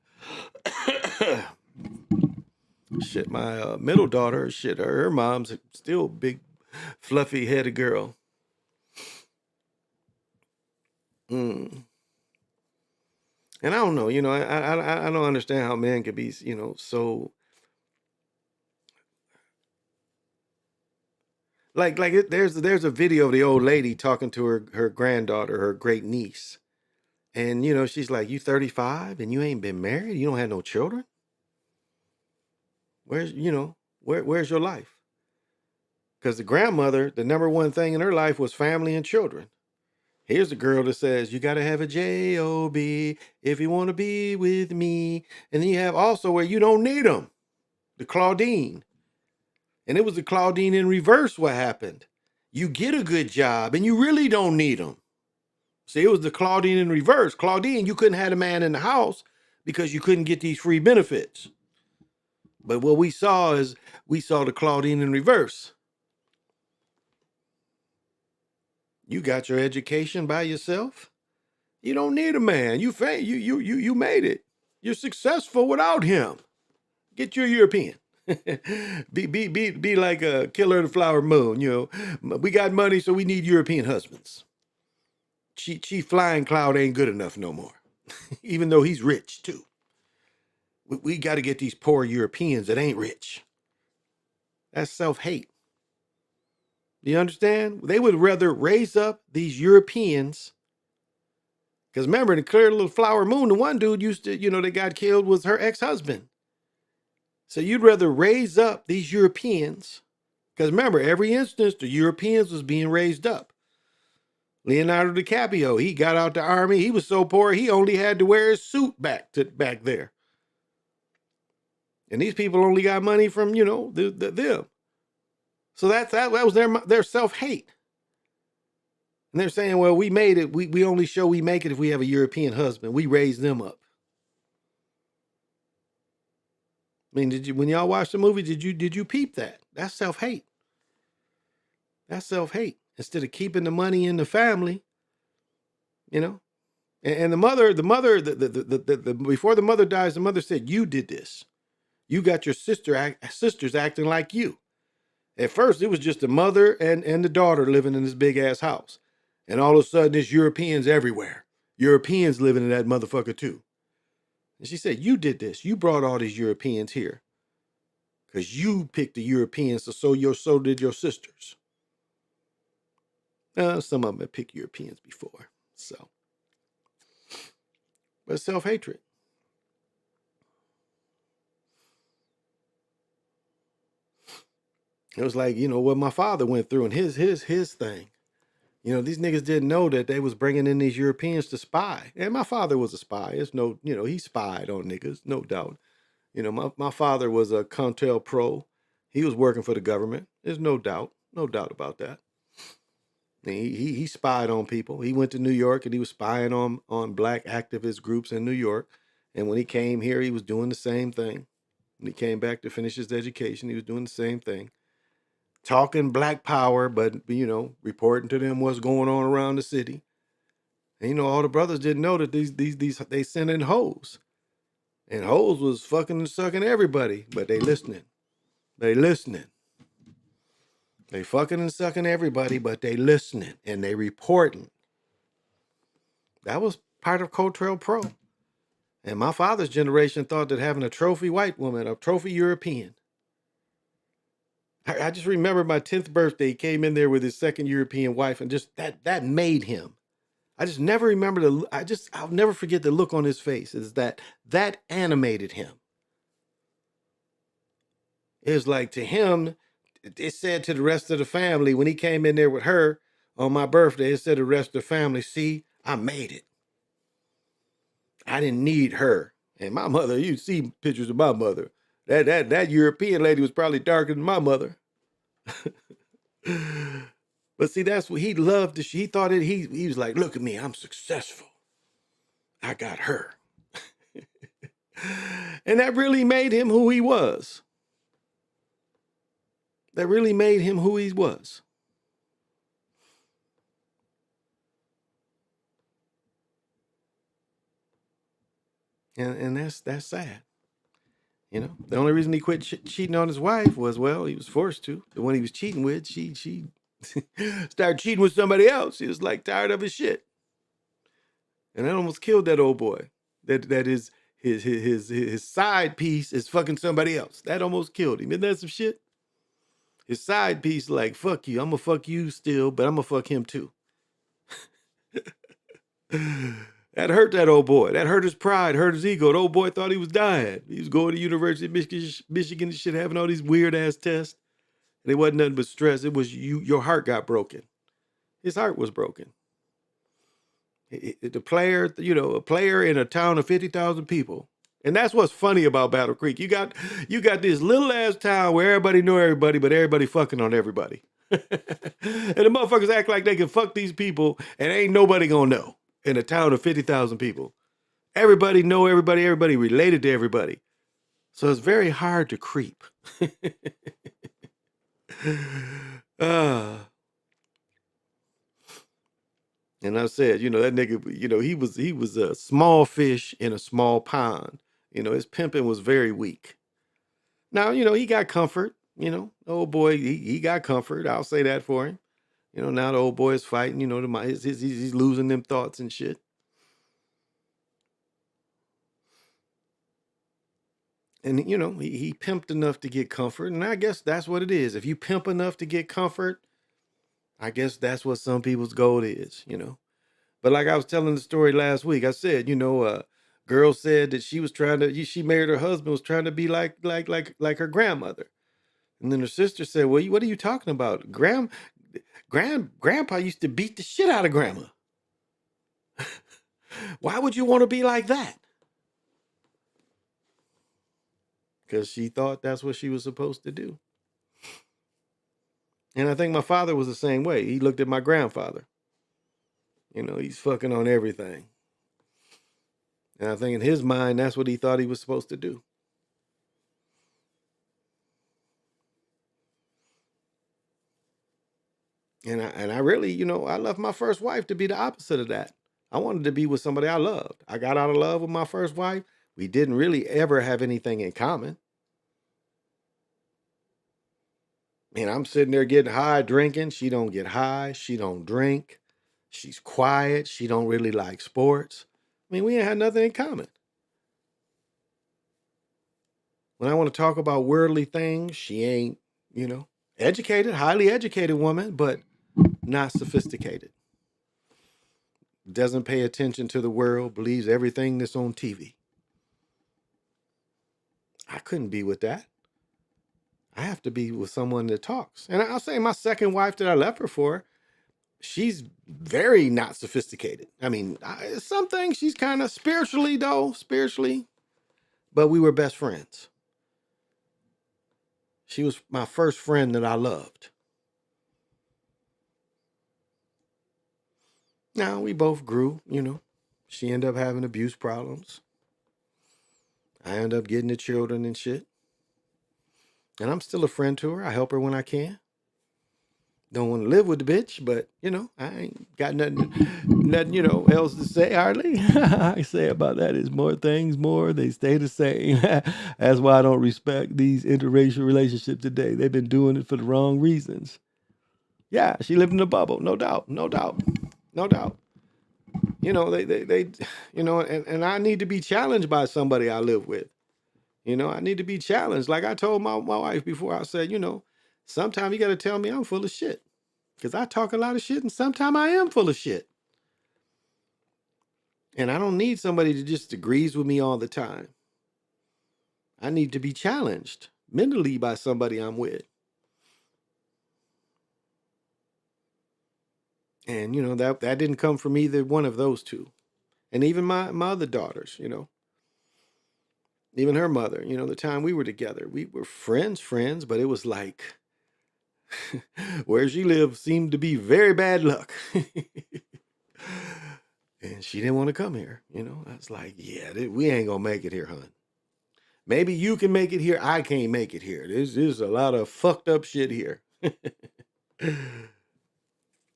Shit, my middle daughter, her mom's still a big, fluffy headed girl. And I don't know, I don't understand how men can be, so there's a video of the old lady talking to her granddaughter, her great niece. And, she's like, you 35 and you ain't been married? You don't have no children? Where's your life? Because the grandmother, the number one thing in her life was family and children. Here's a girl that says, you got to have a J-O-B if you want to be with me. And then you have also where you don't need them, the Claudine. And it was the Claudine in reverse what happened. You get a good job and you really don't need them. See, it was the Claudine in reverse. Claudine, you couldn't have a man in the house because you couldn't get these free benefits. But what we saw the Claudine in reverse. You got your education by yourself. You don't need a man. You made it. You're successful without him. Get your European. be like a Killer of the Flower Moon. You know, we got money, so we need European husbands. Chief Flying Cloud ain't good enough no more, even though he's rich too. We got to get these poor Europeans that ain't rich. That's self-hate. You understand? They would rather raise up these Europeans. Because remember, in the Clear Little Flower Moon, the one dude used to, they got killed was her ex-husband. So you'd rather raise up these Europeans. Because remember, every instance, the Europeans was being raised up. Leonardo DiCaprio, he got out the army. He was so poor, he only had to wear his suit back there. And these people only got money from, them. So that was their self-hate. And they're saying, well, we made it. We only show we make it if we have a European husband. We raise them up. I mean, when y'all watch the movie, did you peep that? That's self-hate. That's self-hate. Instead of keeping the money in the family, And the mother, before the mother dies, the mother said, you did this. You got your sisters acting like you. At first, it was just the mother and the daughter living in this big ass house. And all of a sudden, there's Europeans everywhere. Europeans living in that motherfucker too. And she said, you did this. You brought all these Europeans here. Because you picked the Europeans, so did your sisters. Some of them had picked Europeans before. So. But self-hatred. It was like, what my father went through and his thing. These niggas didn't know that they was bringing in these Europeans to spy. And my father was a spy. It's he spied on niggas, no doubt. My father was a Contel Pro. He was working for the government. There's no doubt about that. And he spied on people. He went to New York and he was spying on black activist groups in New York. And when he came here, he was doing the same thing. When he came back to finish his education, he was doing the same thing. Talking black power, but, reporting to them what's going on around the city. And, all the brothers didn't know that they sent in hoes. And hoes was fucking and sucking everybody, but they listening. They listening. They fucking and sucking everybody, but they listening and they reporting. That was part of Cotrell Pro. And my father's generation thought that having a trophy white woman, a trophy European. I just remember my 10th birthday, he came in there with his second European wife, and just that made him. I just never remember I'll never forget the look on his face. Is that animated him. It was like, to him, it said to the rest of the family, when he came in there with her on my birthday, it said to the rest of the family, see, I made it. I didn't need her. And my mother, you see pictures of my mother. That European lady was probably darker than my mother. But see, that's what he loved. He thought he was like, look at me, I'm successful. I got her. And that really made him who he was. That really made him who he was. And that's sad. The only reason he quit cheating on his wife was, well, he was forced to. The one he was cheating with, she started cheating with somebody else. He was like tired of his shit. And that almost killed that old boy. That is his side piece is fucking somebody else. That almost killed him. Isn't that some shit? His side piece, like, fuck you. I'm gonna fuck you still, but I'm gonna fuck him too. That hurt that old boy. That hurt his pride, hurt his ego. The old boy thought he was dying. He was going to University of Michigan and shit, having all these weird ass tests. And it wasn't nothing but stress. It was your heart got broken. His heart was broken. The player, a player in a town of 50,000 people, And that's what's funny about Battle Creek. You got this little ass town where everybody know everybody, but everybody fucking on everybody. And the motherfuckers act like they can fuck these people and ain't nobody gonna know in a town of 50,000 people. Everybody know everybody, everybody related to everybody. So it's very hard to creep. And I said, that nigga, he was a small fish in a small pond. His pimping was very weak. Now, he got comfort. The old boy, he got comfort. I'll say that for him. Now the old boy is fighting. He's losing them thoughts and shit. And he pimped enough to get comfort, and I guess that's what it is. If you pimp enough to get comfort, I guess that's what some people's goal is. But like I was telling the story last week, I said, girl said that she married her husband, was trying to be like her grandmother. And then her sister said, well, what are you talking about? Grandpa used to beat the shit out of grandma. Why would you want to be like that? Because she thought that's what she was supposed to do. And I think my father was the same way. He looked at my grandfather. He's fucking on everything. And I think in his mind, that's what he thought he was supposed to do. And I really, I left my first wife to be the opposite of that. I wanted to be with somebody I loved. I got out of love with my first wife. We didn't really ever have anything in common. And I'm sitting there getting high, drinking. She don't get high. She don't drink. She's quiet. She don't really like sports. We ain't had nothing in common. When I want to talk about worldly things, she ain't, educated, highly educated woman, but not sophisticated. Doesn't pay attention to the world, believes everything that's on TV. I couldn't be with that. I have to be with someone that talks. And I'll say my second wife that I left her for, she's very not sophisticated. Some things she's kind of spiritually, but we were best friends. She was my first friend that I loved. Now we both grew, She ended up having abuse problems. I ended up getting the children and shit. And I'm still a friend to her. I help her when I can. Don't want to live with the bitch, but I ain't got nothing else to say hardly. I say about that is more things, they stay the same. That's why I don't respect these interracial relationships today. They've been doing it for the wrong reasons. Yeah, she lived in a bubble, no doubt. They and I need to be challenged by somebody I live with. I need to be challenged. Like I told my wife before, I said, sometimes you got to tell me I'm full of shit. Because I talk a lot of shit and sometimes I am full of shit. And I don't need somebody to just agrees with me all the time. I need to be challenged mentally by somebody I'm with. And, that didn't come from either one of those two. And even my other daughters, even her mother, the time we were together, we were friends, but it was like where she lived seemed to be very bad luck. And she didn't want to come here. I was like, yeah, we ain't going to make it here, hon. Maybe you can make it here. I can't make it here. There's a lot of fucked up shit here.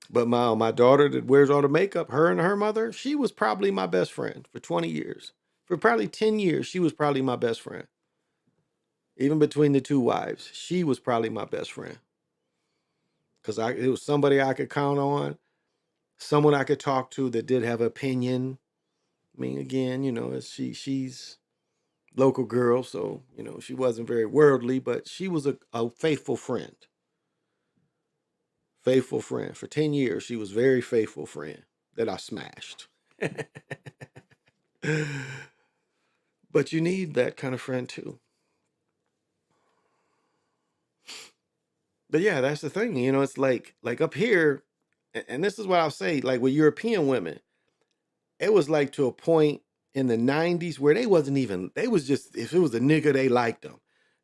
But my daughter that wears all the makeup, her and her mother, she was probably my best friend for 20 years. For probably 10 years, she was probably my best friend. Even between the two wives, she was probably my best friend. Because it was somebody I could count on, someone I could talk to that did have opinion. Again, she's local girl, so, she wasn't very worldly, but she was a faithful friend. Faithful friend. For 10 years, she was a very faithful friend that I smashed. But you need that kind of friend too. But yeah, that's the thing. It's like up here, and this is what I'll say, like with European women, it was like to a point in the 90s where they was just, if it was a nigga, they liked them.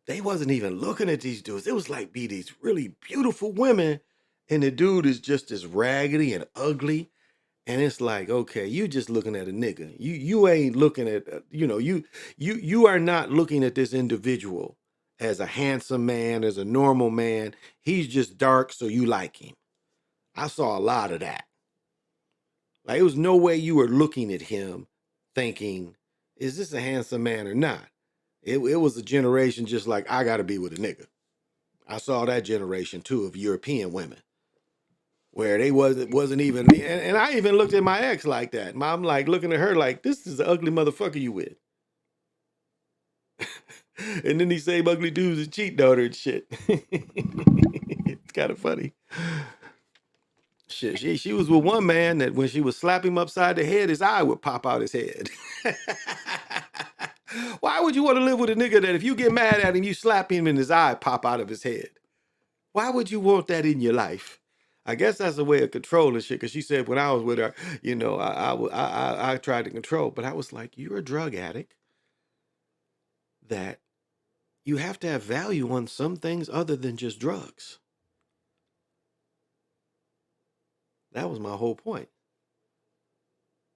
They wasn't even looking at these dudes. It was like be these really beautiful women, and the dude is just as raggedy and ugly. And it's like, okay, you just looking at a nigga. You ain't looking at, you are not looking at this individual as a handsome man, as a normal man. He's just dark, so you like him. I saw a lot of that. Like, it was no way you were looking at him thinking, is this a handsome man or not? It was a generation just like, I got to be with a nigga. I saw that generation too of European women where they wasn't even, and I even looked at my ex like that. I'm like looking at her like, this is the ugly motherfucker you with. And then these same ugly dudes is cheating on her and shit. It's kind of funny. Shit, she was with one man that when she would slap him upside the head, his eye would pop out his head. Why would you want to live with a nigga that if you get mad at him, you slap him and his eye pop out of his head? Why would you want that in your life? I guess that's a way of controlling shit. Because she said when I was with her, I tried to control, but I was like, you're a drug addict. That you have to have value on some things other than just drugs. That was my whole point.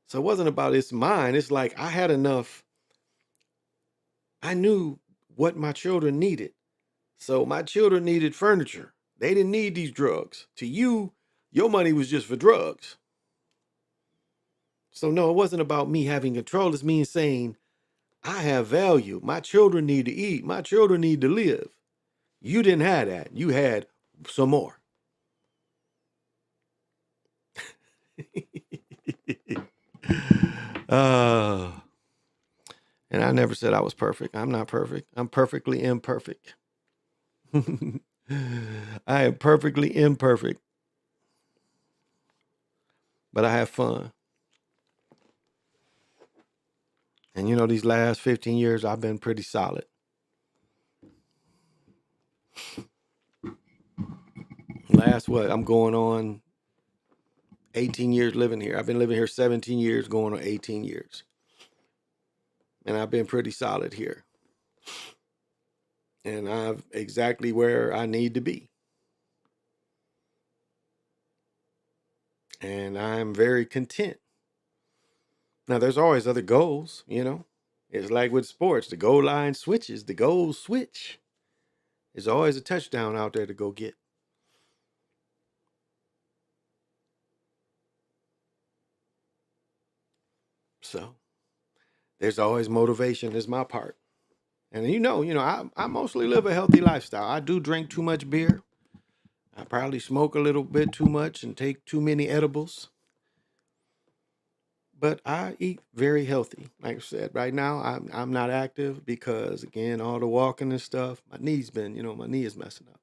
So it wasn't about it's mine. It's like I had enough. I knew what my children needed. So my children needed furniture. They didn't need these drugs. To you, your money was just for drugs. So no, it wasn't about me having control. It's me saying, I have value. My children need to eat. My children need to live. You didn't have that. You had some more. And I never said I was perfect. I'm not perfect. I'm perfectly imperfect. I am perfectly imperfect. But I have fun. And these last 15 years, I've been pretty solid. I'm going on 18 years living here. I've been living here 17 years, going on 18 years. And I've been pretty solid here. And I'm exactly where I need to be. And I'm very content. Now, there's always other goals, It's like with sports, the goal line switches, the goals switch. There's always a touchdown out there to go get. So there's always motivation is my part. And I mostly live a healthy lifestyle. I do drink too much beer. I probably smoke a little bit too much and take too many edibles. But I eat very healthy. Like I said, right now I'm not active because, again, all the walking and stuff, my knee is messing up.